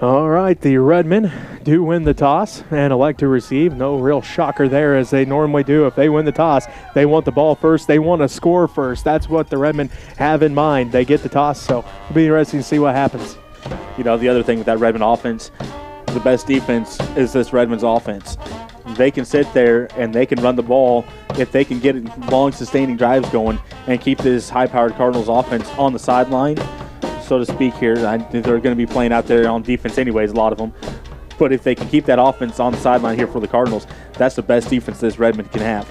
All right, the Redmen do win the toss and elect to receive. No real shocker there, as they normally do. If they win the toss, they want the ball first. They want to score first. That's what the Redmen have in mind. They get the toss, so it'll be interesting to see what happens. You know, the other thing with that Redmen offense, the best defense is this Redmen's offense. They can sit there and they can run the ball if they can get long, sustaining drives going and keep this high-powered Cardinals offense on the sideline, so to speak here. They're going to be playing out there on defense anyways, a lot of them. But if they can keep that offense on the sideline here for the Cardinals, that's the best defense this Redmen can have.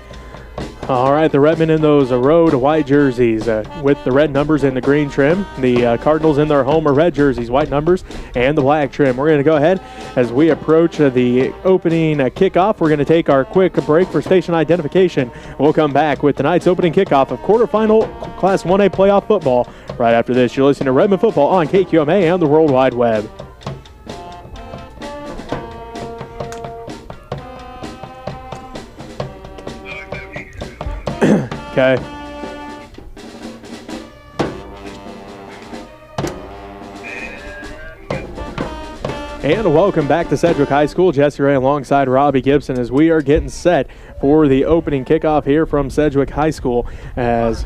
All right, the Redmen in those road white jerseys with the red numbers and the green trim. The Cardinals in their home red jerseys, white numbers, and the black trim. We're going to go ahead as we approach the opening kickoff. We're going to take our quick break for station identification. We'll come back with tonight's opening kickoff of quarterfinal Class 1A playoff football. Right after this, you're listening to Redmen Football on KQMA and the World Wide Web. Okay. And welcome back to Sedgwick High School. Jesse Ray alongside Robbie Gibson as we are getting set for the opening kickoff here from Sedgwick High School, as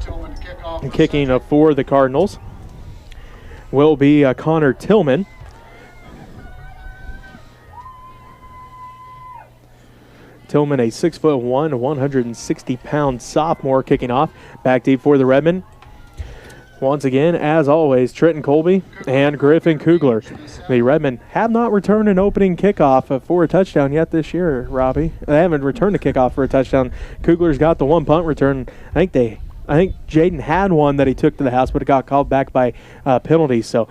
kicking for the Cardinals will be Connor Tillman. Tillman, a 6'1", 160-pound sophomore, kicking off. Back deep for the Redmen. Once again, as always, Trenton Colby and Griffin Kugler. The Redmen have not returned an opening kickoff for a touchdown yet this year, Robbie. They haven't returned a kickoff for a touchdown. Kugler's got the one punt return. I think Jaden had one that he took to the house, but it got called back by penalty. So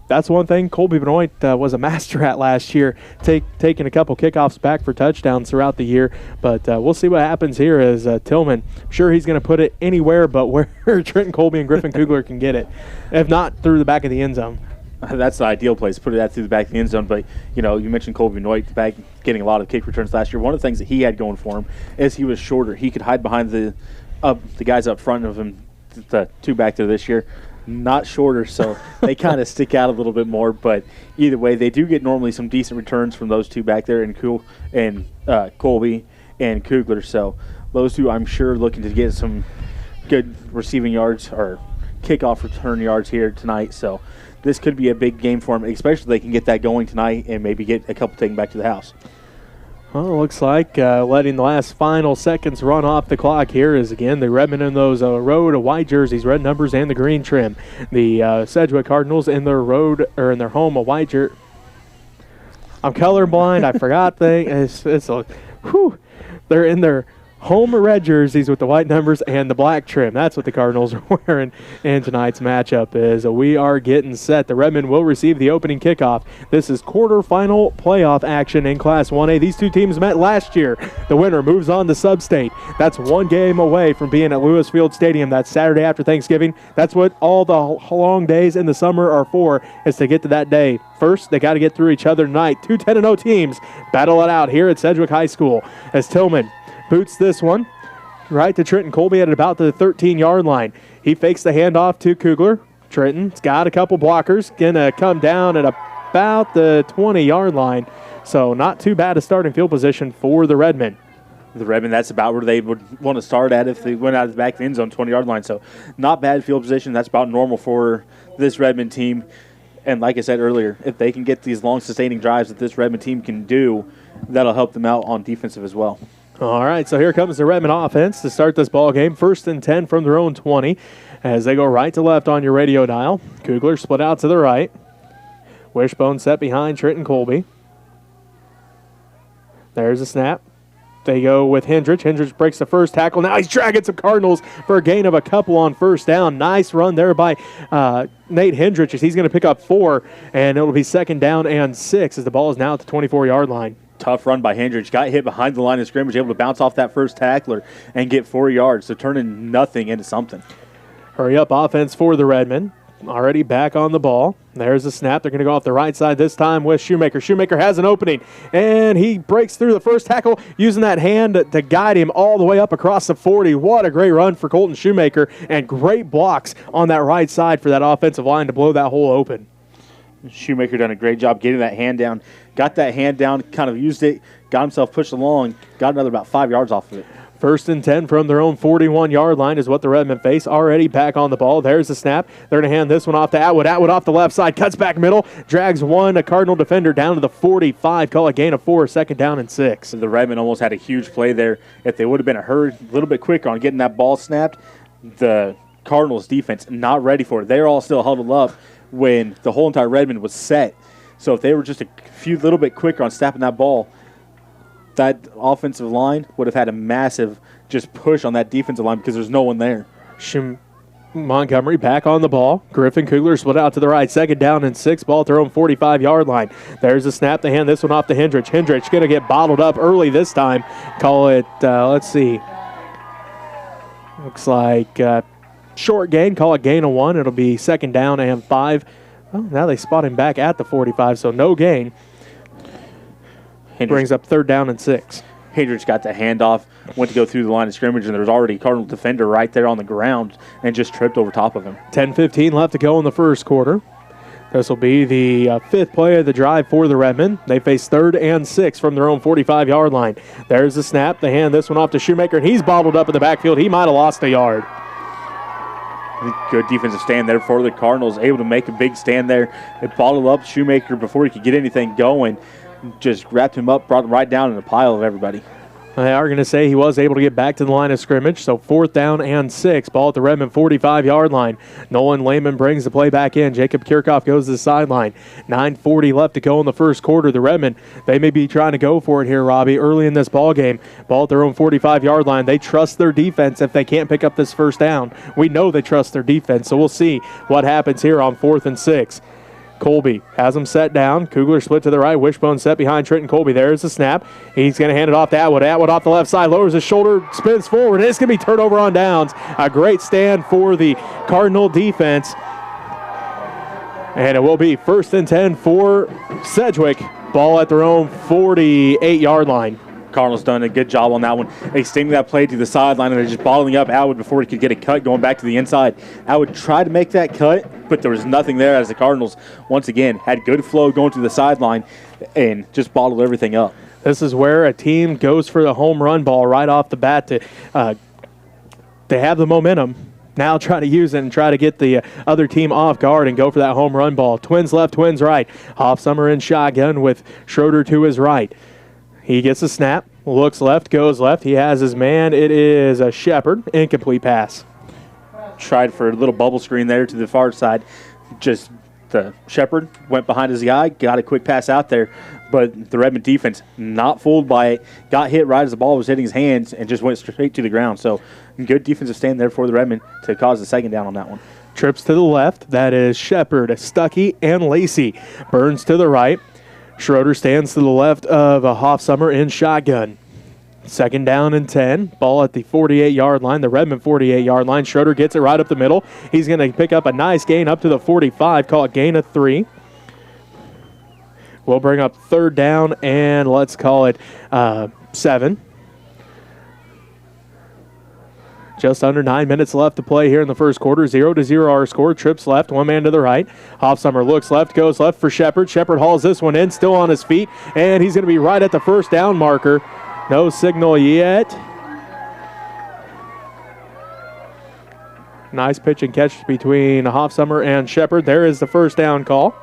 that's one thing Colby Benoit was a master at last year, taking a couple kickoffs back for touchdowns throughout the year. But we'll see what happens here as Tillman, I'm sure he's going to put it anywhere but where Trenton Colby and Griffin Kugler can get it, if not through the back of the end zone. That's the ideal place, put it through the back of the end zone. But, you know, you mentioned Colby Benoit back getting a lot of kick returns last year. One of the things that he had going for him is he was shorter. He could hide behind the guys up front of him, the two back there this year. Not shorter, so they kind of stick out a little bit more. But either way, they do get normally some decent returns from those two back there, and Colby and Kugler. So those two, I'm sure, looking to get some good receiving yards or kickoff return yards here tonight. So this could be a big game for them, especially if they can get that going tonight and maybe get a couple taken back to the house. Well, it looks like letting the last final seconds run off the clock here is, again, the Redmen in those road white jerseys, red numbers, and the green trim. The Sedgwick Cardinals in their home a white jersey. I'm colorblind. I forgot things. They're in their home red jerseys with the white numbers and the black trim. That's what the Cardinals are wearing in tonight's matchup. As we are getting set, the Redmen will receive the opening kickoff. This is quarterfinal playoff action in Class 1A. These two teams met last year. The winner moves on to Sub-State. That's one game away from being at Lewis Field Stadium that Saturday after Thanksgiving. That's what all the long days in the summer are for, is to get to that day. First, they got to get through each other tonight. Two 10-0 teams battle it out here at Sedgwick High School as Tillman boots this one right to Trenton Colby at about the 13-yard line. He fakes the handoff to Kugler. Trenton's got a couple blockers. Going to come down at about the 20-yard line. So not too bad a starting field position for the Redmen. The Redmen, that's about where they would want to start at if they went out of the back of the end zone, 20-yard line. So not bad field position. That's about normal for this Redmen team. And like I said earlier, if they can get these long sustaining drives that this Redmen team can do, that'll help them out on defensive as well. All right, so here comes the Redmen offense to start this ball game. 1st and 10 from their own 20 as they go right to left on your radio dial. Kugler split out to the right. Wishbone set behind Trenton Colby. There's a snap. They go with Hendrich. Hendrich breaks the first tackle. Now he's dragging some Cardinals for a gain of a couple on first down. Nice run there by Nate Hendrich as he's going to pick up 4, and it'll be 2nd down and 6 as the ball is now at the 24-yard line. Tough run by Hendrich. Got hit behind the line of scrimmage, able to bounce off that first tackler and get 4 yards, so turning nothing into something. Hurry up offense for the Redmen. Already back on the ball. There's the snap. They're going to go off the right side this time with Shoemaker. Shoemaker has an opening, and he breaks through the first tackle using that hand to guide him all the way up across the 40. What a great run for Colton Shoemaker, and great blocks on that right side for that offensive line to blow that hole open. Shoemaker done a great job getting that hand down. Got that hand down, kind of used it, got himself pushed along, got another about 5 yards off of it. 1st and 10 from their own 41-yard line is what the Redmen face. Already back on the ball. There's the snap. They're going to hand this one off to Atwood. Atwood off the left side, cuts back middle, drags a Cardinal defender down to the 45. Call a gain of 4, 2nd down and 6. So the Redmen almost had a huge play there. If they would have been a little bit quicker on getting that ball snapped, the Cardinals defense not ready for it. They're all still huddled up when the whole entire Redmen was set. So if they were just a little bit quicker on snapping that ball, that offensive line would have had a massive just push on that defensive line because there's no one there. Montgomery back on the ball. Griffin Kugler split out to the right. 2nd down and 6. Ball at their own 45-yard line. There's a snap. They hand this one off to Hendrich. Hendrich going to get bottled up early this time. Call it, let's see. Looks like short gain. Call it gain of 1. It'll be 2nd down and 5. Well, now they spot him back at the 45, so no gain. Brings up 3rd down and 6. Hendrich got the handoff, went to go through the line of scrimmage, and there was already a Cardinal defender right there on the ground and just tripped over top of him. 10:15 left to go in the first quarter. This will be the 5th play of the drive for the Redmen. They face 3rd and 6 from their own 45-yard line. There's the snap. They hand this one off to Shoemaker, and he's bottled up in the backfield. He might have lost a yard. Good defensive stand there for the Cardinals, able to make a big stand there. They bottled up Shoemaker before he could get anything going. Just wrapped him up, brought him right down in a pile of everybody. They are going to say he was able to get back to the line of scrimmage, so 4th down and 6. Ball at the Redmen 45-yard line. Nolan Lehman brings the play back in. Jacob Kirchhoff goes to the sideline. 9:40 left to go in the first quarter. The Redmen, they may be trying to go for it here, Robbie, early in this ball game. Ball at their own 45-yard line. They trust their defense if they can't pick up this first down. We know they trust their defense, so we'll see what happens here on 4th and 6. Colby has him set down. Kugler split to the right. Wishbone set behind Trenton Colby. There's the snap. He's going to hand it off to Atwood. Atwood off the left side. Lowers his shoulder. Spins forward. And it's going to be turned over on downs. A great stand for the Cardinal defense. And it will be 1st and 10 for Sedgwick. Ball at their own 48-yard line. Cardinals done a good job on that one, extending that play to the sideline, and they're just bottling up Atwood before he could get a cut going back to the inside. Atwood tried to make that cut, but there was nothing there as the Cardinals, once again, had good flow going to the sideline and just bottled everything up. This is where a team goes for the home run ball right off the bat. They have the momentum. Now try to use it and try to get the other team off guard and go for that home run ball. Twins left, twins right. Hoffsummer in shotgun with Schroeder to his right. He gets a snap, looks left, goes left. He has his man. It is a Shepard. Incomplete pass. Tried for a little bubble screen there to the far side. Just the Shepard went behind his guy, got a quick pass out there, but the Redmen defense not fooled by it. Got hit right as the ball was hitting his hands and just went straight to the ground. So good defensive stand there for the Redmen to cause the 2nd down on that one. Trips to the left. That is Shepard, Stuckey, and Lacey. Burns to the right. Schroeder stands to the left of Hoffsummer in shotgun. 2nd down and 10. Ball at the 48-yard line, the Redmen 48-yard line. Schroeder gets it right up the middle. He's going to pick up a nice gain up to the 45. Call it gain of 3. We'll bring up 3rd down and let's call it 7. Just under 9 minutes left to play here in the first quarter. 0-0 our score. Trips left, one man to the right. Hoffsummer looks left, goes left for Shepard. Shepard hauls this one in, still on his feet, and he's going to be right at the 1st down marker. No signal yet. Nice pitch and catch between Hoffsummer and Shepard. There is the 1st down call.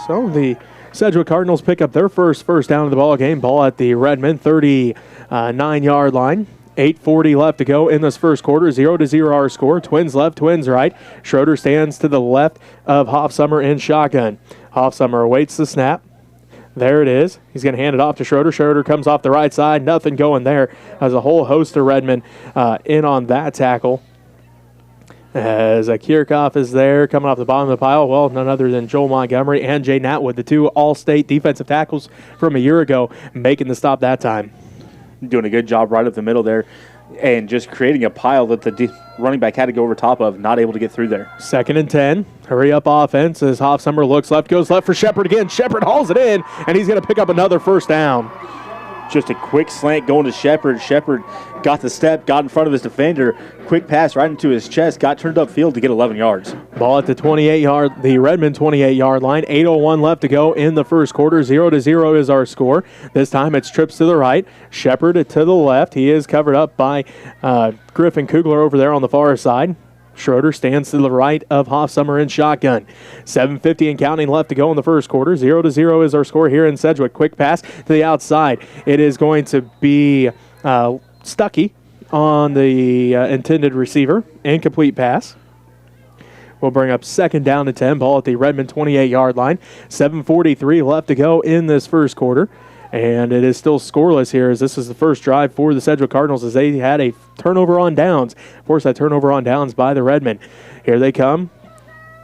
So the Sedgwick Cardinals pick up their first down of the ball game. Ball at the Redmen 39-yard line. 8:40 left to go in this first quarter. 0-0 our score. Twins left, twins right. Schroeder stands to the left of Hoffsummer in shotgun. Hoffsummer awaits the snap. There it is. He's going to hand it off to Schroeder. Schroeder comes off the right side. Nothing going there. Has a whole host of Redmen in on that tackle. As Kirchhoff is there coming off the bottom of the pile. Well, none other than Joel Montgomery and Jay Natwood, the 2 all-state defensive tackles from a year ago, making the stop that time. Doing a good job right up the middle there and just creating a pile that the running back had to go over top of, not able to get through there. 2nd and 10. Hurry up offense as Hoffsummer looks left, goes left for Shepard again. Shepard hauls it in, and he's going to pick up another 1st down. Just a quick slant going to Shepard. Shepard got the step, got in front of his defender. Quick pass right into his chest, got turned upfield to get 11 yards. Ball at the 28-yard, the Redmen 28-yard line. 8:01 left to go in the first quarter. 0-0 is our score. This time it's trips to the right. Shepard to the left. He is covered up by Griffin Kugler over there on the far side. Schroeder stands to the right of Hoffsummer in shotgun. 7:50 and counting left to go in the first quarter. 0-0 is our score here in Sedgwick. Quick pass to the outside. It is going to be Stuckey on the intended receiver. Incomplete pass. We'll bring up second down to 10. Ball at the Redmen 28-yard line. 7:43 left to go in this first quarter. And it is still scoreless here as this is the first drive for the Sedgwick Cardinals as they had a turnover on downs. Forced that turnover on downs by the Redmen. Here they come.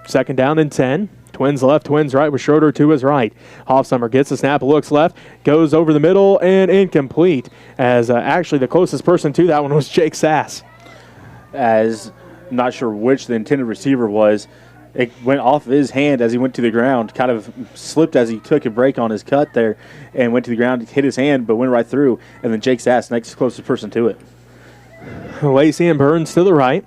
Second down and 10. Twins left, twins right with Schroeder to his right. Hoffsummer gets the snap, looks left, goes over the middle, and incomplete. As actually the closest person to that one was Jake Sass. As not sure which the intended receiver was. It went off his hand as he went to the ground, kind of slipped as he took a break on his cut there and went to the ground, hit his hand, but went right through. And then Jake Sass, next closest person to it. Lacey and Burns to the right.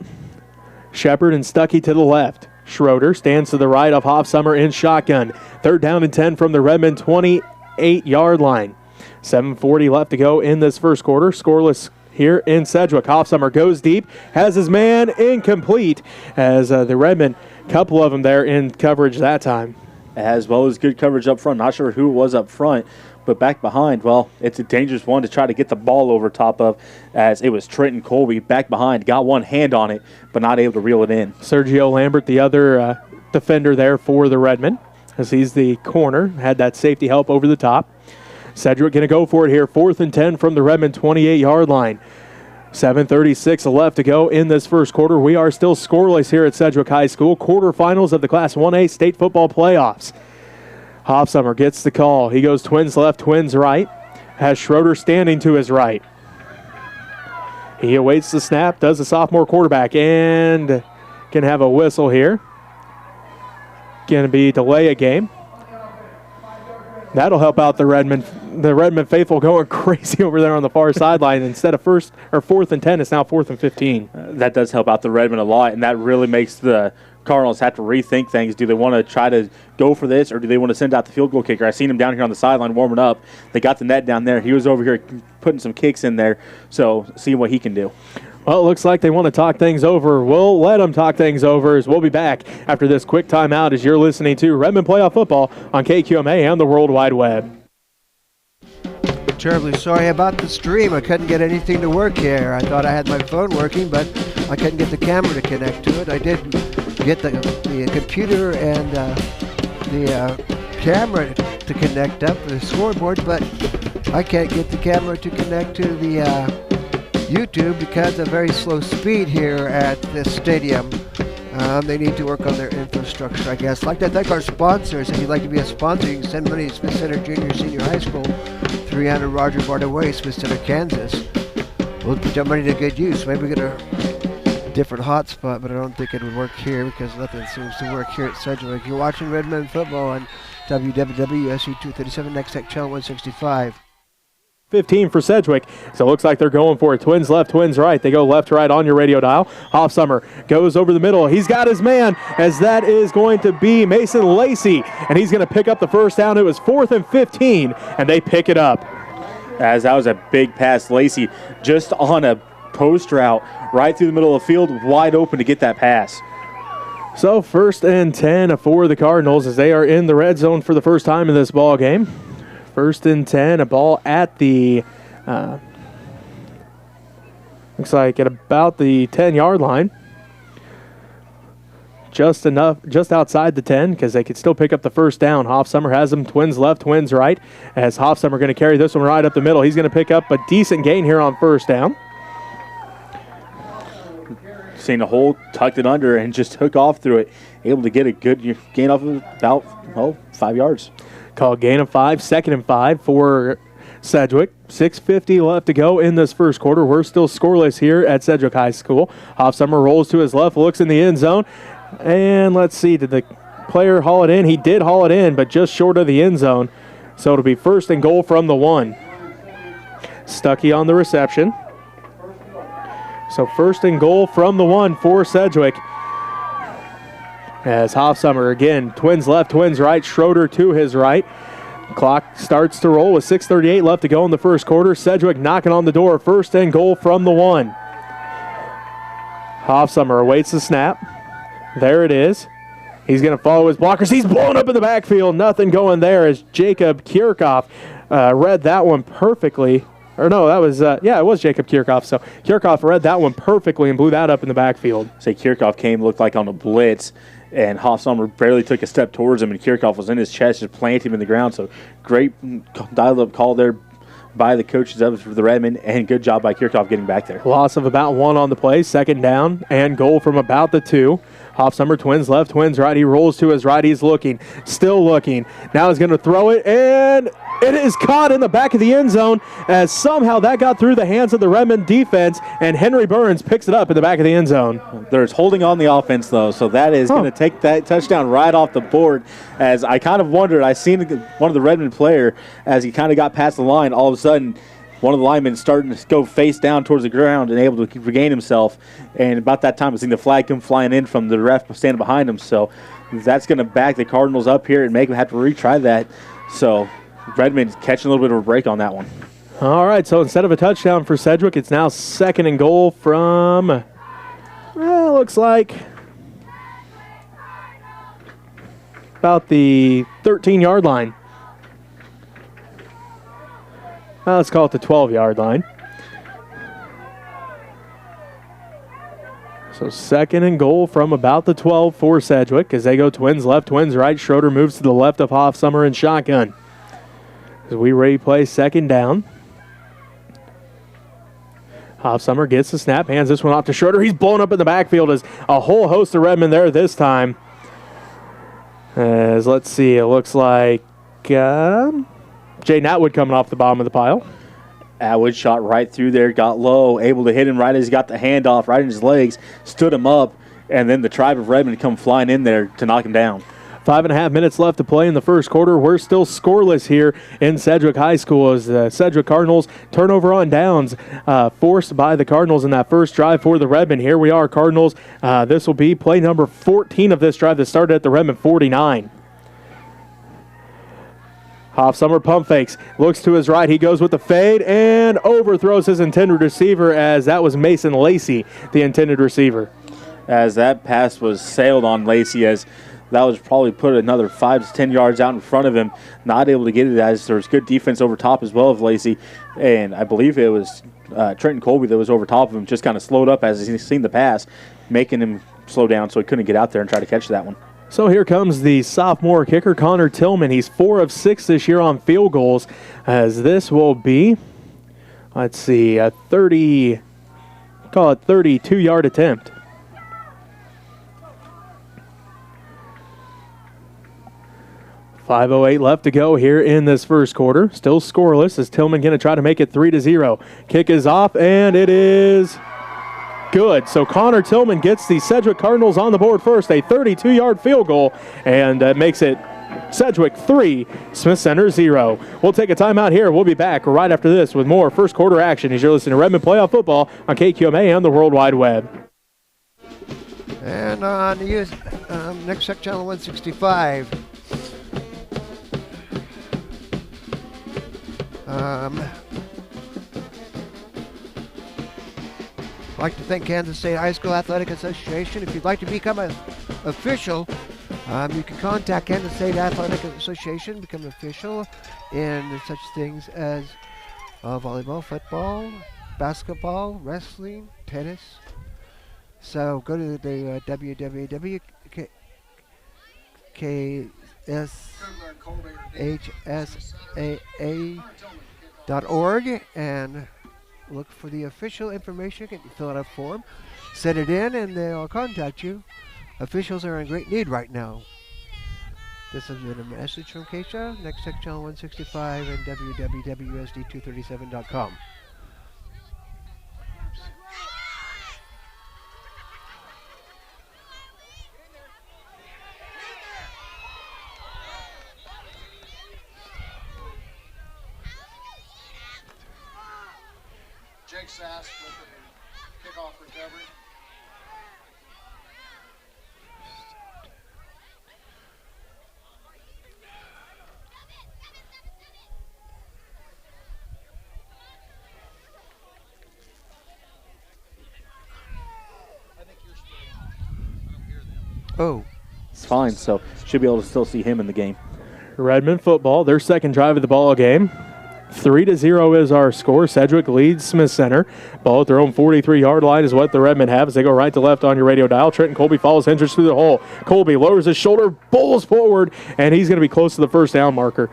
Shepard and Stuckey to the left. Schroeder stands to the right of Hoffsummer in shotgun. Third down and 10 from the Redmen 28-yard line. 7:40 left to go in this first quarter. Scoreless here in Sedgwick. Hoffsummer goes deep, has his man, incomplete, as the Redmen, couple of them there in coverage that time. As well as good coverage up front. Not sure who it was up front, but back behind, well, it's a dangerous one to try to get the ball over top of, as it was Trenton Colby back behind, got one hand on it, but not able to reel it in. Sergio Lambert, the other defender there for the Redmen, as he's the corner, had that safety help over the top. Sedgwick going to go for it here. 4th and 10 from the Redmen 28-yard line. 7:36 left to go in this first quarter. We are still scoreless here at Sedgwick High School. Quarterfinals of the Class 1A state football playoffs. Hoffsummer gets the call. He goes twins left, twins right. Has Schroeder standing to his right. He awaits the snap, does the sophomore quarterback, and can have a whistle here. Going to be delay a game. That'll help out the Redmen faithful going crazy over there on the far sideline. Instead of 4th and 10, it's now 4th and 15. That does help out the Redmen a lot, and that really makes the Cardinals have to rethink things. Do they want to try to go for this, or do they want to send out the field goal kicker? I seen him down here on the sideline warming up. They got the net down there. He was over here putting some kicks in there, so see what he can do. Well, it looks like they want to talk things over. We'll let them talk things over as we'll be back after this quick timeout as you're listening to Redmen Playoff Football on KQMA and the World Wide Web. Terribly sorry about the stream. I couldn't get anything to work here. I thought I had my phone working, but I couldn't get the camera to connect to it. I did get the computer and the camera to connect up, the scoreboard, but I can't get the camera to connect to the YouTube because of very slow speed here at this stadium. They need to work on their infrastructure, I guess. I'd like to thank our sponsors. If you'd like to be a sponsor, you can send money to Smith Center Junior Senior High School, 300 Roger Barta Way, Smith Center, Kansas. We'll put that money to good use. Maybe we get a different hotspot, but I don't think it would work here because nothing seems to work here at Sedgwick. You're watching Redmen football on WWWSU 237, Next Tech Channel 165. 15 for Sedgwick. So it looks like they're going for it. Twins left, twins right. They go left to right on your radio dial. Hoffsummer goes over the middle. He's got his man, as that is going to be Mason Lacey, and he's going to pick up the first down. It was 4th and 15, and they pick it up. As that was a big pass. Lacey just on a post route right through the middle of the field, wide open to get that pass. So 1st and 10 for the Cardinals as they are in the red zone for the first time in this ball game. 1st and 10, a ball at the, looks like at about the 10-yard line. Just outside the 10, because they could still pick up the first down. Hoffsummer has them twins left, twins right, as Hoffsummer going to carry this one right up the middle. He's going to pick up a decent gain here on first down. Seen a hole, tucked it under, and just took off through it. Able to get a good gain off of about 5 yards. Called gain of 5, 2nd and 5 for Sedgwick. 6:50 left to go in this first quarter. We're still scoreless here at Sedgwick High School. Hoffsummer rolls to his left, looks in the end zone. And let's see, did the player haul it in? He did haul it in, but just short of the end zone. So it'll be 1st and goal from the 1. Stuckey on the reception. So first and goal from the 1 for Sedgwick. As Hoffsummer again, twins left, twins right, Schroeder to his right. Clock starts to roll with 6:38 left to go in the first quarter. Sedgwick knocking on the door, first and goal from the 1. Hoffsummer awaits the snap. There it is. He's going to follow his blockers. He's blown up in the backfield. Nothing going there as Jacob Kirchhoff read that one perfectly. Or no, that was, it was Jacob Kirchhoff. So Kirchhoff read that one perfectly and blew that up in the backfield. Say Kirchhoff looked like on a blitz, and Hoffsummer barely took a step towards him, and Kirchhoff was in his chest, just planted him in the ground. So great dialed-up call there by the coaches of the Redmen, and good job by Kirchhoff getting back there. Loss of about 1 on the play, second down, and goal from about the 2. Hoffsummer, twins left, twins right. He rolls to his right. He's looking, still looking. Now he's going to throw it, and it is caught in the back of the end zone as somehow that got through the hands of the Redmond defense, and Henry Burns picks it up in the back of the end zone. There's holding on the offense, though, so that is going to take that touchdown right off the board. As I kind of wondered, I seen one of the Redmond player as he kind of got past the line, all of a sudden one of the linemen starting to go face down towards the ground and able to regain himself. And about that time, I seen the flag come flying in from the ref standing behind him. So that's going to back the Cardinals up here and make them have to retry that. So Redmond catching a little bit of a break on that one. All right, so instead of a touchdown for Sedgwick, it's now second and goal from, looks like about the 13-yard line. Let's call it the 12-yard line. So second and goal from about the 12 for Sedgwick as they go twins left, twins right. Schroeder moves to the left of Hoffsummer and shotgun. As we replay second down. Hoffsummer gets the snap, hands this one off to Schroeder. He's blown up in the backfield as a whole host of Redmen there this time. As let's see, it looks like Jay Natwood coming off the bottom of the pile. Atwood shot right through there, got low, able to hit him right as he got the handoff right in his legs, stood him up, and then the tribe of Redmond come flying in there to knock him down. 5.5 minutes left to play in the first quarter. We're still scoreless here in Sedgwick High School as the Sedgwick Cardinals turnover on downs forced by the Cardinals in that first drive for the Redmen. Here we are, Cardinals. This will be play number 14 of this drive that started at the Redmen 49. Hoffsummer pump fakes, looks to his right, he goes with the fade and overthrows his intended receiver as that was Mason Lacey, the intended receiver. As that pass was sailed on Lacey, as that was probably put another 5 to 10 yards out in front of him, not able to get it as there was good defense over top as well of Lacey, and I believe it was Trenton Colby that was over top of him, just kind of slowed up as he's seen the pass, making him slow down so he couldn't get out there and try to catch that one. So here comes the sophomore kicker, Connor Tillman. He's 4 of 6 this year on field goals, as this will be, let's see, a 32-yard attempt. .508 left to go here in this first quarter. Still scoreless as Tillman going to try to make it 3-0. Kick is off, and it is good. So Connor Tillman gets the Sedgwick Cardinals on the board first, a 32-yard field goal, and makes it Sedgwick 3, Smith Center 0. We'll take a timeout here. We'll be back right after this with more first quarter action as you're listening to Redmond Playoff Football on KQMA and the World Wide Web. And on the next Sec Channel 165. I'd like to thank Kansas State High School Athletic Association. If you'd like to become an official, you can contact Kansas State Athletic Association, become an official in such things as volleyball, football, basketball, wrestling, tennis. So go to the www.kshsaa.org and look for the official information. You can fill out a form, send it in, and they'll contact you. Officials are in great need right now. This has been a message from Keisha, Next Tech Channel 165, and www.sd237.com. Jake Sass with the kickoff recovery. Oh, It's fine, so should be able to still see him in the game. Redmen football, their second drive of the ball game. 3-0 is our score. Sedgwick leads Smith Center. Ball at their own 43-yard line is what the Redmen have as they go right to left on your radio dial. Trenton Colby follows Hendricks through the hole. Colby lowers his shoulder, bowls forward, and he's going to be close to the first down marker.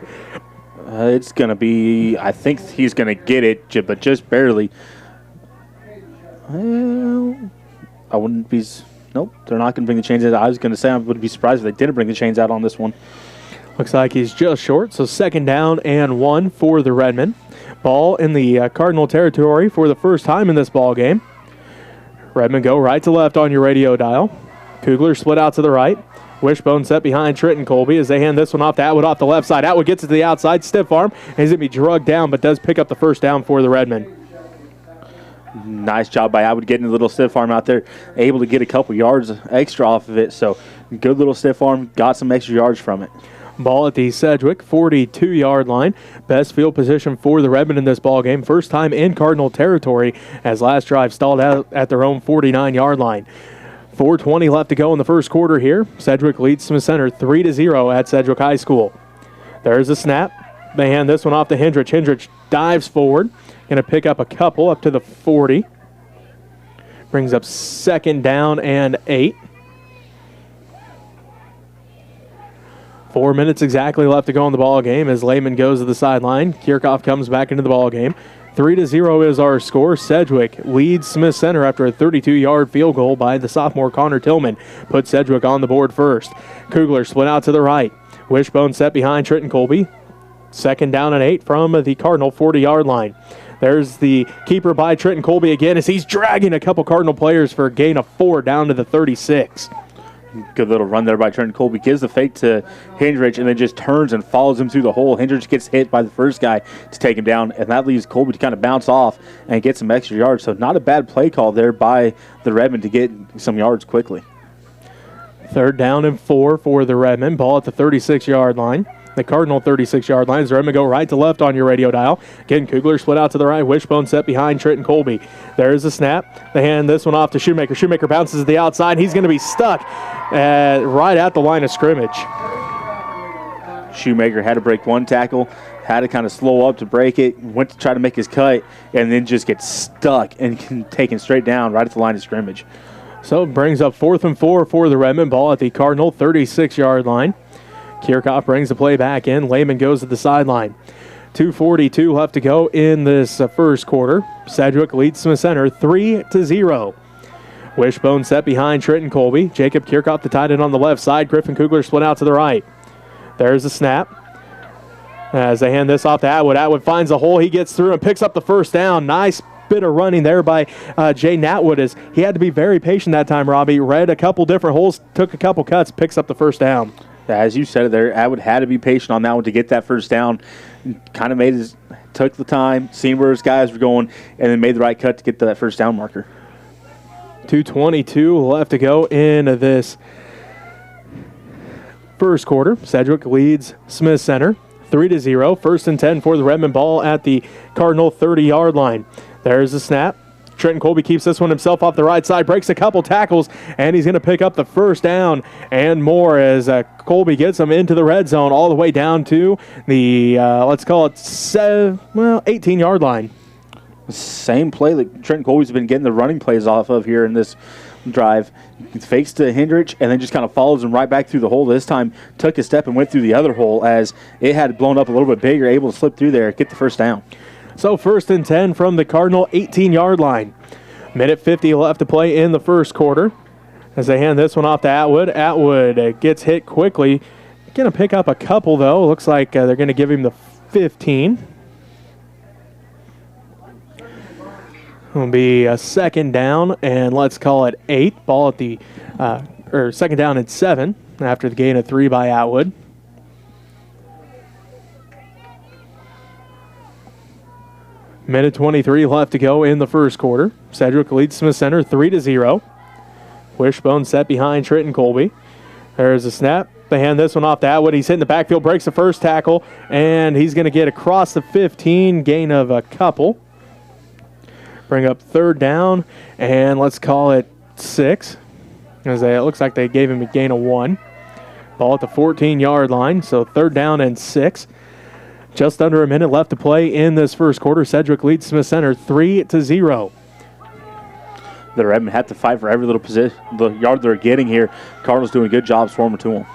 It's going to be, I think he's going to get it, but just barely. Well, I wouldn't be, nope, they're not going to bring the chains out. I was going to say I would be surprised if they didn't bring the chains out on this one. Looks like he's just short, so 2nd down and 1 for the Redmen. Ball in the Cardinal territory for the first time in this ball game. Redmen go right to left on your radio dial. Kugler split out to the right. Wishbone set behind Trenton Colby as they hand this one off to Atwood off the left side. Atwood gets it to the outside, stiff arm, and he's going to be drugged down, but does pick up the first down for the Redmen. Nice job by Atwood getting a little stiff arm out there, able to get a couple yards extra off of it. So good little stiff arm, got some extra yards from it. Ball at the Sedgwick 42-yard line. Best field position for the Redmen in this ball game. First time in Cardinal territory as last drive stalled out at their own 49-yard line. 4:20 left to go in the first quarter here. Sedgwick leads Smith Center 3-0 at Sedgwick High School. There's a snap. They hand this one off to Hendrich. Hendrich dives forward. Going to pick up a couple up to the 40. Brings up 2nd down and 8. 4 minutes exactly left to go in the ball game as Lehman goes to the sideline. Kirchhoff comes back into the ball game. 3-0 is our score. Sedgwick leads Smith Center after a 32-yard field goal by the sophomore Connor Tillman. Put Sedgwick on the board first. Kugler split out to the right. Wishbone set behind Trenton Colby. 2nd down and 8 from the Cardinal 40-yard line. There's the keeper by Trenton Colby again as he's dragging a couple Cardinal players for a gain of 4 down to the 36. Good little run there by Trenton Colby. Gives the fake to Hendrich and then just turns and follows him through the hole. Hendrich gets hit by the first guy to take him down, and that leaves Colby to kind of bounce off and get some extra yards. So not a bad play call there by the Redmen to get some yards quickly. 3rd down and 4 for the Redmen. Ball at the 36-yard line. The Cardinal 36-yard line. The Redmen go right to left on your radio dial. Again, Kugler split out to the right. Wishbone set behind Trenton Colby. There's the snap. They hand this one off to Shoemaker. Shoemaker bounces to the outside. He's going to be stuck right at the line of scrimmage. Shoemaker had to break one tackle, had to kind of slow up to break it, went to try to make his cut, and then just gets stuck and taken straight down right at the line of scrimmage. So it brings up 4th and 4 for the Redmen. Ball at the Cardinal 36-yard line. Kirchhoff brings the play back in. Lehman goes to the sideline. 2:42 left to go in this first quarter. Sedgwick leads Smith Center 3-0. Wishbone set behind Trenton Colby. Jacob Kirchhoff the tight end on the left side. Griffin Kugler split out to the right. There's the snap. As they hand this off to Atwood. Atwood finds a hole. He gets through and picks up the first down. Nice bit of running there by Jay Natwood as he had to be very patient that time, Robbie. Read a couple different holes, took a couple cuts, picks up the first down. As you said it there, Atwood had to be patient on that one to get that first down. Kind of took the time, seen where his guys were going, and then made the right cut to get to that first down marker. 2:22 left to go in this first quarter. Sedgwick leads Smith Center 3-0. 1st and 10 for the Redmen. Ball at the Cardinal 30-yard line. There's the snap. Trenton Colby keeps this one himself off the right side, breaks a couple tackles, and he's going to pick up the first down and more as Colby gets him into the red zone all the way down to the, let's call it, 18-yard line. Same play that Trenton Colby's been getting the running plays off of here in this drive. He fakes to Hendrich and then just kind of follows him right back through the hole. This time took a step and went through the other hole as it had blown up a little bit bigger, able to slip through there, get the first down. So 1st and 10 from the Cardinal 18-yard line. Minute 50 left to play in the first quarter. As they hand this one off to Atwood. Atwood gets hit quickly. Going to pick up a couple, though. Looks like they're going to give him the 15. It'll be a 2nd down, and let's call it 8. Ball at the, or 2nd down and 7 after the gain of 3 by Atwood. Minute 23 left to go in the first quarter. Sedgwick leads Smith Center 3-0. Wishbone set behind Trenton Colby. There's a snap. They hand this one off to Atwood. He's hitting the backfield, breaks the first tackle, and he's going to get across the 15, gain of a couple. Bring up third down, and let's call it 6. As it looks like they gave him a gain of 1. Ball at the 14-yard line, so third down and 6. Just under a minute left to play in this first quarter. Sedgwick leads Smith Center 3-0. The Redmen have to fight for every little position, the yard they're getting here. Cardinals doing a good job swarming to them.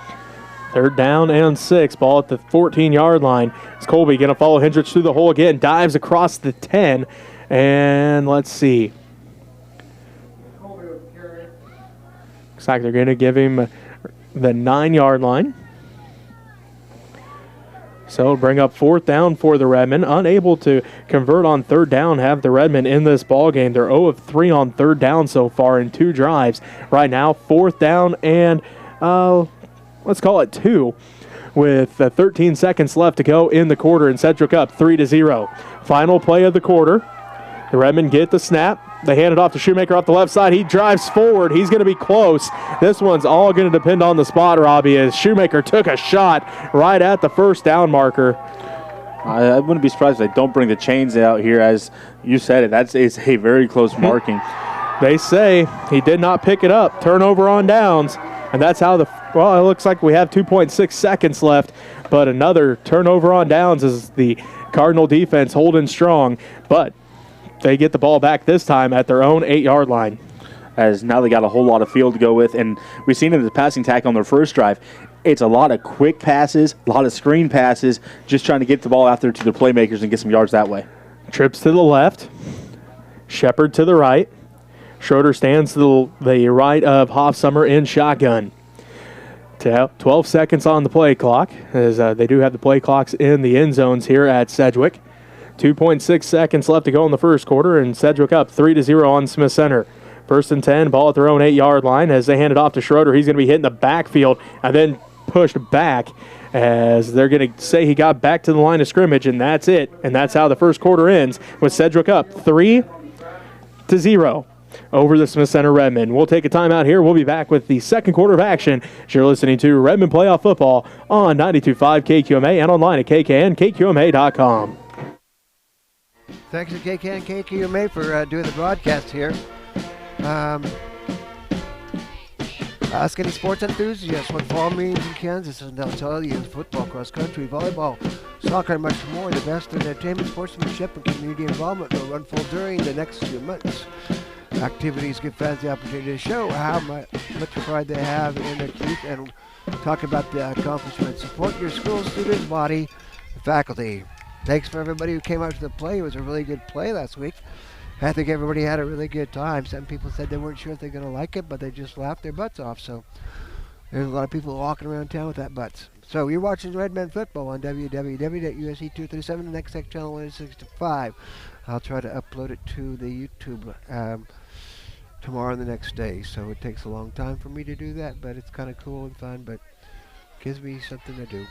Third down and 6. Ball at the 14-yard line. It's Colby going to follow Hendricks through the hole again. Dives across the 10. And let's see. Looks like they're going to give him the 9-yard line. So bring up fourth down for the Redmen. Unable to convert on third down, have the Redmen in this ball game. They're 0 of 3 on third down so far in 2 drives. Right now, fourth down and let's call it 2 with 13 seconds left to go in the quarter, and Sedgwick up 3-0. Final play of the quarter. The Redmen get the snap. They hand it off to Shoemaker off the left side. He drives forward. He's going to be close. This one's all going to depend on the spot, Robbie, as Shoemaker took a shot right at the first down marker. I wouldn't be surprised if they don't bring the chains out here. As you said it, that's a very close marking. They say he did not pick it up. Turnover on downs. And that's how it looks like we have 2.6 seconds left. But another turnover on downs as the Cardinal defense holding strong. But they get the ball back this time at their own 8-yard line. As now they got a whole lot of field to go with. And we've seen in the passing tackle on their first drive, it's a lot of quick passes, a lot of screen passes, just trying to get the ball out there to their playmakers and get some yards that way. Trips to the left. Shepard to the right. Schroeder stands to the right of Hoffsummer in shotgun. 12 seconds on the play clock, as they do have the play clocks in the end zones here at Sedgwick. 2.6 seconds left to go in the first quarter, and Sedgwick up 3-0 on Smith Center. First and 10, ball at their own 8-yard line as they hand it off to Schroeder. He's going to be hitting the backfield and then pushed back as they're going to say he got back to the line of scrimmage, and that's it. And that's how the first quarter ends with Sedgwick up 3-0 over the Smith Center Redmen. We'll take a timeout here. We'll be back with the second quarter of action. You're listening to Redmen Playoff Football on 92.5 KQMA and online at KKNKQMA.com. Thanks to KK and KQMA for doing the broadcast here. Ask any sports enthusiasts what fall means in Kansas, and they'll tell you football, cross country, volleyball, soccer, and much more. The best entertainment, sportsmanship, and community involvement will run full during the next few months. Activities give fans the opportunity to show how much pride they have in their youth and talk about the accomplishments. Support your school, students, body, and faculty. Thanks for everybody who came out to the play. It was a really good play last week. I think everybody had a really good time. Some people said they weren't sure if they're going to like it, but they just laughed their butts off. So there's a lot of people walking around town with that butts. So you're watching Redmen football on www.usc237, the next channel is 65. I'll try to upload it to the YouTube tomorrow and the next day. So it takes a long time for me to do that, but it's kind of cool and fun, but gives me something to do.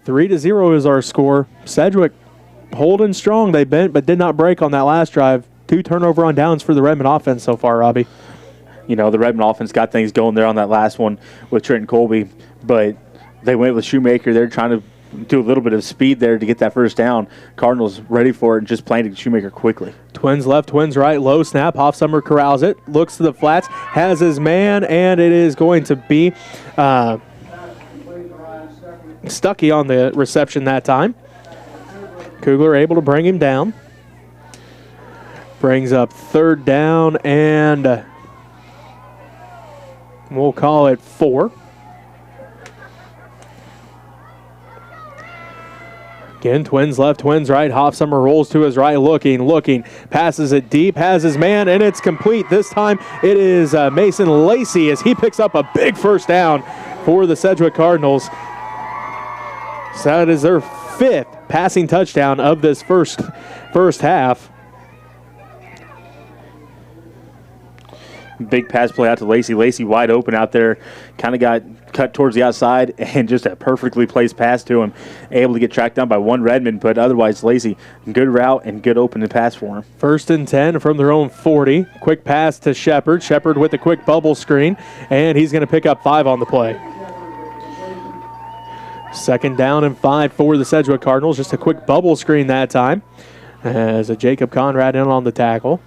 3-0 is our score. Sedgwick holding strong. They bent but did not break on that last drive. 2 turnover on downs for the Redmen offense so far, Robbie. You know, the Redmen offense got things going there on that last one with Trenton Colby, but they went with Shoemaker. They're trying to do a little bit of speed there to get that first down. Cardinals ready for it and just playing to Shoemaker quickly. Twins left, twins right, low snap. Hoffsummer corrals it, looks to the flats, has his man, and it is going to be Stuckey on the reception that time. Kugler able to bring him down. Brings up third down, and we'll call it 4. Again, twins left, twins right. Hoffsummer rolls to his right, looking, passes it deep, has his man, and it's complete. This time it is Mason Lacey as he picks up a big first down for the Sedgwick Cardinals. So that is their 5th passing touchdown of this first half. Big pass play out to Lacey. Lacey wide open out there. Kind of cut towards the outside, and just a perfectly placed pass to him. Able to get tracked down by one Redmen, but otherwise Lacey, good route and good open pass for him. 1st and 10 from their own 40. Quick pass to Shepard. Shepard with a quick bubble screen, and he's going to pick up 5 on the play. 2nd down and 5 for the Sedgwick Cardinals. Just a quick bubble screen that time as a Jacob Conrad in on the tackle.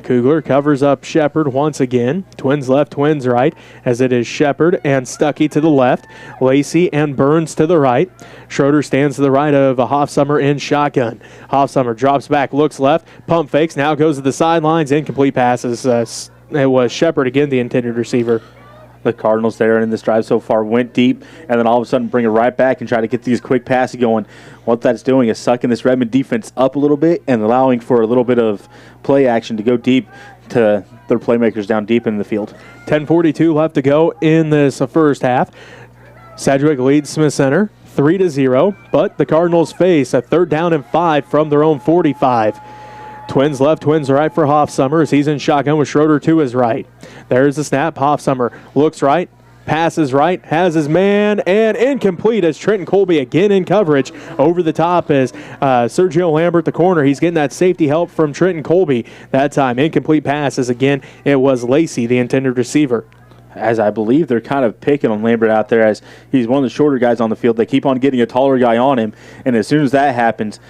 Kugler covers up Shepard once again. Twins left, twins right, as it is Shepard and Stuckey to the left. Lacey and Burns to the right. Schroeder stands to the right of Hoffsummer in shotgun. Hoffsummer drops back, looks left, pump fakes, now goes to the sidelines. Incomplete passes. It was Shepard again, the intended receiver. The Cardinals there in this drive so far went deep and then all of a sudden bring it right back and try to get these quick passes going. What that's doing is sucking this Redmond defense up a little bit and allowing for a little bit of play action to go deep to their playmakers down deep in the field. 10:42 left to go in this first half. Sedgwick leads Smith Center 3-0, but the Cardinals face a 3rd down and 5 from their own 45. Twins left, twins right for Hoffsummer as he's in shotgun with Schroeder to his right. There's the snap. Hoffsummer looks right, passes right, has his man, and incomplete as Trenton Colby again in coverage. Over the top is Sergio Lambert, the corner. He's getting that safety help from Trenton Colby. That time, incomplete passes again. It was Lacey, the intended receiver. As I believe they're kind of picking on Lambert out there as he's one of the shorter guys on the field. They keep on getting a taller guy on him, and as soon as that happens,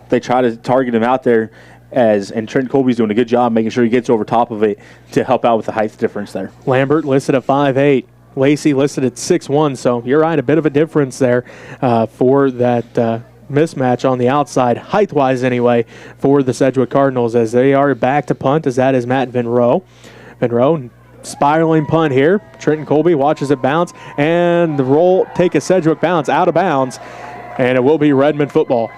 they try to target him out there. And Trent Colby's doing a good job making sure he gets over top of it to help out with the height difference there. Lambert listed at 5'8". Lacey listed at 6'1", so you're right, a bit of a difference there for that mismatch on the outside, height-wise anyway, for the Sedgwick Cardinals as they are back to punt, as that is Matt Venroe. Venroe, spiraling punt here. Trenton Colby watches it bounce, and the roll take a Sedgwick bounce out of bounds, and it will be Redmen football.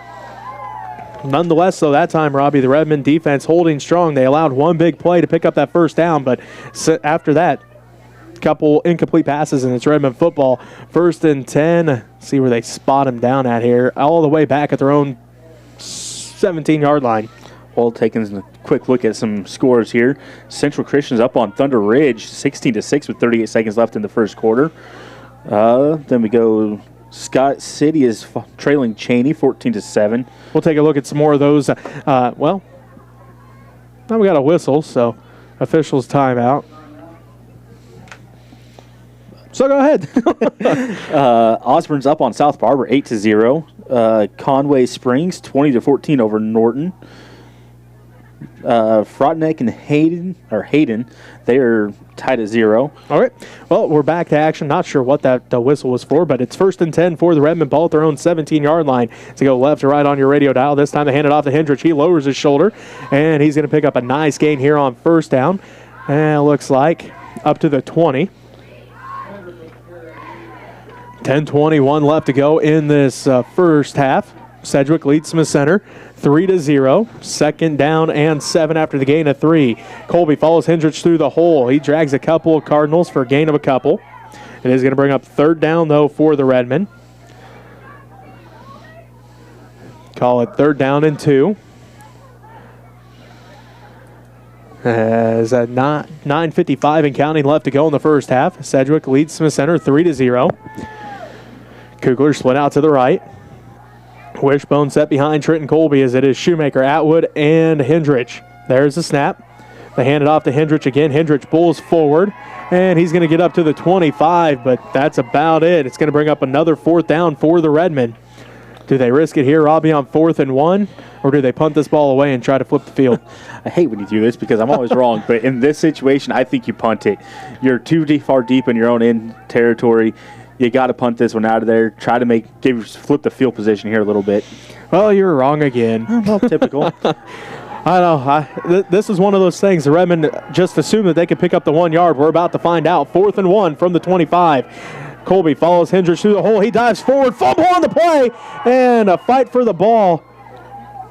Nonetheless, though, that time, Robbie, the Redmen defense holding strong. They allowed one big play to pick up that 1st down, but after that, couple incomplete passes, and it's Redmen football. 1st and 10. See where they spot him down at here. All the way back at their own 17-yard line. Well, taking a quick look at some scores here. Central Christian's up on Thunder Ridge, 16-6 with 38 seconds left in the first quarter. Then we go... Scott City is trailing Cheney 14-7. We'll take a look at some more of those. Well, now we got a whistle, so officials timeout. So go ahead. Osborne's up on South Barber 8-0. Conway Springs 20-14 over Norton. Frontenac and Hayden, they are tied at 0. All right. Well, we're back to action. Not sure what that whistle was for, but it's 1st and 10 for the Redmen ball at their own 17-yard line. To go left to right on your radio dial. This time they hand it off to Hendrich. He lowers his shoulder, and he's going to pick up a nice gain here on 1st down. And it looks like up to the 20. 10:21 left to go in this first half. Sedgwick leads Smith Center 3-0. 2nd down and 7 after the gain of 3. Colby follows Hendrich through the hole. He drags a couple of Cardinals for a gain of a couple. It is going to bring up 3rd down, though, for the Redmen. Call it 3rd down and 2. As at 9:55 and counting left to go in the first half. Sedgwick leads Smith Center 3-0. Kugler split out to the right. Wishbone set behind Trenton Colby as it is Shoemaker, Atwood, and Hendrich. There's the snap. They hand it off to Hendrich again. Hendrich pulls forward, and he's going to get up to the 25, but that's about it. It's going to bring up another 4th down for the Redmen. Do they risk it here, Robbie, on 4th and 1, or do they punt this ball away and try to flip the field? I hate when you do this because I'm always wrong, but in this situation, I think you punt it. You're too far deep in your own end territory. You got to punt this one out of there. Try to flip the field position here a little bit. Well, you're wrong again. Well, typical. I know. This is one of those things. The Redmen just assumed that they could pick up the 1 yard. We're about to find out. 4th and 1 from the 25. Colby follows Hendrich through the hole. He dives forward. Fumble on the play. And a fight for the ball.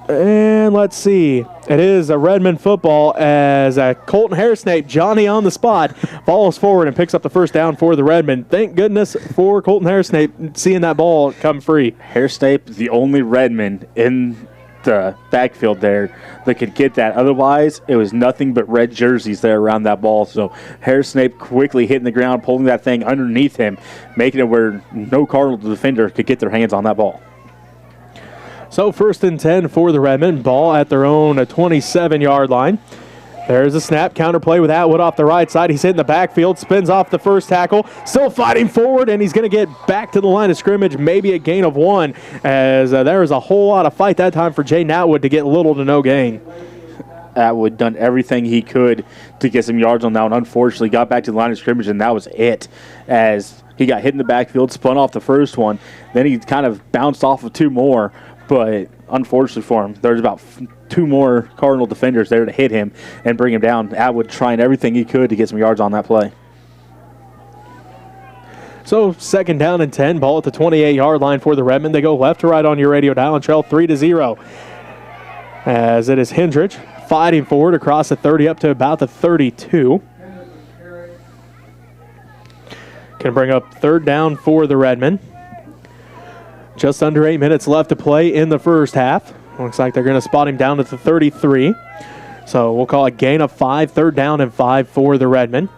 And let's see. It is a Redmen football as Colton Hairsnape, Johnny on the spot, follows forward and picks up the 1st down for the Redmen. Thank goodness for Colton Hairsnape seeing that ball come free. Hairsnape, the only Redman in backfield there that could get that. Otherwise, it was nothing but red jerseys there around that ball. So Harris Snape quickly hitting the ground, pulling that thing underneath him, making it where no Cardinal defender could get their hands on that ball. So 1st and 10 for the Redmen. Ball at their own 27-yard line. There's a snap, counterplay with Atwood off the right side. He's hitting the backfield, spins off the first tackle, still fighting forward, and he's going to get back to the line of scrimmage, maybe a gain of 1, as there was a whole lot of fight that time for Jaden Atwood to get little to no gain. Atwood done everything he could to get some yards on that one. Unfortunately, got back to the line of scrimmage, and that was it, as he got hit in the backfield, spun off the first one. Then he kind of bounced off of 2 more, but unfortunately for him, there's about 2 more Cardinal defenders there to hit him and bring him down. Atwood trying everything he could to get some yards on that play. So 2nd down and 10, ball at the 28-yard line for the Redmen. They go left to right on your radio dial and trail 3-0. As it is Hendrich fighting forward across the 30 up to about the 32. Can bring up 3rd down for the Redmen. Just under 8 minutes left to play in the first half. Looks like they're going to spot him down at the 33. So we'll call it gain of 5, 3rd down and 5 for the Redmen.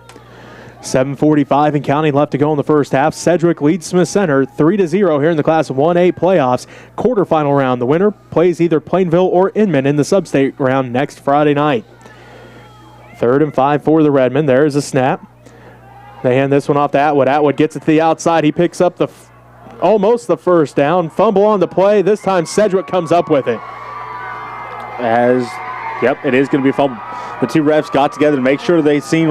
7:45 and counting left to go in the first half. Sedgwick leads Smith Center 3-0 here in the Class 1A playoffs. Quarterfinal round. The winner plays either Plainville or Inman in the sub-state round next Friday night. 3rd and 5 for the Redmen. There's a snap. They hand this one off to Atwood. Atwood gets it to the outside. He picks up almost the 1st down. Fumble on the play. This time Sedgwick comes up with it. Yep, it is going to be a fumble. The 2 refs got together to make sure they seen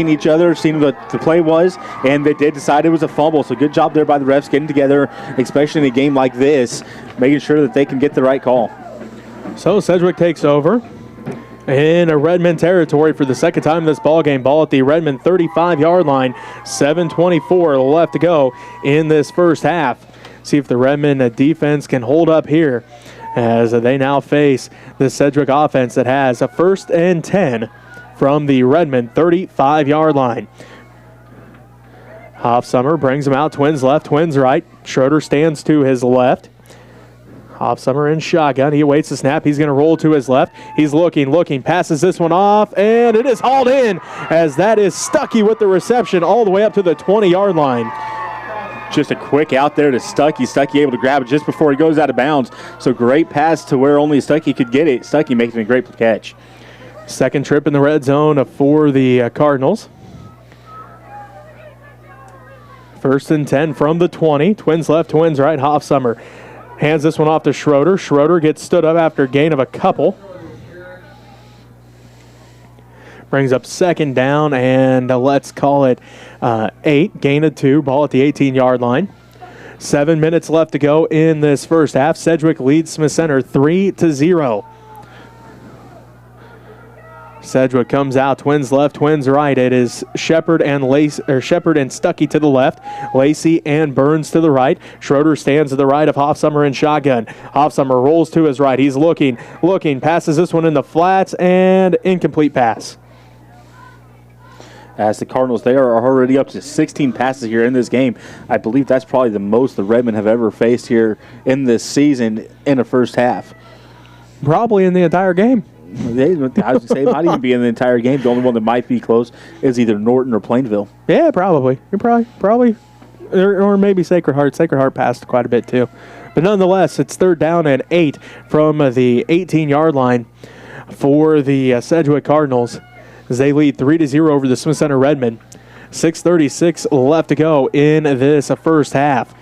each other, seen what the play was, and they did decide it was a fumble. So good job there by the refs getting together, especially in a game like this, making sure that they can get the right call. So Sedgwick takes over in a Redmen territory for the 2nd time in this ballgame. Ball at the Redmen 35-yard line. 7:24 left to go in this first half. See if the Redmen defense can hold up here as they now face the Sedgwick offense that has a 1st and 10 from the Redmen 35-yard line. Hoffsummer brings him out. Twins left, twins right. Schroeder stands to his left. Hoffsummer in shotgun. He awaits the snap. He's going to roll to his left. He's looking, passes this one off, and it is hauled in as that is Stuckey with the reception all the way up to the 20-yard line. Just a quick out there to Stuckey. Stuckey able to grab it just before he goes out of bounds. So great pass to where only Stuckey could get it. Stuckey making a great catch. 2nd trip in the red zone for the Cardinals. 1st and 10 from the 20. Twins left, twins right. Hoffsummer hands this one off to Schroeder. Schroeder gets stood up after a gain of a couple. Brings up 2nd down, and let's call it 8. Gain of 2. Ball at the 18-yard line. 7 minutes left to go in this first half. Sedgwick leads Smith Center 3-0. Sedgwick comes out, twins left, twins right. It is Shepard and Stuckey to the left, Lacey and Burns to the right. Schroeder stands to the right of Hoffsummer in shotgun. Hoffsummer rolls to his right. He's looking, passes this one in the flats, and incomplete pass. As the Cardinals, they are already up to 16 passes here in this game. I believe that's probably the most the Redmen have ever faced here in this season in the first half. Probably in the entire game. I was going to say, it might even be in the entire game. The only one that might be close is either Norton or Plainville. Yeah, probably. You're probably, or maybe Sacred Heart. Sacred Heart passed quite a bit too. But nonetheless, it's 3rd down and 8 from the 18-yard line for the Sedgwick Cardinals as they lead 3-0 over the Smith Center Redmen. 6:36 left to go in this first half.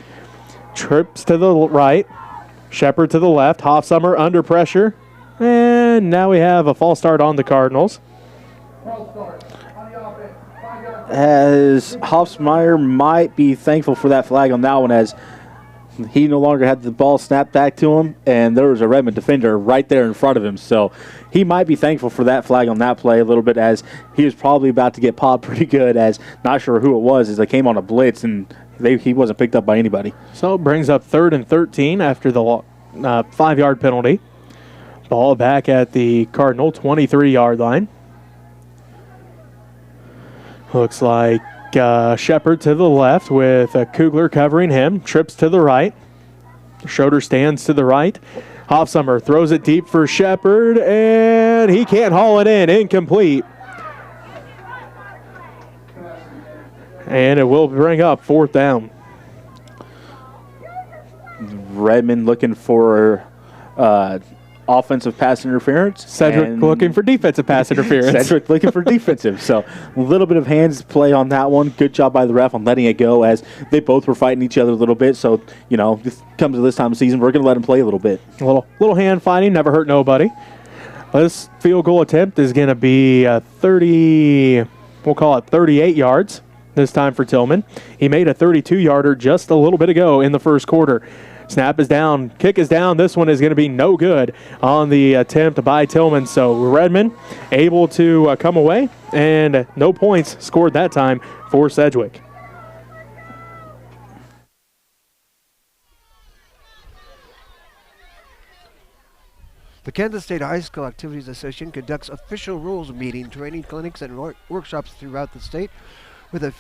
Trips to the right, Shepard to the left, Hoffsummer under pressure. And now we have a false start on the Cardinals. As Hofsmeyer might be thankful for that flag on that one, as he no longer had the ball snapped back to him, and there was a Redmond defender right there in front of him. So he might be thankful for that flag on that play a little bit, as he was probably about to get popped pretty good, as not sure who it was, as they came on a blitz, and he wasn't picked up by anybody. So it brings up 3rd and 13 after the 5-yard penalty. Ball back at the Cardinal 23-yard line. Looks like Shepard to the left with Kugler covering him. Trips to the right. Schroeder stands to the right. Hofsummer throws it deep for Shepard, and he can't haul it in. Incomplete. And it will bring up 4th down. Redmen looking for offensive pass interference. Sedgwick looking for defensive pass interference. Sedgwick looking for defensive. So a little bit of hands play on that one. Good job by the ref on letting it go as they both were fighting each other a little bit. So, this comes to this time of season, we're going to let them play a little bit. A little hand fighting, never hurt nobody. This field goal attempt is going to be 38 yards this time for Tillman. He made a 32-yarder just a little bit ago in the first quarter. Snap is down, kick is down. This one is going to be no good on the attempt by Tillman. So Redmen able to come away, and no points scored that time for Sedgwick. The Kansas State High School Activities Association conducts official rules meeting, training clinics, and workshops throughout the state with a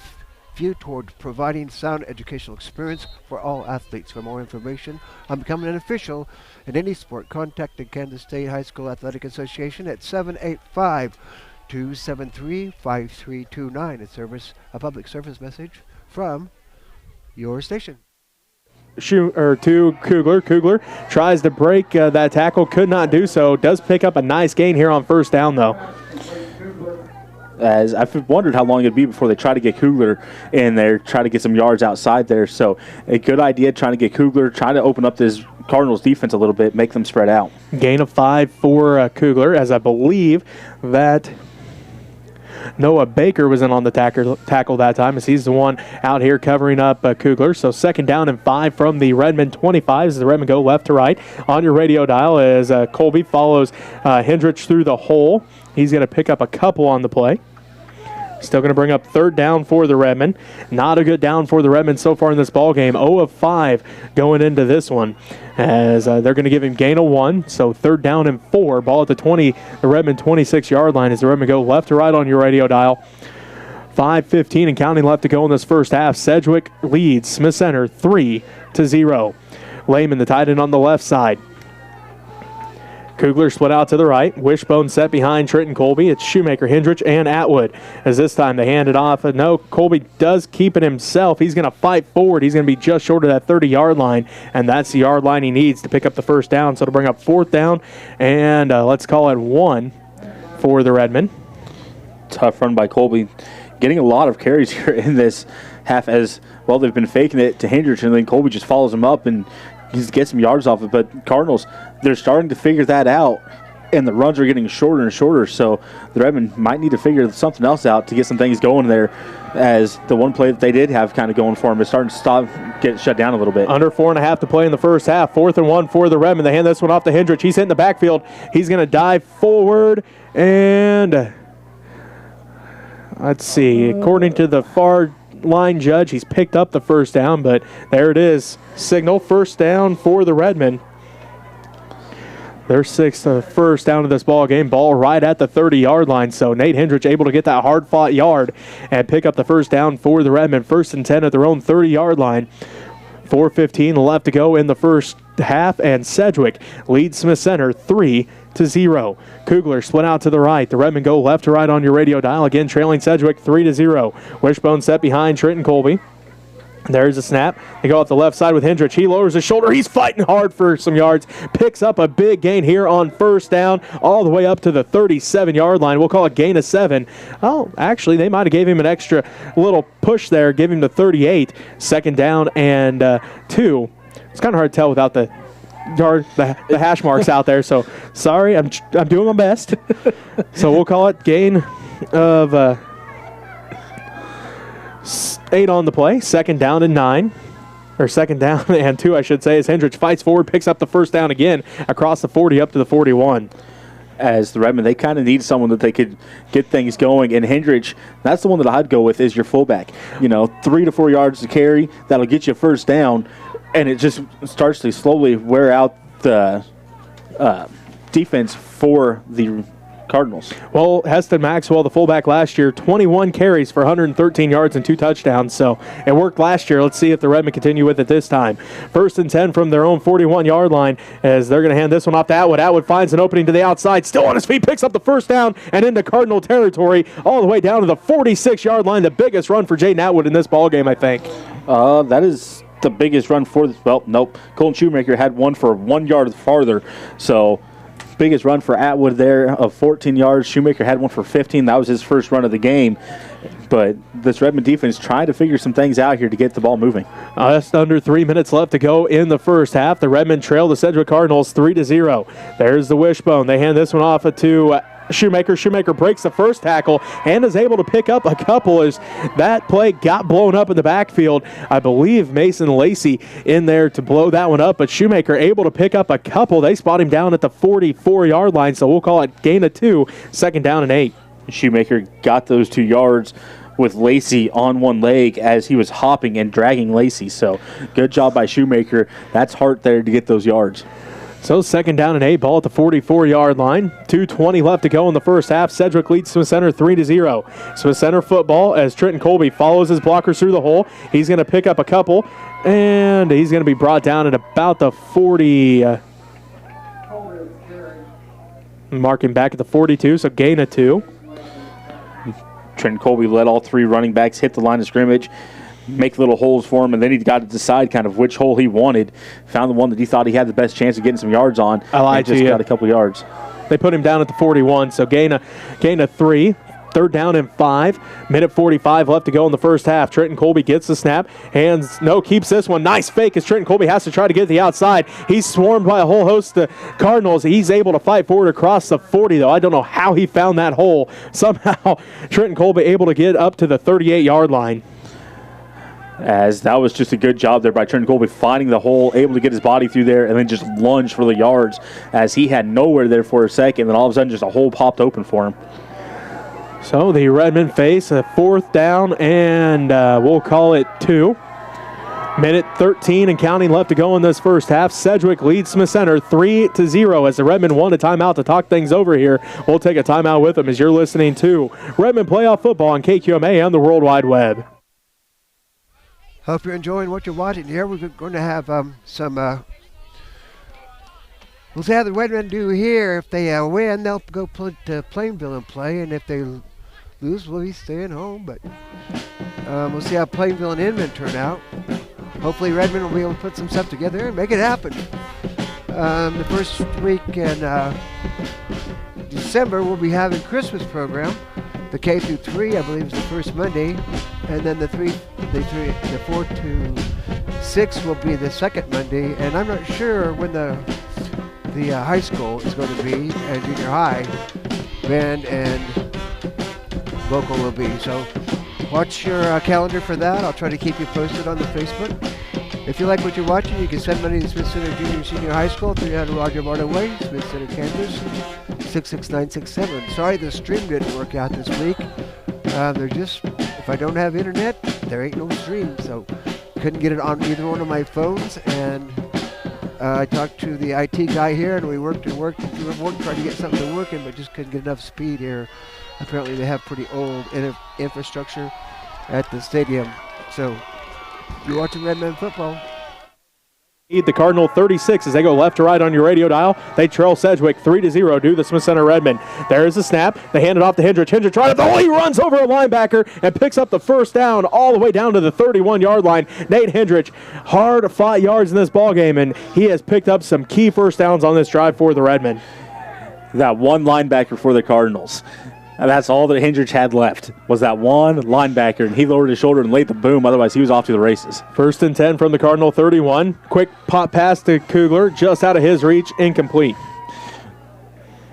view toward providing sound educational experience for all athletes. For more information on becoming an official in any sport, contact the Kansas State High School Athletic Association at 785-273-5329. A public service message from your station. To Kugler. Kugler tries to break that tackle, could not do so. Does pick up a nice gain here on 1st down, though. As I've wondered how long it'd be before they try to get Kugler in there, try to get some yards outside there. So a good idea trying to get Kugler, trying to open up this Cardinals defense a little bit, make them spread out. Gain of 5 for Kugler, as I believe that Noah Baker was in on the tackle that time, as he's the one out here covering up Kugler. So 2nd down and 5 from the Redmen 25 as the Redmen go left to right on your radio dial as Colby follows Hendrich through the hole. He's going to pick up a couple on the play. Still going to bring up 3rd down for the Redmen. Not a good down for the Redmen so far in this ball game. 0 of 5 going into this one as they're going to give him gain of 1. So 3rd down and 4. Ball at the 20, the Redmen 26-yard line as the Redmen go left to right on your radio dial. 5:15 and counting left to go in this first half. Sedgwick leads Smith Center 3-0. Lehman, the tight end on the left side. Kugler split out to the right. Wishbone set behind Trenton Colby. It's Shoemaker, Hendrich, and Atwood. As this time they hand it off. No, Colby does keep it himself. He's going to fight forward. He's going to be just short of that 30-yard line, and that's the yard line he needs to pick up the 1st down. So to bring up 4th down, and let's call it 1 for the Redmen. Tough run by Colby. Getting a lot of carries here in this half as, well, they've been faking it to Hendrich, and then Colby just follows him up and he gets some yards off it. But Cardinals, they're starting to figure that out, and the runs are getting shorter and shorter. So the Redmen might need to figure something else out to get some things going there, as the one play that they did have kind of going for them is starting to get shut down a little bit. Under 4.5 to play in the first half. 4th and 1 for the Redmen. They hand this one off to Hendrich. He's hitting the backfield. He's going to dive forward, and let's see. According to the far line judge, he's picked up the 1st down, but there it is. Signal 1st down for the Redmen. Their 6th first down of this ball game. Ball right at the 30-yard line. So Nate Hendrich able to get that hard-fought yard and pick up the 1st down for the Redmen. 1st and 10 at their own 30-yard line. 4:15 left to go in the first half, and Sedgwick leads Smith Center 3-0. Kugler split out to the right. The Redmen go left to right on your radio dial. Again, trailing Sedgwick 3-0. Wishbone set behind Trenton Colby. There's a snap. They go off the left side with Hendrich. He lowers his shoulder. He's fighting hard for some yards. Picks up a big gain here on 1st down, all the way up to the 37-yard line. We'll call it gain of 7. Oh, actually, they might have gave him an extra little push there, give him the 38. 2nd down and 2. It's kind of hard to tell without the hash marks out there. So sorry, I'm doing my best. So we'll call it gain of 8 on the play. 2nd down and 9. Or 2nd down and 2, I should say, as Hendrich fights forward, picks up the 1st down again across the 40 up to the 41. As the Redmen, they kind of need someone that they could get things going. And Hendrich, that's the one that I'd go with, is your fullback. 3 to 4 yards to carry. That'll get you 1st down. And it just starts to slowly wear out the defense for the Cardinals. Well, Heston Maxwell, the fullback last year, 21 carries for 113 yards and 2 touchdowns. So it worked last year. Let's see if the Redmen continue with it this time. 1st and 10 from their own 41-yard line as they're going to hand this one off to Atwood. Atwood finds an opening to the outside, still on his feet, picks up the first down and into Cardinal territory all the way down to the 46-yard line. The biggest run for Jaden Atwood in this ballgame, I think. That is the biggest run for this. Well, nope. Colton Shoemaker had one for 1 yard farther. So biggest run for Atwood there of 14 yards. Shoemaker had one for 15. That was his first run of the game. But this Redmond defense trying to figure some things out here to get the ball moving. Just under 3 minutes left to go in the first half. The Redmen trail the Sedgwick Cardinals 3-0. There's the wishbone. They hand this one off to Shoemaker. Shoemaker breaks the first tackle and is able to pick up a couple as that play got blown up in the backfield. I believe Mason Lacey in there to blow that one up, but Shoemaker able to pick up a couple. They spot him down at the 44-yard line, so we'll call it gain of 2, 2nd down and 8. Shoemaker got those 2 yards with Lacey on one leg as he was hopping and dragging Lacey. So good job by Shoemaker. That's heart there to get those yards. So 2nd down and 8, ball at the 44-yard line. 2:20 left to go in the first half. Sedgwick leads Smith Center 3-0. Smith Center football as Trenton Colby follows his blockers through the hole. He's going to pick up a couple, and he's going to be brought down at about the 40. Marking back at the 42, so gain of 2. Trenton Colby let all 3 running backs hit the line of scrimmage, make little holes for him, and then he got to decide kind of which hole he wanted. Found the one that he thought he had the best chance of getting some yards on. I lied to you. Just got a couple yards. They put him down at the 41, so gain of 3. 3rd down and 5. Minute 45 left to go in the first half. Trenton Colby gets the snap. Keeps this one. Nice fake as Trenton Colby has to try to get to the outside. He's swarmed by a whole host of Cardinals. He's able to fight forward across the 40, though. I don't know how he found that hole. Somehow, Trenton Colby able to get up to the 38-yard line. As that was just a good job there by Trenton Colby, finding the hole, able to get his body through there, and then just lunge for the yards as he had nowhere there for a second. Then all of a sudden, just a hole popped open for him. So the Redmen face a 4th down and we'll call it 2. Minute 13 and counting left to go in this first half. Sedgwick leads Smith Center 3-0 as the Redmen want a timeout to talk things over here. We'll take a timeout with them as you're listening to Redmen Playoff Football on KQMA and the World Wide Web. Hope you're enjoying what you're watching here. We're going to have some... We'll see how the Redmen do here. If they win, they'll go to Plainville and play, and if they lose, we'll be staying home. But we'll see how Plainville and Inman turn out. Hopefully Redmen will be able to put some stuff together and make it happen. The first week in December, we'll be having Christmas program. The K through 3, I believe, is the first Monday, and then the 4 to 6 will be the second Monday. And I'm not sure when the high school is going to be, and junior high band and vocal will be. So watch your calendar for that. I'll try to keep you posted on the Facebook. If you like what you're watching, you can send money to Smith Center Junior and Senior High School, 300 Roger Barta Way, Smith Center, Kansas, 66967. Sorry the stream didn't work out this week. If I don't have internet, there ain't no stream, so couldn't get it on either one of my phones. And I talked to the IT guy here, and we worked and worked trying to get something to working, but just couldn't get enough speed here. Apparently they have pretty old infrastructure at the stadium. So you're watching Redmen football. The Cardinal 36 as they go left to right on your radio dial. They trail Sedgwick 3-0 to the Smith Center Redmen. There is the snap. They hand it off to Hendrich. Hendrich right at the hole. He runs over a linebacker and picks up the first down all the way down to the 31-yard line. Nate Hendrich, hard-fought yards in this ballgame, and he has picked up some key first downs on this drive for the Redmen. That one linebacker for the Cardinals. And that's all that Hendrich had left was that one linebacker, and he lowered his shoulder and laid the boom. Otherwise, he was off to the races. 1st and 10 from the Cardinal 31. Quick pop pass to Kugler, just out of his reach, incomplete.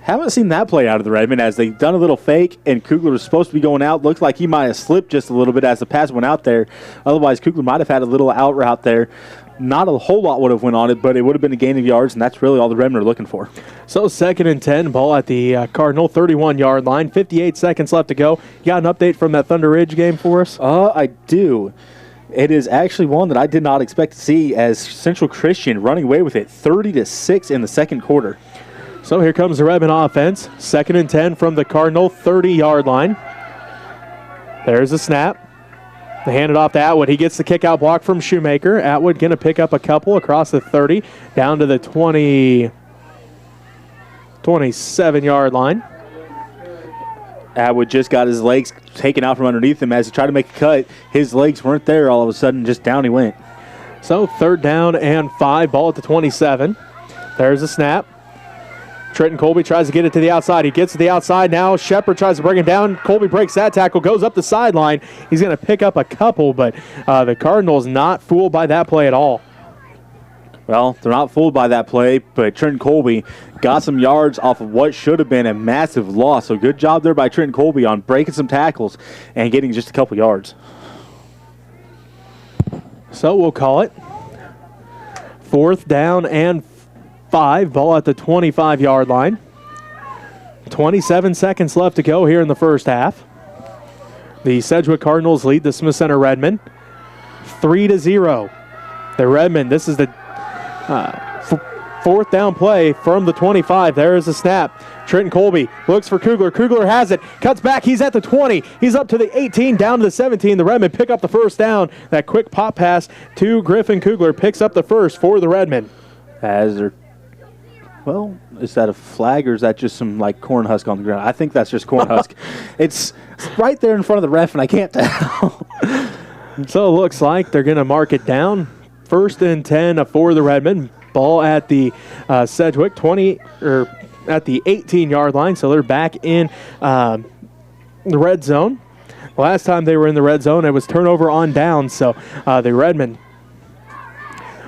Haven't seen that play out of the Redmen as they've done a little fake, and Kugler was supposed to be going out. Looked like he might have slipped just a little bit as the pass went out there. Otherwise, Kugler might have had a little out route there. Not a whole lot would have went on it, but it would have been a gain of yards, and that's really all the Redmen are looking for. So 2nd and 10, ball at the Cardinal 31-yard line. 58 seconds left to go. You got an update from that Thunder Ridge game for us? I do. It is actually one that I did not expect to see as Central Christian running away with it 30-6 in the second quarter. So here comes the Redmen offense. 2nd and 10 from the Cardinal 30-yard line. There's the snap. They hand it off to Atwood. He gets the kick out block from Shoemaker. Atwood going to pick up a couple across the 30 down to the 27-yard line. Atwood just got his legs taken out from underneath him as he tried to make a cut. His legs weren't there. All of a sudden, just down he went. So 3rd down and 5, ball at the 27. There's the snap. Trenton Colby tries to get it to the outside. He gets to the outside now. Shepard tries to bring him down. Colby breaks that tackle, goes up the sideline. He's going to pick up a couple, but the Cardinals not fooled by that play at all. Well, they're not fooled by that play, but Trenton Colby got some yards off of what should have been a massive loss. So good job there by Trenton Colby on breaking some tackles and getting just a couple yards. So we'll call it 4th down and 5, ball at the 25-yard line. 27 seconds left to go here in the first half. The Sedgwick Cardinals lead the Smith Center Redmen 3-0. The Redmen, this is the 4th down play from the 25. There is the snap. Trenton Colby looks for Kugler. Kugler has it. Cuts back. He's at the 20. He's up to the 18, down to the 17. The Redmen pick up the first down. That quick pop pass to Griffin Kugler picks up the first for the Redmen. As they're, well, is that a flag or is that just some like corn husk on the ground? I think that's just corn husk. It's right there in front of the ref, and I can't tell. So it looks like they're going to mark it down. 1st and 10 for the Redmen. Ball at the Sedgwick 20 or at the 18-yard line. So they're back in the red zone. Last time they were in the red zone, it was turnover on down. So the Redmen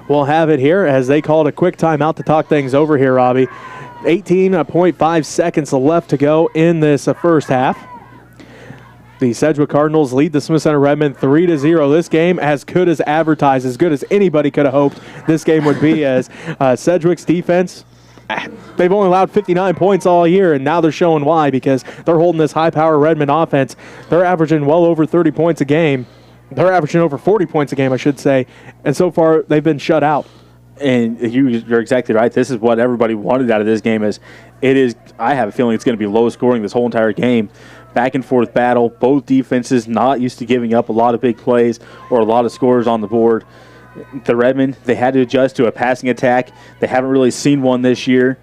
will have it here as they called a quick timeout to talk things over here, Robbie. 18.5 seconds left to go in this first half. The Sedgwick Cardinals lead the Smith Center Redmen 3-0. This game as good as advertised, as good as anybody could have hoped this game would be, as Sedgwick's defense, they've only allowed 59 points all year, and now they're showing why, because they're holding this high-power Redmen offense. They're averaging well over 30 points a game. They're averaging over 40 points a game, I should say, and so far they've been shut out. And you're exactly right. This is what everybody wanted out of this game. I have a feeling it's going to be low scoring this whole entire game. Back and forth battle. Both defenses not used to giving up a lot of big plays or a lot of scores on the board. The Redmen, they had to adjust to a passing attack. They haven't really seen one this year.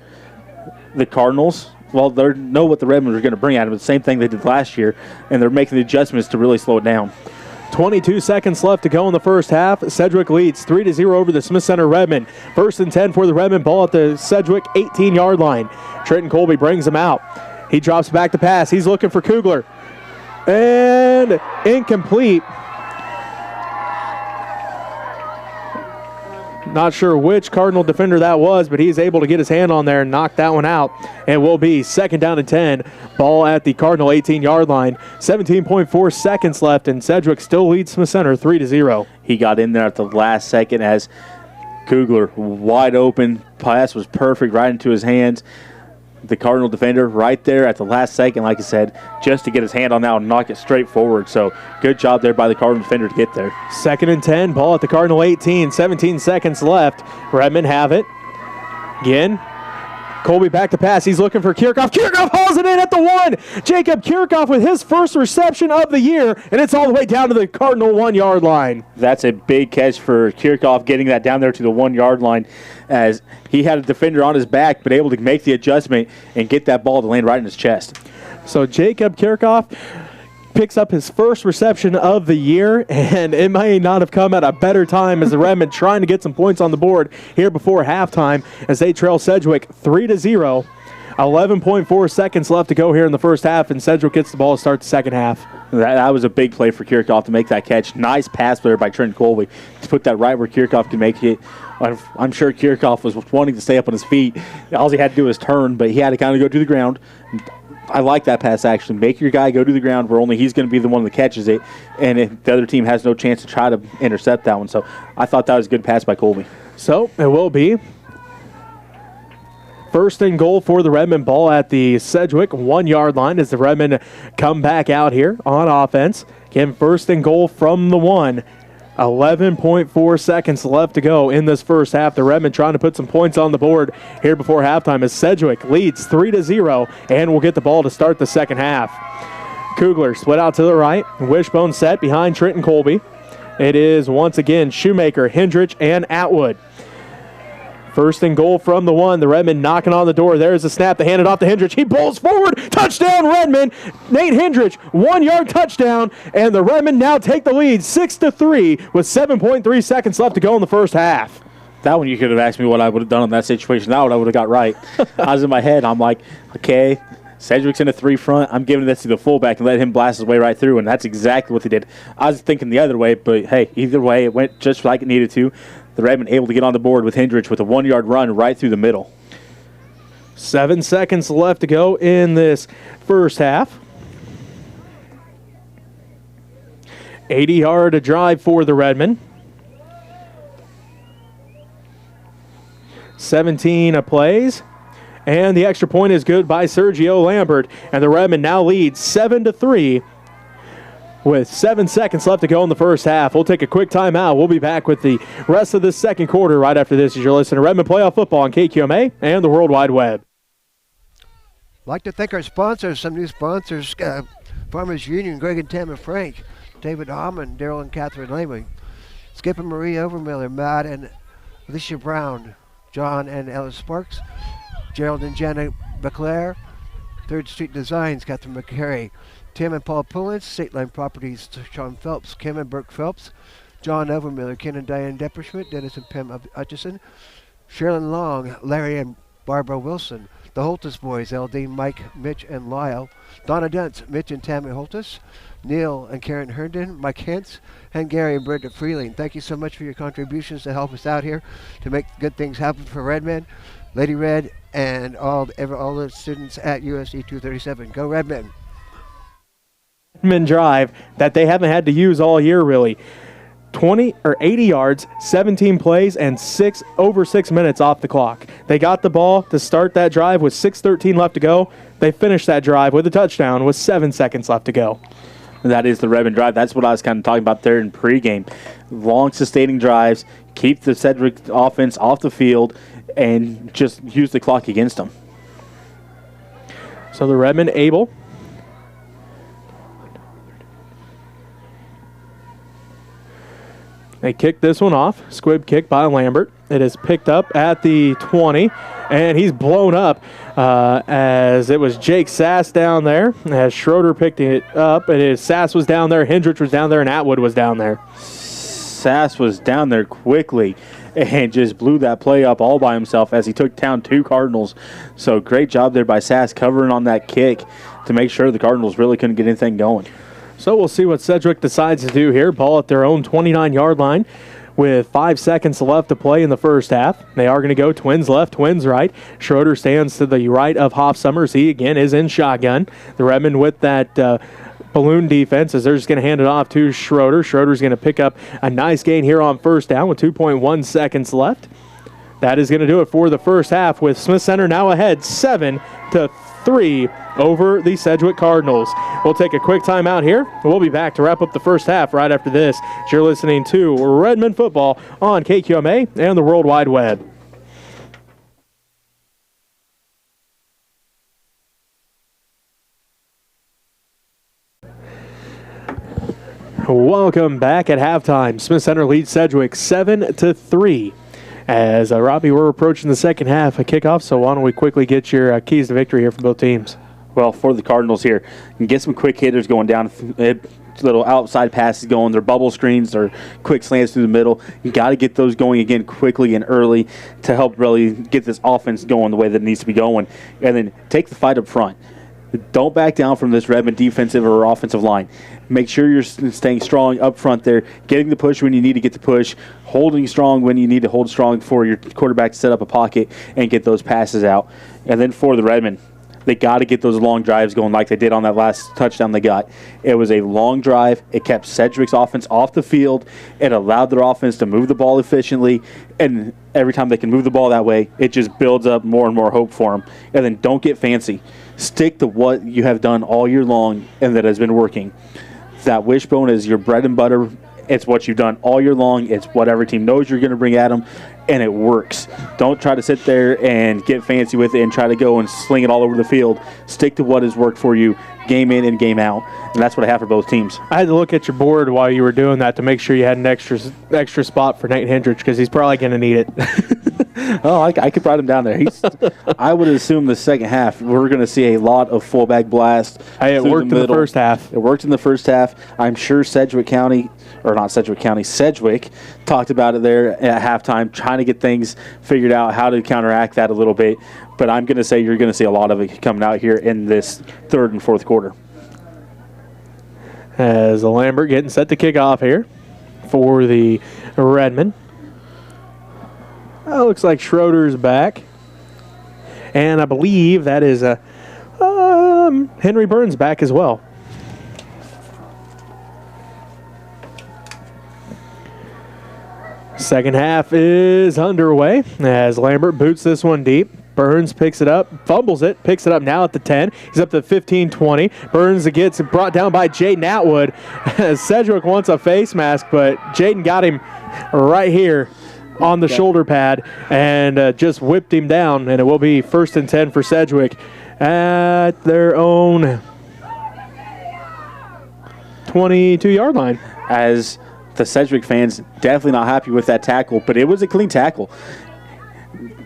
The Cardinals, well, they know what the Redmen are going to bring at them. The same thing they did last year, and they're making the adjustments to really slow it down. 22 seconds left to go in the first half. Sedgwick leads 3-0 over the Smith Center Redmen. 1st and 10 for the Redmen. Ball at the Sedgwick 18-yard line. Trenton Colby brings him out. He drops back to pass. He's looking for Kugler. And incomplete. Not sure which Cardinal defender that was, but he's able to get his hand on there and knock that one out. And will be 2nd down and 10. Ball at the Cardinal 18-yard line. 17.4 seconds left, and Sedgwick still leads Smith Center 3-0. He got in there at the last second as Kugler wide open. Pass was perfect right into his hands. The Cardinal defender right there at the last second, like I said, just to get his hand on that and knock it straight forward. So good job there by the Cardinal defender to get there. 2nd and 10, ball at the Cardinal 18, 17 seconds left. Redmen have it. Again, Colby back to pass. He's looking for Kirchhoff. Kirchhoff hauls it in at the 1. Jacob Kirchhoff with his first reception of the year, and it's all the way down to the Cardinal 1-yard line. That's a big catch for Kirchhoff, getting that down there to the 1-yard line, as he had a defender on his back, but able to make the adjustment and get that ball to land right in his chest. So Jacob Kirchhoff picks up his first reception of the year, and it may not have come at a better time as the Redmen trying to get some points on the board here before halftime as they trail Sedgwick 3-0. 11.4 seconds left to go here in the first half, and Sedgwick gets the ball to start the second half. That was a big play for Kirchhoff to make that catch. Nice pass there by Trenton Colby to put that right where Kirchhoff can make it. I'm sure Kirchhoff was wanting to stay up on his feet. All he had to do was turn, but he had to kind of go to the ground. I like that pass, actually. Make your guy go to the ground where only he's going to be the one that catches it, and if the other team has no chance to try to intercept that one. So I thought that was a good pass by Colby. So it will be 1st and goal for the Redmen. Ball at the Sedgwick 1-yard line as the Redmen come back out here on offense. Again, 1st and goal from the 1. 11.4 seconds left to go in this first half. The Redmen trying to put some points on the board here before halftime as Sedgwick leads 3-0 and will get the ball to start the second half. Kugler split out to the right. Wishbone set behind Trenton Colby. It is once again Shoemaker, Hendrich, and Atwood. First and goal from the one. The Redmen knocking on the door. There's the snap. They hand it off to Hendrich. He pulls forward. Touchdown, Redmen. Nate Hendrich, 1 yard touchdown. And the Redmen now take the lead 6-3 with 7.3 seconds left to go in the first half. That one you could have asked me what I would have done in that situation. That one I would have got right. I was in my head. I'm like, okay, Sedgwick's in a 3 front. I'm giving this to the fullback and let him blast his way right through, and that's exactly what they did. I was thinking the other way, but hey, either way, it went just like it needed to. The Redmen able to get on the board with Hendrich with a 1 yard run right through the middle. 7 seconds left to go in this first half. 80-yard drive for the Redmen. 17 plays. And the extra point is good by Sergio Lambert. And the Redmen now lead 7-3 with 7 seconds left to go in the first half. We'll take a quick timeout. We'll be back with the rest of the second quarter right after this as you're listening to Redmen Playoff Football on KQMA and the World Wide Web. I'd like to thank our sponsors, some new sponsors, Farmers Union, Greg and Tammy Frank, David Hammond, Daryl and Catherine Lamey, Skip and Marie Overmiller, Matt and Alicia Brown, John and Ellis Sparks, Gerald and Janet Baclair, 3rd Street Designs, Catherine McCary, Tim and Paul Pullins, State Line Properties, Sean Phelps, Kim and Burke Phelps, John Overmiller, Ken and Diane Depperschmidt, Dennis and Pam Hutchison, Sherilyn Long, Larry and Barbara Wilson, the Holtis boys, LD, Mike, Mitch, and Lyle, Donna Dentz, Mitch and Tammy Holtis, Neil and Karen Herndon, Mike Hentz, and Gary and Brenda Freeling. Thank you so much for your contributions to help us out here to make good things happen for Redmen, Lady Red, and all the students at USC 237. Go Redmen! Redmen drive that they haven't had to use all year really. 80 yards, 17 plays, and over 6 minutes off the clock. They got the ball to start that drive with 6:13 left to go. They finished that drive with a touchdown with 7 seconds left to go. That is the Redmen drive. That's what I was kind of talking about there in pregame. Long, sustaining drives, keep the Sedgwick offense off the field, and just use the clock against them. So the Redmen able they kick this one off. Squib kick by Lambert. It is picked up at the 20, and he's blown up as it was Jake Sass down there. As Schroeder picked it up, it is Sass was down there, Hendrich was down there, and Atwood was down there. Sass was down there quickly and just blew that play up all by himself as he took down 2 Cardinals. So great job there by Sass covering on that kick to make sure the Cardinals really couldn't get anything going. So we'll see what Sedgwick decides to do here. Ball at their own 29-yard line with 5 seconds left to play in the first half. They are going to go twins left, twins right. Schroeder stands to the right of Hoff Summers. He, again, is in shotgun. The Redmen with that balloon defense as they're just going to hand it off to Schroeder. Schroeder's going to pick up a nice gain here on first down with 2.1 seconds left. That is going to do it for the first half with Smith Center now ahead 7-3 over the Sedgwick Cardinals. We'll take a quick timeout here. We'll be back to wrap up the first half right after this. You're listening to Redmen Football on KQMA and the World Wide Web. Welcome back at halftime. Smith Center leads Sedgwick 7-3. As Robbie, we're approaching the second half of kickoff, so why don't we quickly get your keys to victory here for both teams? Well, for the Cardinals here, you can get some quick hitters going down, little outside passes going, their bubble screens, their quick slants through the middle. You got to get those going again quickly and early to help really get this offense going the way that it needs to be going. And then take the fight up front. Don't back down from this Redmen defensive or offensive line. Make sure you're staying strong up front there, getting the push when you need to get the push, holding strong when you need to hold strong for your quarterback to set up a pocket and get those passes out. And then for the Redmen, they got to get those long drives going like they did on that last touchdown they got. It was a long drive. It kept Sedgwick's offense off the field. It allowed their offense to move the ball efficiently. And every time they can move the ball that way, it just builds up more and more hope for them. And then don't get fancy. Stick to what you have done all year long and that has been working. That wishbone is your bread and butter It's what you've done all year long. It's what every team knows you're going to bring at them, and it works. Don't try to sit there and get fancy with it and try to go and sling it all over the field. Stick to what has worked for you game in and game out, and that's what I have for both teams. I had to look at your board while you were doing that to make sure you had an extra spot for Nate Hendrich because he's probably going to need it. Oh, I could write him down there. I would assume the second half we're going to see a lot of fullback blast. Hey, it worked in the first half. It worked in the first half. I'm sure Sedgwick talked about it there at halftime, trying to get things figured out, how to counteract that a little bit. But I'm going to say you're going to see a lot of it coming out here in this third and fourth quarter. As Lambert getting set to kick off here for the Redmen. Looks like Schroeder's back. And I believe that is Henry Burns back as well. Second half is underway as Lambert boots this one deep. Burns picks it up, fumbles it, picks it up now at the 10. He's up to 15-20. Burns gets brought down by Jaden Atwood. Sedgwick wants a face mask, but Jaden got him right here on the shoulder pad and just whipped him down, and it will be 1st and 10 for Sedgwick at their own 22-yard line. As the Sedgwick fans definitely not happy with that tackle, but it was a clean tackle.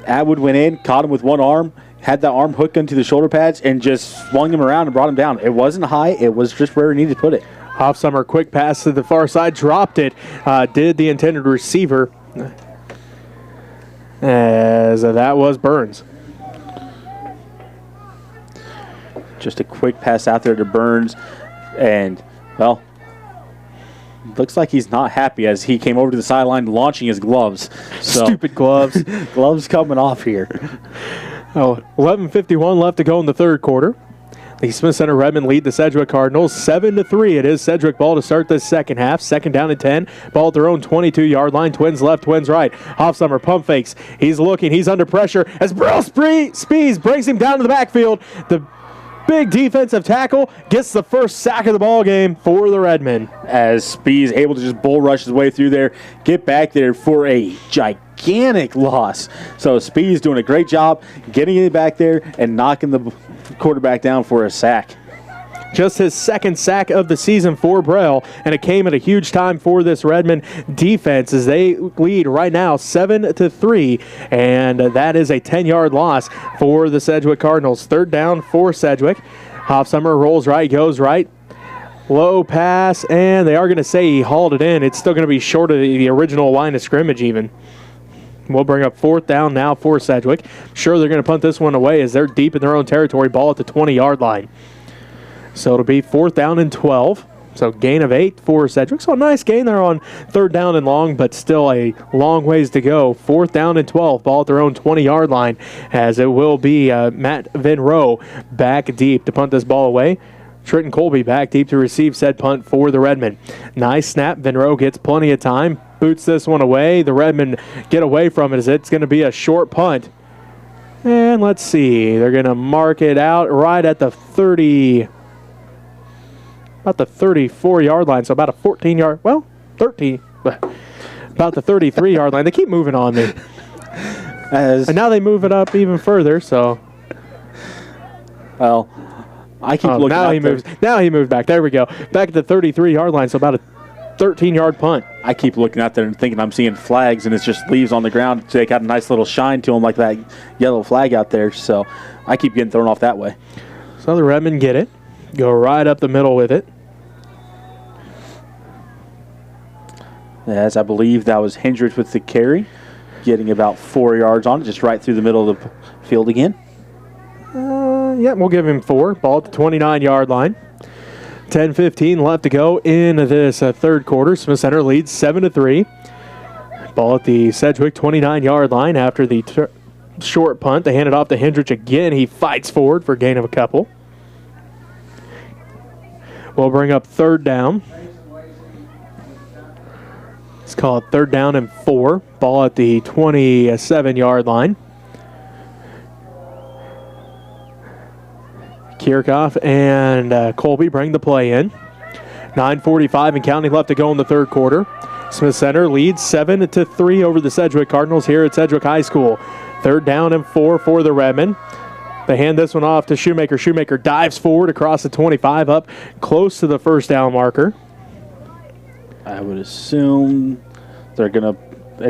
Atwood went in, caught him with one arm, had that arm hooked into the shoulder pads, and just swung him around and brought him down. It wasn't high. It was just where he needed to put it. Hoffsummer, quick pass to the far side, dropped it. Did the intended receiver, as that was Burns. Just a quick pass out there to Burns, and, well, looks like he's not happy as he came over to the sideline launching his gloves. So, stupid gloves. Gloves coming off here. 11:51 left to go in the third quarter. The Smith Center Redmen lead the Sedgwick Cardinals 7-3. It is Sedgwick ball to start this second half. Second down and 10. Ball at their own 22-yard line. Twins left, Twins right. Hoffsummer pump fakes. He's looking. He's under pressure as Burrell Spees brings him down to the backfield. The big defensive tackle gets the first sack of the ball game for the Redmen. As Spees able to just bull rush his way through there, get back there for a gigantic loss. So Spees doing a great job getting it back there and knocking the quarterback down for a sack. Just his second sack of the season for Burrell, and it came at a huge time for this Redmen defense as they lead right now 7-3, and that is a 10-yard loss for the Sedgwick Cardinals. Third down for Sedgwick. Hoffsummer rolls right, goes right. Low pass, and they are going to say he hauled it in. It's still going to be short of the original line of scrimmage even. We'll bring up fourth down now for Sedgwick. Sure, they're going to punt this one away as they're deep in their own territory, ball at the 20-yard line. So it'll be 4th down and 12. So gain of 8 for Sedgwick. So a nice gain there on 3rd down and long, but still a long ways to go. 4th down and 12. Ball at their own 20-yard line as it will be Matt Vinrow back deep to punt this ball away. Trenton Colby back deep to receive said punt for the Redmen. Nice snap. Vinrow gets plenty of time. Boots this one away. The Redmen get away from it as it's going to be a short punt. And let's see. They're going to mark it out right at the 30... about the 34-yard line, so about a 14-yard, well, 13, about the 33-yard line. They keep moving on me. And now they move it up even further, so. Well, I keep looking now he moves. Now he moved back. There we go. Back at the 33-yard line, so about a 13-yard punt. I keep looking out there and thinking I'm seeing flags, and it's just leaves on the ground. They got a nice little shine to them like that yellow flag out there, so I keep getting thrown off that way. So the Redmen get it. Go right up the middle with it. As I believe that was Hendricks with the carry, getting about 4 yards on it, just right through the middle of the field again. Yeah, we'll give him 4. Ball at the 29-yard line. 10:15 left to go in this third quarter. Smith Center leads 7-3. Ball at the Sedgwick 29-yard line after the short punt. They hand it off to Hendricks again. He fights forward for a gain of a couple. We'll bring up third down. It's called 3rd down and 4. Ball at the 27-yard line. Kirchhoff and Colby bring the play in. 9:45 and counting left to go in the third quarter. Smith Center leads 7-3 over the Sedgwick Cardinals here at Sedgwick High School. 3rd down and 4 for the Redmen. They hand this one off to Shoemaker. Shoemaker dives forward across the 25 up close to the first down marker. I would assume it's going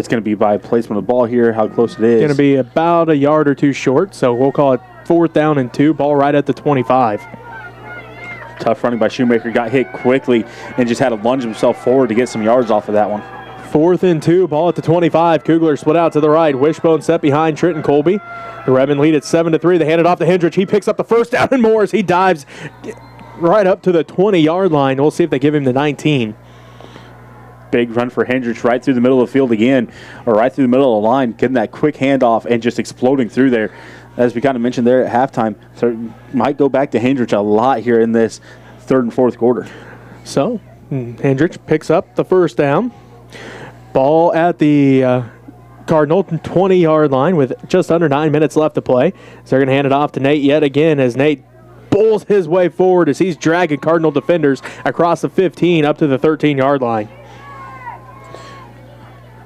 to be by placement of the ball here, how close it is. Going to be about a yard or two short, so we'll call it 4th down and 2, ball right at the 25. Tough running by Shoemaker, got hit quickly and just had to lunge himself forward to get some yards off of that one. 4th and 2, ball at the 25. Kugler split out to the right. Wishbone set behind Trenton Colby. The Redmen lead at 7-3. They hand it off to Hendrich. He picks up the first down and more as he dives right up to the 20-yard line. We'll see if they give him the 19. Big run for Hendrich right through the middle of the field again, or right through the middle of the line, getting that quick handoff and just exploding through there. As we kind of mentioned there at halftime, so might go back to Hendrich a lot here in this 3rd and 4th quarter. So Hendrich picks up the first down. Ball at the Cardinal 20-yard line with just under 9 minutes left to play. So they're going to hand it off to Nate yet again as Nate bowls his way forward as he's dragging Cardinal defenders across the 15 up to the 13-yard line.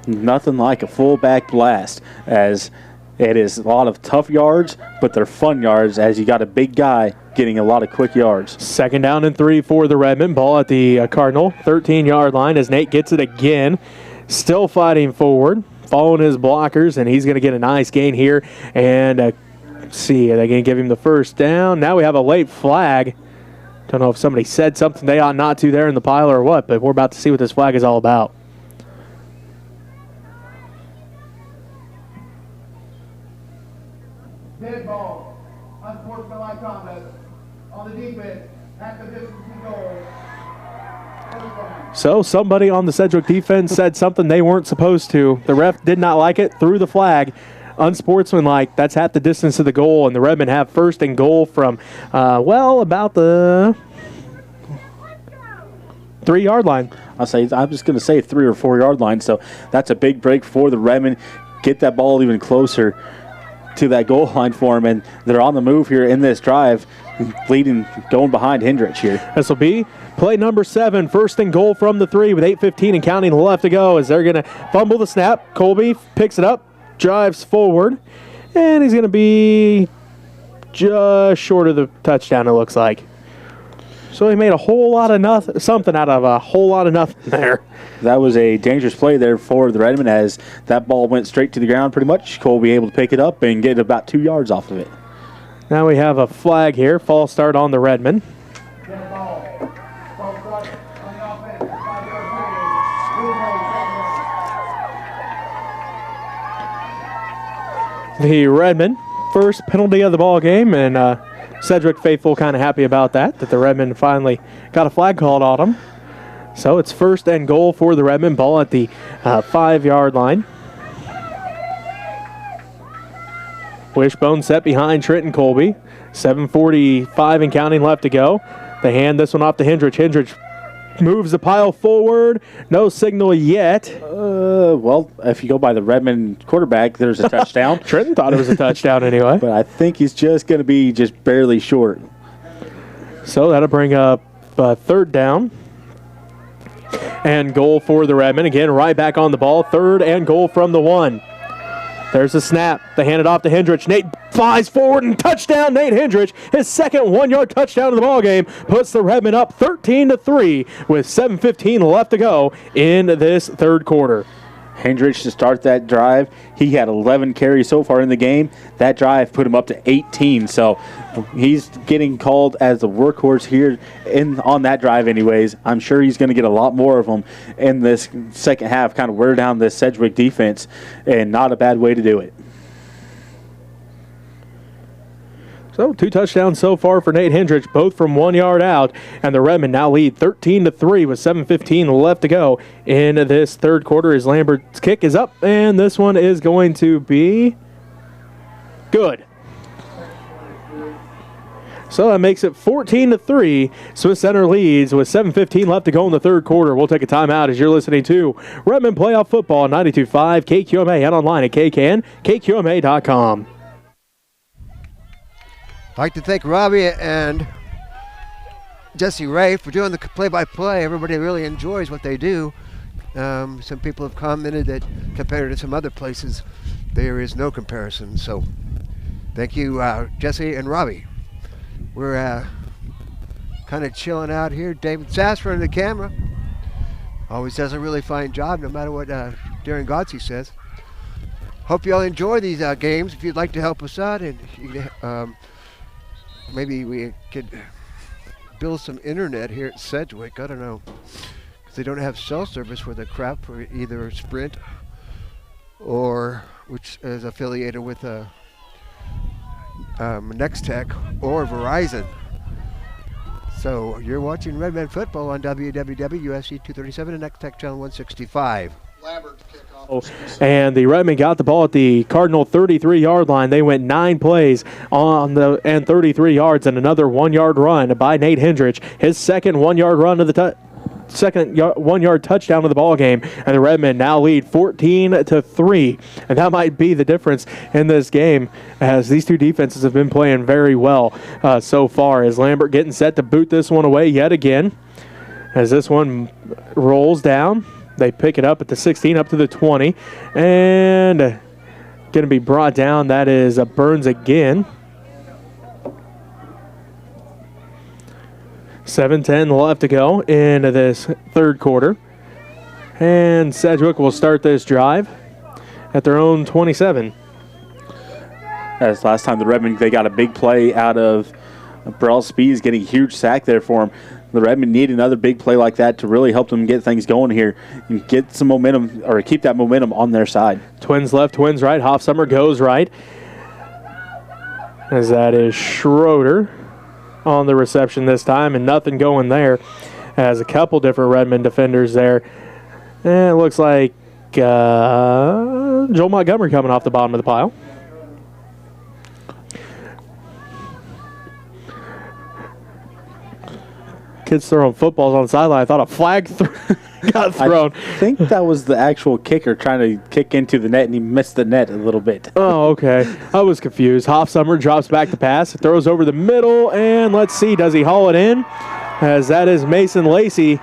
Nothing like a fullback blast, as it is a lot of tough yards, but they're fun yards as you got a big guy getting a lot of quick yards. 2nd down and 3 for the Redmen. Ball at the Cardinal 13-yard line as Nate gets it again. Still fighting forward, following his blockers, and he's going to get a nice gain here. And see, are they going to give him the first down? Now we have a late flag. Don't know if somebody said something they ought not to there in the pile or what, but we're about to see what this flag is all about. Dead ball. Unsportsmanlike conduct on the defense at the distance to goal. So somebody on the Sedgwick defense said something they weren't supposed to. The ref did not like it, threw the flag. Unsportsmanlike, that's half the distance to the goal, and the Redmen have 1st and goal from, about the 3-yard line. I'm just going to say 3 or 4 yard line, so that's a big break for the Redmen. Get that ball even closer to that goal line for them, and they're on the move here in this drive, going behind Hendrich here. This will be play number 7, 1st and goal from the 3 with 8:15 and counting left to go as they're going to fumble the snap. Colby picks it up, drives forward, and he's going to be just short of the touchdown, it looks like. So he made a whole lot of something out of a whole lot of nothing there. That was a dangerous play there for the Redmen as that ball went straight to the ground pretty much. Colby able to pick it up and get about 2 yards off of it. Now we have a flag here. False start on the Redmen. Dead ball. False start on the offense. 5-yard penalty. The Redmen, first penalty of the ball game, and Sedgwick faithful kind of happy about that the Redmen finally got a flag called on them. So it's 1st and goal for the Redmen. Ball at the 5-yard line. Wishbone set behind Trenton Colby. 7:45 and counting left to go. They hand this one off to Hendrich. Hendrich moves the pile forward. No signal yet. Well, if you go by the Redmen quarterback, there's a touchdown. Trenton thought it was a touchdown anyway. But I think he's just going to be just barely short. So that'll bring up 3rd down and goal for the Redmen. Again, right back on the ball. 3rd and goal from the 1. There's a snap. They hand it off to Hendrich. Nate flies forward and touchdown. Nate Hendrich, his second 1-yard touchdown of the ballgame, puts the Redmen up 13-3 with 7:15 left to go in this 3rd quarter. Hendrich to start that drive. He had 11 carries so far in the game. That drive put him up to 18. So he's getting called as the workhorse here on that drive anyways. I'm sure he's going to get a lot more of them in this second half, kind of wear down this Sedgwick defense, and not a bad way to do it. So 2 touchdowns so far for Nate Hendrich, both from 1 yard out, and the Redmen now lead 13-3 with 7:15 left to go in this 3rd quarter as Lambert's kick is up, and this one is going to be good. So that makes it 14-3. Swiss Center leads with 7:15 left to go in the 3rd quarter. We'll take a timeout as you're listening to Redmen Playoff Football 92.5 KQMA and online at KQMA.com. I'd like to thank Robbie and Jesse Ray for doing the play-by-play. Everybody really enjoys what they do. Some people have commented that compared to some other places, there is no comparison. So thank you, Jesse and Robbie. We're kind of chilling out here. David Sass running the camera. Always does a really fine job, no matter what Darren Godsey says. Hope you all enjoy these games. If you'd like to help us out, and maybe we could build some internet here at Sedgwick. I don't know, because they don't have cell service with a crap for either Sprint or which is affiliated with Nextech or Verizon. So you're watching Redmen football on WWWUSC 237 and Nextech channel 165. And the Redmen got the ball at the Cardinal 33-yard line. They went 9 plays and 33 yards, and another 1-yard run by Nate Hendrich. His second 1-yard run of the second 1-yard touchdown of the ball game, and the Redmen now lead 14-3. And that might be the difference in this game, as these two defenses have been playing very well so far. As Lambert getting set to boot this one away yet again, as this one rolls down. They pick it up at the 16, up to the 20, and going to be brought down. That is Burns again. 7:10 left to go into this third quarter. And Sedgwick will start this drive at their own 27. As last time the Redmen, they got a big play out of Burrell Spees, getting a huge sack there for him. The Redmen need another big play like that to really help them get things going here and get some momentum, or keep that momentum on their side. Twins left, twins right. Hoffsummer goes right. As that is Schroeder on the reception this time, and nothing going there. As a couple different Redmen defenders there. And it looks like Joel Montgomery coming off the bottom of the pile. Kids throwing footballs on the sideline. I thought a flag got thrown. I think that was the actual kicker trying to kick into the net, and he missed the net a little bit. Oh, okay. I was confused. Hoffsummer drops back the pass, throws over the middle, and let's see, does he haul it in? As that is Mason Lacey.